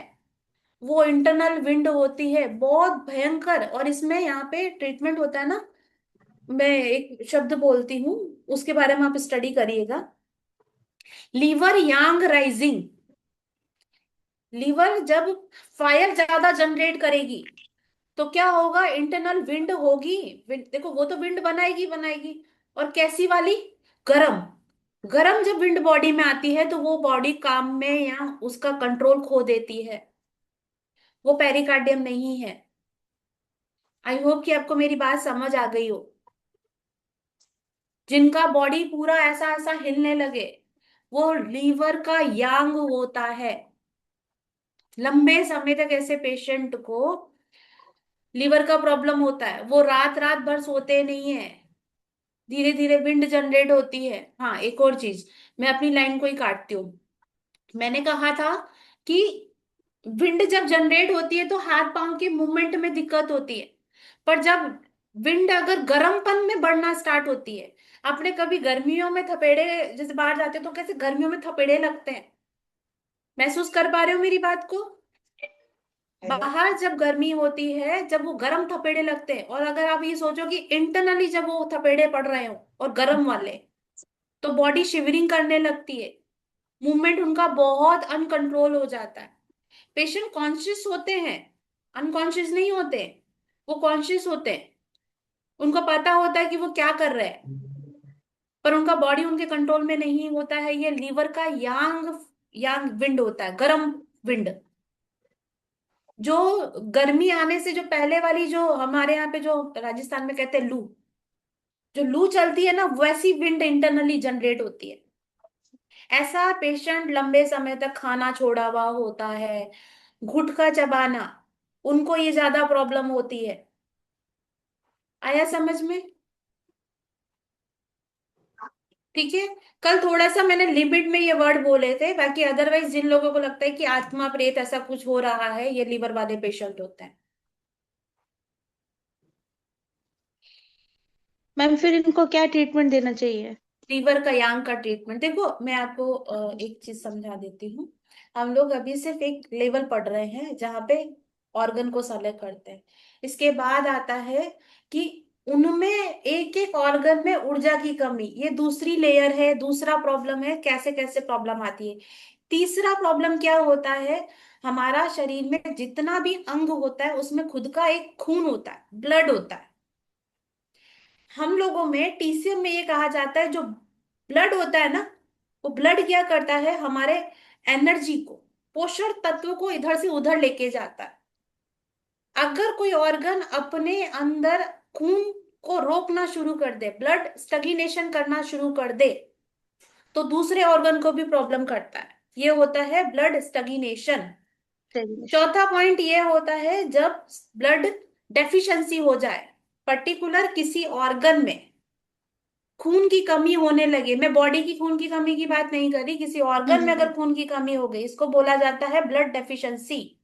वो इंटरनल विंड होती है, बहुत भयंकर। और इसमें यहाँ पे ट्रीटमेंट होता है ना, मैं एक शब्द बोलती हूँ, उसके बारे में आप स्टडी करिएगा। लीवर यांग राइजिंग। लीवर जब फायर ज्यादा जनरेट करेगी तो क्या होगा, इंटरनल विंड होगी। देखो वो तो विंड बनाएगी बनाएगी, और कैसी वाली, गरम। गरम जब विंड बॉडी में आती है तो वो बॉडी काम में या उसका कंट्रोल खो देती है, वो पेरिकार्डियम नहीं है। आई होप कि आपको मेरी बात समझ आ गई हो। जिनका बॉडी पूरा ऐसा ऐसा हिलने लगे, वो लीवर का यांग होता है। लंबे समय तक ऐसे पेशेंट को लीवर का प्रॉब्लम होता है, वो रात रात भर सोते नहीं है, धीरे धीरे विंड जनरेट होती है। हाँ, एक और चीज, मैं अपनी लाइन को ही काटती हूँ। मैंने कहा था कि विंड जब जनरेट होती है तो हाथ पांव के मूवमेंट में दिक्कत होती है, पर जब विंड अगर गर्मपन में बढ़ना स्टार्ट होती है, आपने कभी गर्मियों में थपेड़े, जैसे बाहर जाते हो तो कैसे गर्मियों में थपेड़े लगते हैं, महसूस कर पा रहे हो मेरी बात को? बाहर जब गर्मी होती है, जब वो गर्म थपेड़े लगते हैं, और अगर आप ये सोचो कि इंटरनली जब वो थपेड़े पड़ रहे हो और गर्म वाले, तो बॉडी शिवरिंग करने लगती है, मूवमेंट उनका बहुत अनकंट्रोल हो जाता है। पेशेंट कॉन्शियस होते हैं, अनकॉन्शियस नहीं होते, वो कॉन्शियस होते हैं, उनको पता होता है कि वो क्या कर रहे हैं, पर उनका बॉडी उनके कंट्रोल में नहीं होता है। ये लीवर का यांग यांग विंड होता है, गर्म विंड। जो गर्मी आने से जो पहले वाली, जो हमारे यहाँ पे जो राजस्थान में कहते हैं लू, जो लू चलती है ना, वैसी विंड इंटरनली जनरेट होती है। ऐसा पेशेंट लंबे समय तक खाना छोड़ा हुआ होता है, गुटखा चबाना, उनको ये ज्यादा प्रॉब्लम होती है। आया समझ में? ठीक है। कल थोड़ा सा मैंने लिमिट में ये वर्ड बोले थे, बाकी अदरवाइज जिन लोगों को लगता है कि आत्मा प्रेत ऐसा कुछ हो रहा है, ये लीवर वाले पेशेंट होते हैं। मैम फिर इनको क्या ट्रीटमेंट देना चाहिए? लीवर का यांग का ट्रीटमेंट, देखो मैं आपको एक चीज समझा देती हूँ। हम लोग अभी सिर्फ एक लेवल पढ़ रहे हैं जहाँ पे ऑर्गन को सेलेक्ट करते हैं। इसके बाद आता है कि उनमें एक एक ऑर्गन में ऊर्जा की कमी, ये दूसरी लेयर है, दूसरा प्रॉब्लम है, कैसे कैसे प्रॉब्लम आती है। तीसरा प्रॉब्लम क्या होता है, हमारा शरीर में जितना भी अंग होता है उसमें खुद का एक खून होता है, ब्लड होता है। हम लोगों में टीसीएम में ये कहा जाता है, जो ब्लड होता है ना, वो ब्लड क्या करता है, हमारे एनर्जी को, पोषण तत्व को इधर से उधर लेके जाता है। अगर कोई ऑर्गन अपने अंदर खून को रोकना शुरू कर दे, ब्लड स्टैग्नेशन करना शुरू कर दे, तो दूसरे ऑर्गन को भी प्रॉब्लम करता है। ये होता है ब्लड स्टैग्नेशन। चौथा पॉइंट ये होता है जब ब्लड डेफिशिएंसी हो जाए, पर्टिकुलर किसी ऑर्गन में खून की कमी होने लगे। मैं बॉडी की खून की कमी की बात नहीं कर रही, किसी ऑर्गन में अगर खून की कमी हो गई, इसको बोला जाता है ब्लड डेफिशिएंसी।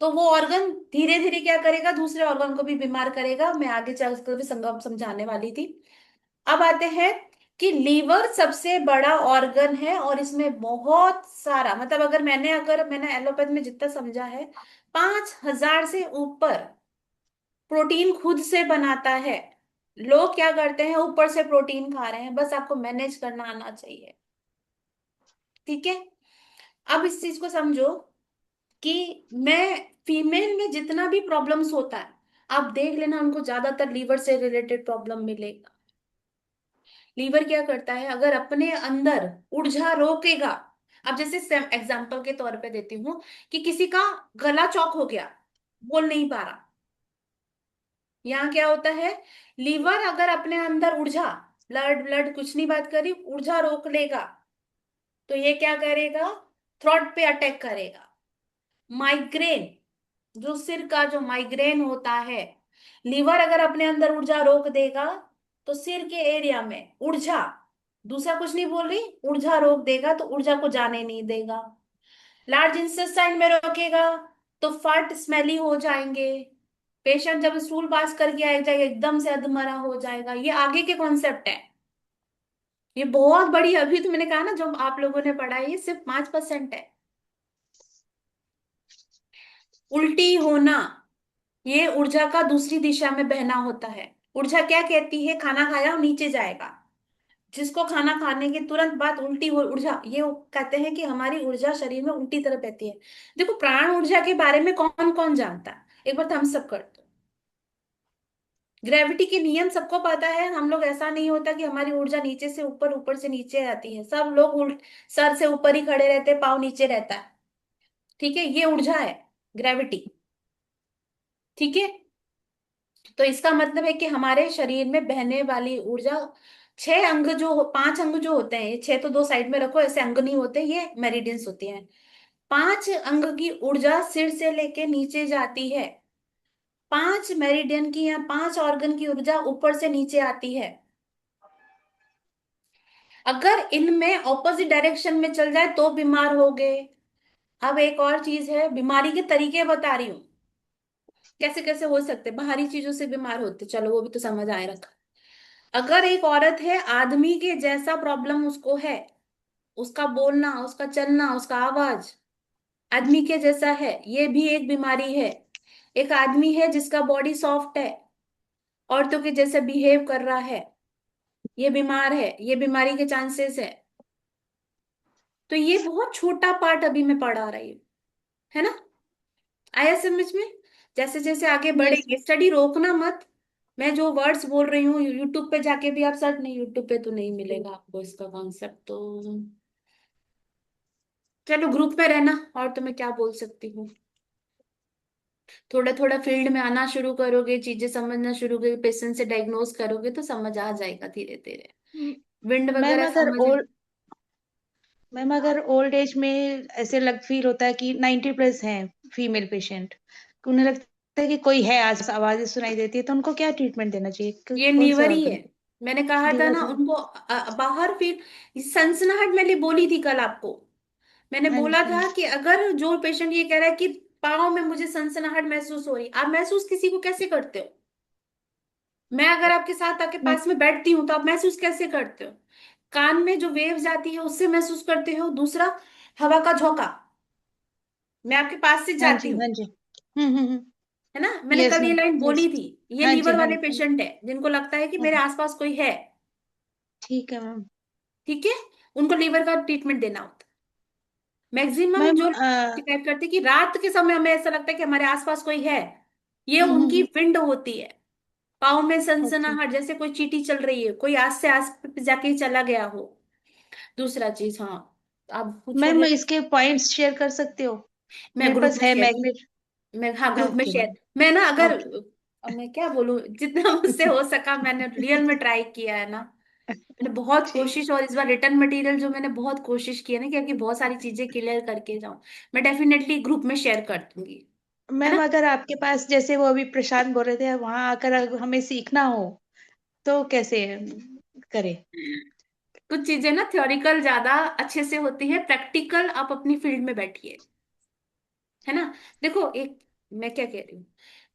तो वो ऑर्गन धीरे धीरे क्या करेगा, दूसरे ऑर्गन को भी बीमार करेगा। मैं आगे चलकर भी संगम समझाने वाली थी। अब आते हैं कि लीवर सबसे बड़ा ऑर्गन है, और इसमें बहुत सारा, मतलब अगर मैंने एलोपैथ में जितना समझा है, 5,000 से ऊपर प्रोटीन खुद से बनाता है। लोग क्या करते हैं, ऊपर से प्रोटीन खा रहे हैं, बस आपको मैनेज करना आना चाहिए। ठीक है। अब इस चीज को समझो कि मैं फीमेल में जितना भी प्रॉब्लम्स होता है, आप देख लेना उनको ज्यादातर लीवर से रिलेटेड प्रॉब्लम मिलेगा। लीवर क्या करता है, अगर अपने अंदर ऊर्जा रोकेगा, अब जैसे एग्जांपल के तौर पे देती हूँ कि किसी का गला चौक हो गया, बोल नहीं पा रहा, यहाँ क्या होता है, लीवर अगर अपने अंदर ऊर्जा, ब्लड ब्लड कुछ नहीं बात करी, ऊर्जा रोक लेगा, तो ये क्या करेगा, थ्रॉट पे अटैक करेगा। माइग्रेन, जो सिर का जो माइग्रेन होता है, लीवर अगर अपने अंदर ऊर्जा रोक देगा तो सिर के एरिया में ऊर्जा, दूसरा कुछ नहीं बोल रही, ऊर्जा रोक देगा तो ऊर्जा को जाने नहीं देगा। लार्ज इंटेस्टाइन में रोकेगा तो फट स्मेली हो जाएंगे, पेशेंट जब स्टूल पास करके आ जाएगा एकदम से अधमरा हो जाएगा। ये आगे के कॉन्सेप्ट है, ये बहुत बड़ी, अभी तो मैंने कहा ना जो आप लोगों ने पढ़ा है ये सिर्फ 5% है। उल्टी होना, ये ऊर्जा का दूसरी दिशा में बहना होता है। ऊर्जा क्या कहती है, खाना खाया नीचे जाएगा, जिसको खाना खाने के तुरंत बाद उल्टी हो ऊर्जा, ये वो कहते हैं कि हमारी ऊर्जा शरीर में उल्टी तरह बहती है। देखो प्राण ऊर्जा के बारे में कौन कौन जानता है, एक बार थम्स अप कर दो। ग्रेविटी के नियम सबको पता है, हम लोग ऐसा नहीं होता कि हमारी ऊर्जा नीचे से ऊपर, ऊपर से नीचे आती है, सब लोग उल्ट सर से ऊपर ही खड़े रहते हैं, पाँव नीचे रहता है। ठीक है, ये ऊर्जा है, ग्रेविटी। ठीक है, तो इसका मतलब है कि हमारे शरीर में बहने वाली ऊर्जा, छह अंग जो, पांच अंग जो होते हैं, ये छह तो दो साइड में रखो, ऐसे अंग नहीं होते, ये मेरिडियंस होती हैं। पांच अंग की ऊर्जा सिर से लेके नीचे जाती है, पांच मेरिडियन की या पांच ऑर्गन की ऊर्जा ऊपर से नीचे आती है। अगर इनमें ऑपोजिट डायरेक्शन में चल जाए तो बीमार हो गए। अब एक और चीज है, बीमारी के तरीके बता रही हूँ, कैसे कैसे हो सकते, बाहरी चीजों से बीमार होते, चलो वो भी तो समझ आए रखा। अगर एक औरत है, आदमी के जैसा प्रॉब्लम उसको है, उसका बोलना, उसका चलना, उसका आवाज आदमी के जैसा है, ये भी एक बीमारी है। एक आदमी है जिसका बॉडी सॉफ्ट है, औरतों के जैसे बिहेव कर रहा है, ये बीमार है, ये बीमारी के चांसेस है। तो ये बहुत छोटा पार्ट अभी मैं पढ़ा रही हूँ, है ना, आया समझ में। जैसे जैसे आगे यस। बढ़ेंगे, स्टडी रोकना मत। मैं जो वर्ड्स बोल रही हूँ यूट्यूब पे जाके भी आप सर्च, नहीं यूट्यूब पे तो नहीं मिलेगा आपको इसका कॉन्सेप्ट, तो चलो ग्रुप में रहना, और तो मैं क्या बोल सकती हूँ। थोड़ा थोड़ा फील्ड में आना शुरू करोगे, चीजें समझना शुरू करोगे, पेशेंट से डायग्नोज करोगे तो समझ आ जाएगा धीरे धीरे। विंड मैम वगैरह अगर समझ। ओल्ड मैम अगर ओल्ड एज में ऐसे फील होता है कि 90+ हैं फीमेल पेशेंट, उन्हें लगता है कि कोई है, आस आवाजें सुनाई देती है, तो उनको क्या ट्रीटमेंट देना चाहिए? ये कौन से लीवर ही है, ऑर्गन? मैंने कहा था लीवर ना है। उनको बाहर फिर सनसनाहट मैंने बोली थी कल आपको। मैंने हाँ बोला जी, हाँ था जी। कि अगर जो पेशेंट ये कह रहा है कि पाँव में मुझे सनसनाहट महसूस हो रही, आप महसूस किसी को कैसे करते हो? मैं अगर आपके साथ आपके मैं पास में बैठती हूँ तो आप महसूस कैसे करते हो? कान में जो वेव जाती है उससे महसूस करते हो। दूसरा, हवा का झोंका, मैं आपके पास से हाँ जाती जी, हूँ, हाँ जी। हम्म। है ना, मैंने यस कल ये मैम। Line yes. बोली थी। ये हाँ जी, लीवर हाँ वाले जी। पेशेंट है जिनको लगता है कि हाँ मेरे जी। आसपास कोई है। ठीक है मैम। ठीक है, उनको लीवर का ट्रीटमेंट देना होता है। मैक्सिमम मैम जो शिकायत करते हैं कि रात के समय हमें ऐसा लगता है कि हमारे आसपास कोई है, ये उनकी विंड होती है। पाँव में ओके सनसनाहट, जैसे कोई चींटी चल रही है, कोई आस से आस पे जाके चला गया हो। दूसरा चीज, हाँ आप मैम, पूछोगे, इसके पॉइंट्स शेयर कर सकते हो? मैं मेरे ग्रुप पास में है शेयर, मैग्नेट। मैं हाँ ग्रुप में ओके शेयर, मैम। मैं ना अगर, ओके। अब मैं क्या बोलूं, जितना मुझसे हो सका मैंने रियल में ट्राई किया है ना। मैंने बहुत ठीक। कोशिश, और इस बार रिटर्न मटेरियल जो मैंने बहुत कोशिश की है ना, क्योंकि बहुत सारी चीजें क्लियर करके जाऊं, मैं डेफिनेटली ग्रुप में शेयर कर दूंगी, है मैम ना। अगर आपके पास, जैसे वो अभी प्रशांत बोल रहे थे, वहां आकर अगर हमें सीखना हो तो कैसे करें? कुछ चीजें ना थ्योरिकल ज्यादा अच्छे से होती है, प्रैक्टिकल आप अपनी फील्ड में बैठिए, है ना। देखो एक, मैं क्या कह रही हूँ, हाँ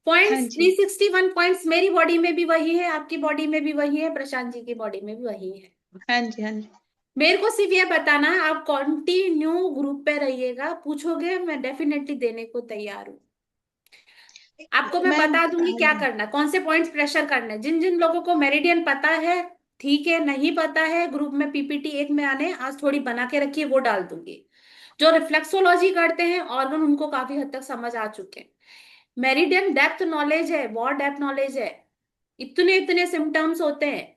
पॉइंट्स जी, 361 पॉइंट्स मेरी बॉडी में भी वही है, आपकी बॉडी में भी वही है, प्रशांत जी की बॉडी में भी वही है। हाँ जी, हाँ जी। मेरे को सिर्फ ये बताना है, आप कंटिन्यू ग्रुप पे रहिएगा, पूछोगे मैं डेफिनेटली देने को तैयार हूँ। आपको मैं मैम बता दूंगी हाँ क्या जी। करना है, कौन से पॉइंट्स प्रेशर करना है। जिन जिन लोगों को मेरिडियन पता है ठीक है, नहीं पता है ग्रुप में पीपीटी एक में आने आज थोड़ी बना के रखिए, वो डाल दूंगी। जो रिफ्लेक्सोलॉजी करते हैं ऑर्गन, उनको काफी हद तक समझ आ चुके हैं। मेरिडियन डेप्थ नॉलेज है, बहुत डेप्थ नॉलेज है। इतने इतने सिम्टम्स होते हैं,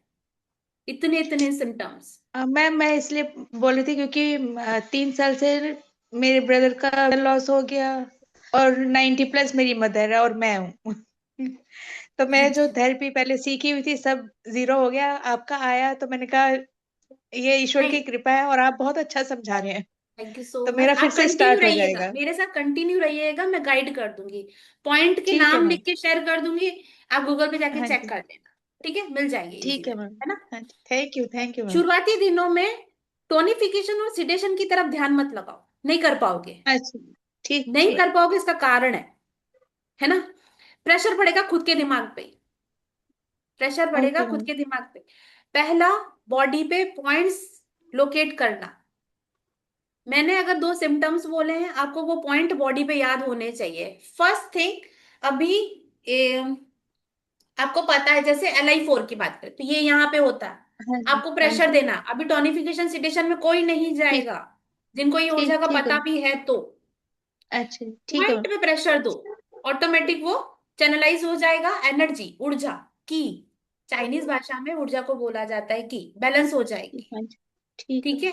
इतने इतने सिम्टम्स। मैम मैं इसलिए बोल रही थी क्योंकि 3 साल से मेरे ब्रदर का लॉस हो गया, और 90+ मेरी मदर है और मैं हूँ। तो मैं जो थेरेपी पहले सीखी हुई थी सब जीरो हो गया, आपका आया तो मैंने कहा ये ईश्वर की नहीं, कृपा है, और आप बहुत अच्छा समझा रहे हैं, थैंक यू सो तो मच, मेरा फिर आप से कंटिन्यू स्टार्ट हो रहिएगा जाएगा। मेरे साथ, कंटिन्यू रहिएगा, मैं गाइड कर दूंगी। पॉइंट के ठीक है नाम मैम। लिख के शेयर कर दूंगी, आप गूगल पे जाके हाँ चेक जी। कर लेना। ठीक है, मिल जाएंगे ठीक इजीली, है मैम। है ना। हाँ जी, थैंक यू मैम। शुरुआती दिनों में टोनिफिकेशन और सिडेशन की तरफ ध्यान मत लगाओ, नहीं कर पाओगे। अच्छा। ठीक नहीं ठीक। कर पाओगे, इसका कारण है ना, प्रेशर पड़ेगा खुद के दिमाग पे, प्रेशर पड़ेगा ओके खुद मैम। के दिमाग पे। पहला, बॉडी पे पॉइंट्स लोकेट करना। मैंने अगर दो सिम्टम्स बोले हैं, आपको वो पॉइंट बॉडी पे याद होने चाहिए। फर्स्ट थिंग, अभी आपको पता है, जैसे LI4 की बात करें तो ये यहाँ पे होता है, हाँ जी, आपको हाँ प्रेशर जी। देना। अभी टॉनिफिकेशन सिडेशन में कोई नहीं ठीक, जाएगा, जिनको ये ऊर्जा ठीक, का ठीक है पता भी है तो अच्छा, ठीक है पॉइंट पे प्रेशर दो, ऑटोमेटिक वो चैनलाइज हो जाएगा। एनर्जी, ऊर्जा की चाइनीज भाषा में ऊर्जा को बोला जाता है कि बैलेंस हो जाएगी। हाँ जी, ठीक है। ठीक है,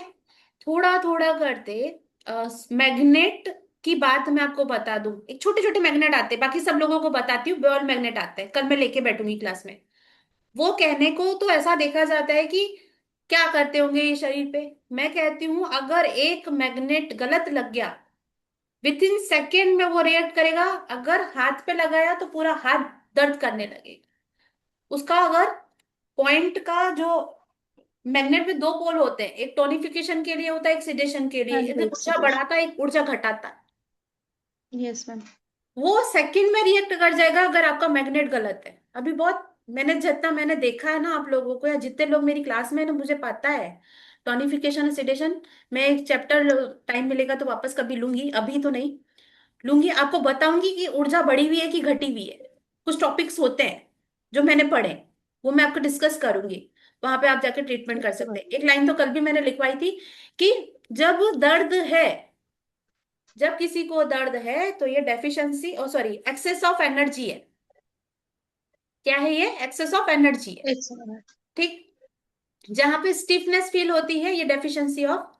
थोड़ा थोड़ा करते। मैग्नेट की बात मैं आपको बता दूं, एक छोटे छोटे मैग्नेट आते हैं, बाकी सब लोगों को बताती हूँ। बॉल मैग्नेट आते हैं, कल मैं लेके बैठूंगी क्लास में। वो कहने को तो ऐसा देखा जाता है कि क्या करते होंगे ये शरीर पे। मैं कहती हूँ अगर एक मैग्नेट गलत लग गया, विद इन सेकेंड में वो रिएक्ट करेगा। अगर हाथ पे लगाया तो पूरा हाथ दर्द करने लगेगा उसका। अगर पॉइंट का जो मैग्नेट में दो पोल होते हैं, एक टोनिफिकेशन के लिए होता है, एक सिडेशन के लिए, हाँ एक जी, ऊर्जा बढ़ाता है, एक ऊर्जा घटाता है। Yes ma'am. वो सेकंड में रिएक्ट कर जाएगा अगर आपका मैग्नेट गलत है। अभी बहुत मैंने जितना मैंने देखा है ना आप लोगों को, या जितने लोग मेरी क्लास में है ना, मुझे पता है टोनिफिकेशन और सिडेशन। मैं एक चैप्टर टाइम मिलेगा तो वापस कभी लूंगी, अभी तो नहीं लूंगी। आपको बताऊंगी कि ऊर्जा बढ़ी हुई है कि घटी हुई है। कुछ टॉपिक्स होते हैं जो मैंने पढ़े, वो मैं आपको डिस्कस करूंगी। वहां पे आप जाके ट्रीटमेंट कर सकते हैं। एक लाइन तो कल भी मैंने लिखवाई थी कि जब दर्द है, जब किसी को दर्द है तो ये deficiency, oh sorry, excess of energy है। क्या है ये? एक्सेस ऑफ एनर्जी है। एक सेकंड। ठीक, जहां पे स्टिफनेस फील होती है ये डेफिशिएंसी ऑफ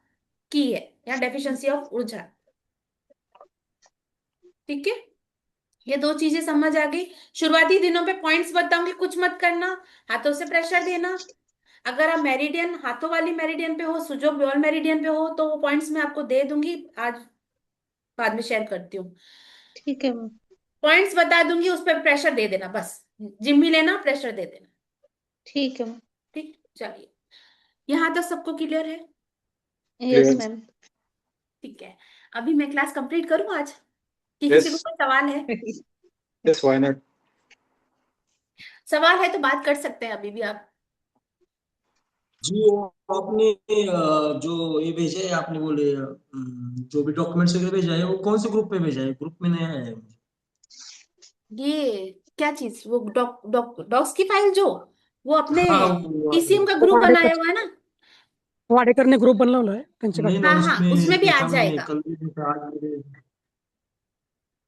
की है, या डेफिशिएंसी ऑफ ऊर्जा। ठीक है, ये दो चीजें समझ आ गई। शुरुआती दिनों पे पॉइंट्स बताऊंगी, कुछ मत करना, हाथों से प्रेशर देना। अगर आप मेरिडियन, हाथों वाली मेरिडियन पे हो, जो ब्योल मेरिडियन पे हो, तो वो पॉइंट्स मैं आपको दे दूंगी आज, बाद में शेयर करती हूँ। ठीक है मैम। पॉइंट्स बता दूंगी, उस पर प्रेशर दे देना बस। जिम ही लेना, प्रेशर दे देना। ठीक है मैम। ठीक, चलिए, यहाँ तक सबको क्लियर है? Yes ma'am. ठीक है, अभी मैं क्लास कंप्लीट करूँ आज, कि किसी को यस, कोई सवाल है? Yes, why not. सवाल है तो बात कर सकते हैं अभी भी आप। जी वो आपने जो ये भेजा है, आपने बोले जो भी डॉक्यूमेंट्स वगैरह भेजा है, वो कौन से ग्रुप पे भेजा है? ग्रुप में नया है। ये क्या चीज, वो डॉक्स की फाइल जो, वो अपने हाँ वो टीसीएम का ग्रुप बनाया हुआ है ना? वाडेकरने ग्रुप बनवलाय नहीं त्यांच्याकडे. ना, हाँ हाँ, उसमें उसमें भी आ देखा मैंने, जाएगा। कल भी देखा, आज भी देखा,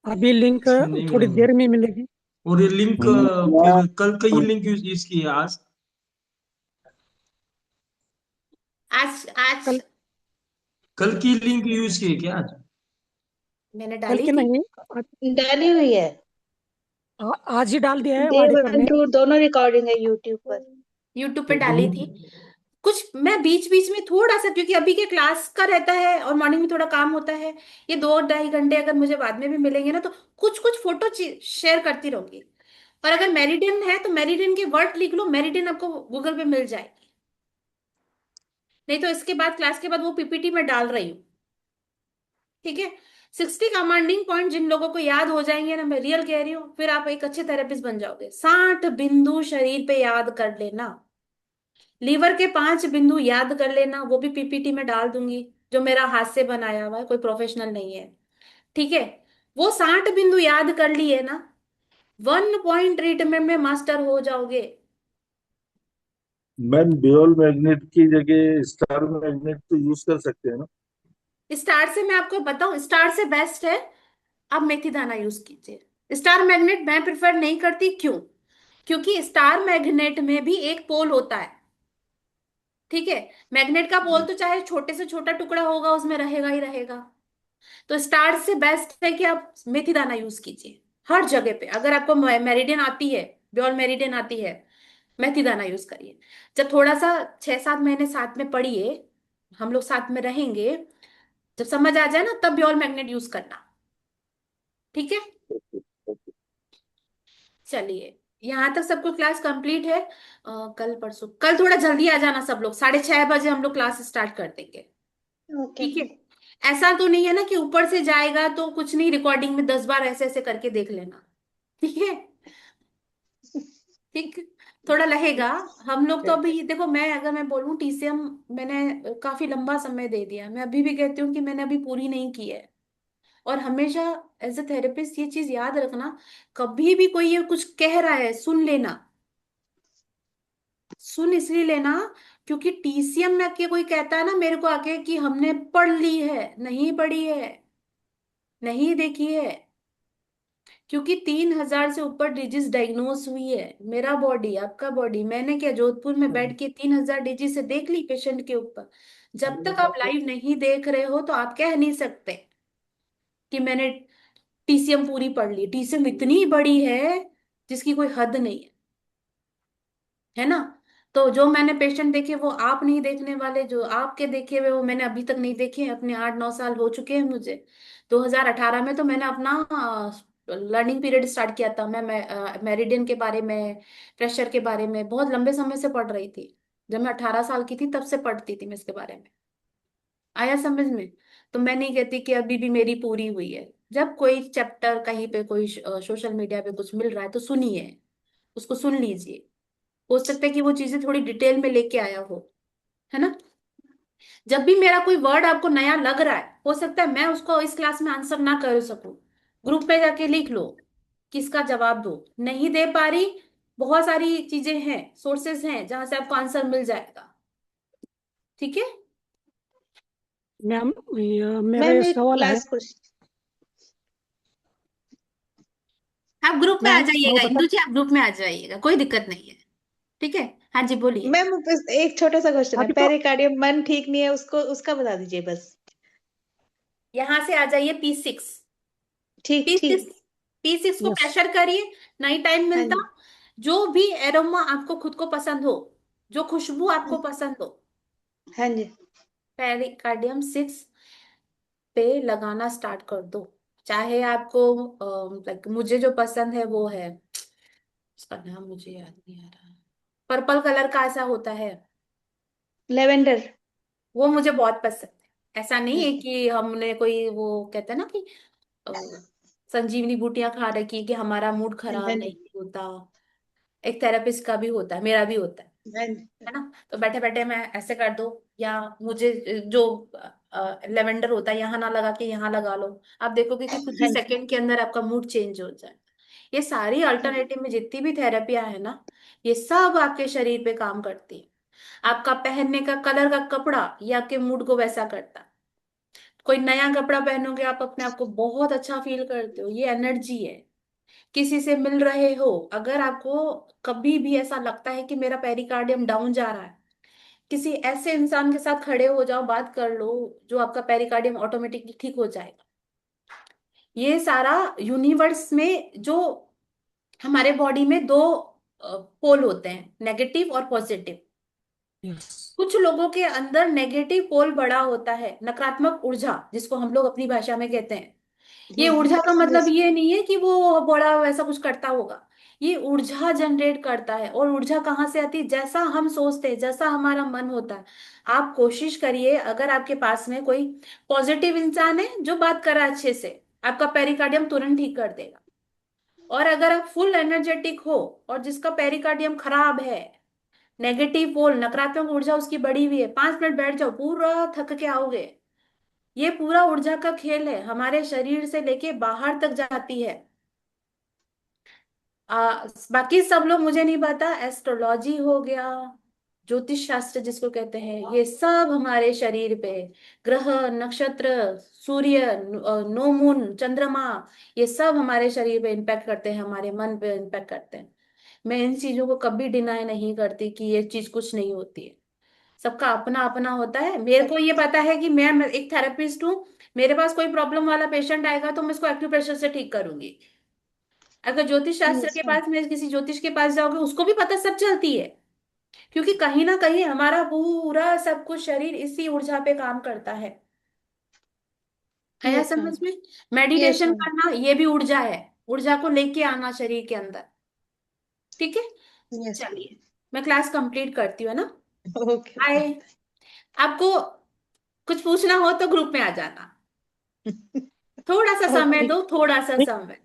अभी लिंक उसमें नहीं मिला थोड़ी मुझे। देर में मिलेगी. और ये लिंक फिर कल का ही लिंक यूज की है आज? आज आज कल कल की लिंक यूज की है क्या आज? मैंने कल डाली के थी। नहीं, डाली हुई है। आज ही डाल दिया है डे वाडेकर वन ने. टू दोनों रिकॉर्डिंग है यूट्यूब पर। यूट्यूब पे तो डाली थी। ग्रुप, कुछ मैं बीच बीच में थोड़ा सा, क्योंकि अभी के क्लास का रहता है और मॉर्निंग में थोड़ा काम होता है, ये 2 ढाई घंटे अगर मुझे बाद में भी मिलेंगे ना, तो कुछ कुछ फोटो शेयर करती रहूंगी। और अगर मेरिडियन है तो मेरिडियन के वर्ड लिख लो, मेरिडियन आपको गूगल पे मिल जाएगी। नहीं तो इसके बाद, क्लास के बाद, वो पीपीटी में डाल रही हूँ। ठीक है, 60 कमांडिंग पॉइंट जिन लोगों को याद हो जाएंगे ना, मैं रियल कह रही हूँ, फिर आप एक अच्छे थेरेपिस्ट बन जाओगे। 60 बिंदु शरीर पे याद कर लेना। लीवर के 5 बिंदु याद कर लेना, वो भी पीपीटी में डाल दूंगी, जो मेरा हाथ से बनाया हुआ है, कोई प्रोफेशनल नहीं है। ठीक है, वो 60 बिंदु याद कर लिए ना, 1 पॉइंट ट्रीटमेंट में मास्टर हो जाओगे। मैम ड्यूल मैग्नेट की जगह स्टार मैग्नेट तो यूज कर सकते हैं ना? स्टार से मैं आपको बताऊं, स्टार से बेस्ट है आप मेथी दाना यूज कीजिए। स्टार मैग्नेट मैं प्रिफर नहीं करती, क्यों? क्योंकि स्टार मैग्नेट में भी एक पोल होता है। ठीक है, मैग्नेट का पोल तो चाहे छोटे से छोटा टुकड़ा होगा, उसमें रहेगा ही रहेगा। तो स्टार से बेस्ट है कि आप मेथी दाना यूज कीजिए हर जगह पे। अगर आपको मेरिडियन आती है, ब्योल मेरिडियन आती है, मेथी दाना यूज करिए। जब थोड़ा सा 6-7 महीने साथ में पढ़िए, हम लोग साथ में रहेंगे, जब समझ आ जाए ना, तब ब्योल मैग्नेट यूज करना। ठीक है, चलिए, यहाँ तक सबको क्लास कंप्लीट है। कल परसों, कल थोड़ा जल्दी आ जाना सब लोग, 6:30 बजे हम लोग क्लास स्टार्ट कर देंगे। ओके ठीक है, मैम। ऐसा तो नहीं है ना कि ऊपर से जाएगा तो कुछ नहीं, रिकॉर्डिंग में 10 बार ऐसे ऐसे करके देख लेना। ठीक है, ठीक, थोड़ा लगेगा। हम लोग तो अभी देखो, मैं अगर मैं बोलूं टीसीएम मैंने काफी लंबा समय दे दिया, मैं अभी भी कहती हूँ कि मैंने अभी पूरी नहीं की है। और हमेशा एज अ थेरेपिस्ट ये चीज याद रखना, कभी भी कोई ये कुछ कह रहा है, सुन लेना। सुन इसलिए लेना, क्योंकि टीसीएम में आके कोई कहता है ना मेरे को आके कि हमने पढ़ ली है, नहीं पढ़ी है, नहीं देखी है। क्योंकि 3,000 से ऊपर डिजीज डायग्नोस हुई है। मेरा बॉडी, आपका बॉडी, मैंने क्या जोधपुर में बैठ के 3,000 डिजीज से देख ली पेशेंट के ऊपर। जब तक आप लाइव नहीं देख रहे हो तो आप कह नहीं सकते कि मैंने टीसीएम पूरी पढ़ ली। टीसीएम इतनी बड़ी है जिसकी कोई हद नहीं है ना। तो जो मैंने पेशेंट देखे वो आप नहीं देखने वाले, जो आपके देखे हुए वो मैंने अभी तक नहीं देखे। अपने 8-9 साल हो चुके हैं मुझे। 2018 में तो मैंने अपना लर्निंग पीरियड स्टार्ट किया था। मैं मेरिडियन के बारे में, प्रेशर के बारे में बहुत लंबे समय से पढ़ रही थी। जब मैं 18 साल की थी तब से पढ़ती थी मैं इसके बारे में। आया समझ में? तो मैं नहीं कहती कि अभी भी मेरी पूरी हुई है। जब कोई चैप्टर कहीं पे, कोई सोशल मीडिया पे कुछ मिल रहा है तो सुनिए, उसको सुन लीजिए। हो सकता है कि वो चीजें थोड़ी डिटेल में लेके आया है ना। जब भी मेरा कोई वर्ड आपको नया लग रहा है, हो सकता है मैं उसको इस क्लास में आंसर ना कर सकूं। ग्रुप पे जाके लिख लो, किसका जवाब दो। नहीं दे पा रही, बहुत सारी चीजें हैं, सोर्सेज हैं जहां से आपको आंसर मिल जाएगा। ठीक है। मैम, मेरा मैम ये एक सवाल है। Last question. आप ग्रुप में आ मैम वो जाइएगा, बता। इंदु जी, आप ग्रुप में आ जाइएगा, कोई दिक्कत नहीं है। ठीक है। हाँ जी, बोलिए। मैम बस एक छोटा सा क्वेश्चन है, अभी तो पेरिकार्डियम मन ठीक नहीं है उसको, उसका बता दीजिए बस। यहां से आ जाइए P6। ठीक P6, ठीक। P6 को यस। प्रेशर करिए। नहीं टाइम हाँ मिलता, जी। जो भी एरोमा आपको खुद को पसंद हो, जो खुशबू आपको पसंद हो, हाँ जी। पेरिकार्डियम 6 पे लगाना स्टार्ट कर दो। चाहे आपको लाइक, मुझे जो पसंद है वो है, उसका नाम मुझे याद नहीं आ रहा, पर्पल कलर का ऐसा होता है, लेवेंडर। वो मुझे बहुत पसंद है। ऐसा नहीं है कि हमने कोई वो कहते हैं ना कि अ, संजीवनी बूटियां खा रखी है कि हमारा मूड हाँ खराब नहीं जी। होता। एक थेरेपिस्ट का भी होता है, मेरा भी होता हाँ जी। है ना। तो बैठे बैठे मैं ऐसे कर दो, या मुझे जो लेवेंडर होता है यहाँ ना लगा के यहाँ लगा लो। आप देखोगे कि कुछ ही हाँ जी। सेकंड के अंदर आपका मूड चेंज हो जाए। ये सारी अल्टरनेटिव में जितनी भी थेरेपियां है ना, ये सब आपके शरीर पे काम करती है। आपका पहनने का कलर का कपड़ा ये आपके मूड को वैसा करता है। कोई नया कपड़ा पहनोगे आप अपने आप को बहुत अच्छा फील करते हो, ये एनर्जी है। किसी से मिल रहे हो, अगर आपको कभी भी ऐसा लगता है कि मेरा पेरिकार्डियम डाउन जा रहा है, किसी ऐसे इंसान के साथ खड़े हो जाओ, बात कर लो, जो आपका पेरिकार्डियम ऑटोमेटिकली ठीक हो जाएगा। ये सारा यूनिवर्स में जो हमारे बॉडी में दो पोल होते हैं, नेगेटिव और पॉजिटिव। यस। कुछ लोगों के अंदर नेगेटिव पोल बड़ा होता है, नकारात्मक ऊर्जा जिसको हम लोग अपनी भाषा में कहते हैं। ये ऊर्जा का मतलब यस। ये नहीं है कि वो बड़ा वैसा कुछ करता होगा। ये ऊर्जा जनरेट करता है। और ऊर्जा कहाँ से आती है? जैसा हम सोचते हैं, जैसा हमारा मन होता है। आप कोशिश करिए, अगर आपके पास में कोई पॉजिटिव इंसान है जो बात कर रहा है अच्छे से, आपका पेरिकार्डियम तुरंत ठीक कर देगा। और अगर आप फुल एनर्जेटिक हो और जिसका पेरिकार्डियम खराब है, नेगेटिव पोल, नकारात्मक ऊर्जा उसकी बढ़ी हुई है, 5 मिनट बैठ जाओ, पूरा थक के आओगे। ये पूरा ऊर्जा का खेल है, हमारे शरीर से लेके बाहर तक जाती है। बाकी सब लोग मुझे नहीं पता, एस्ट्रोलॉजी हो गया, ज्योतिष शास्त्र जिसको कहते हैं, ये सब हमारे शरीर पे, ग्रह, नक्षत्र, सूर्य, नो मून, चंद्रमा, ये सब हमारे शरीर पे इम्पैक्ट करते हैं, हमारे मन पे इम्पैक्ट करते हैं। मैं इन चीजों को कभी डिनाई नहीं करती कि ये चीज कुछ नहीं होती है। सबका अपना अपना होता है। मेरे को ये पता है कि मैं एक थेरेपिस्ट हूँ। मेरे पास कोई प्रॉब्लम वाला पेशेंट आएगा तो मैं उसको एक्यूप्रेशर से ठीक करूंगी। अगर ज्योतिष शास्त्र यस के मैम। पास में किसी ज्योतिष के पास जाओगे, उसको भी पता सब चलती है। क्योंकि कहीं ना कहीं हमारा पूरा सब कुछ शरीर इसी ऊर्जा पे काम करता है। आया यस समझ मैम। में? Yes meditation ma'am. करना ये भी ऊर्जा है। ऊर्जा को लेके आना शरीर के अंदर। ठीक है। यस। चलिए, मैं क्लास कंप्लीट करती हूँ, है ना। ओके। बाय। आपको कुछ पूछना हो तो ग्रुप में आ जाना। थोड़ा सा समय ओके। दो, थोड़ा सा समय।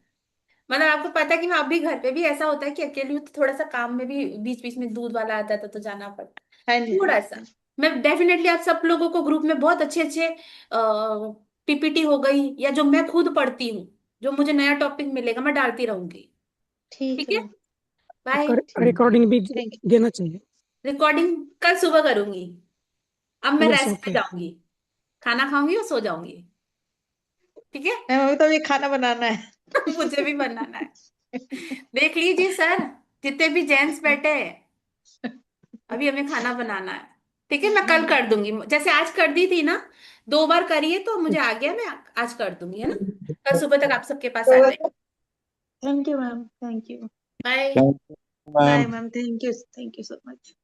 मतलब आपको पता है कि मैं अभी घर पे भी ऐसा होता है कि अकेली हूँ तो थोड़ा सा काम में भी बीच बीच में दूध वाला आता था तो जाना पड़ता हाँ है। जी। हाँ थोड़ा सा जी। मैं डेफिनेटली आप सब लोगों को ग्रुप में बहुत अच्छे अच्छे पीपीटी हो गई, या जो मैं खुद पढ़ती हूँ, जो मुझे नया टॉपिक मिलेगा मैं डालती रहूंगी। ठीक ठीक है है। मैम। बाय। रिकॉर्डिंग भी थैंक देना चाहिए। रिकॉर्डिंग कल सुबह करूंगी। अब मैं यस, रेस्ट पे ओके। जाऊंगी, खाना खाऊंगी और सो जाऊंगी। ठीक है। मैम अभी तो अभी खाना बनाना है। मुझे भी बनाना है। देख लीजिए सर, जितने भी जेंट्स बैठे हैं, अभी हमें खाना बनाना है। ठीक है, मैं कल कर दूंगी, जैसे आज कर दी थी ना, 2 बार करिए तो मुझे आ गया, मैं आज कर दूंगी, है ना। कल सुबह तक आप सबके पास आ जाए। Thank you ma'am, thank you. Bye. Thank you, bye ma'am. Ma'am, thank you so much.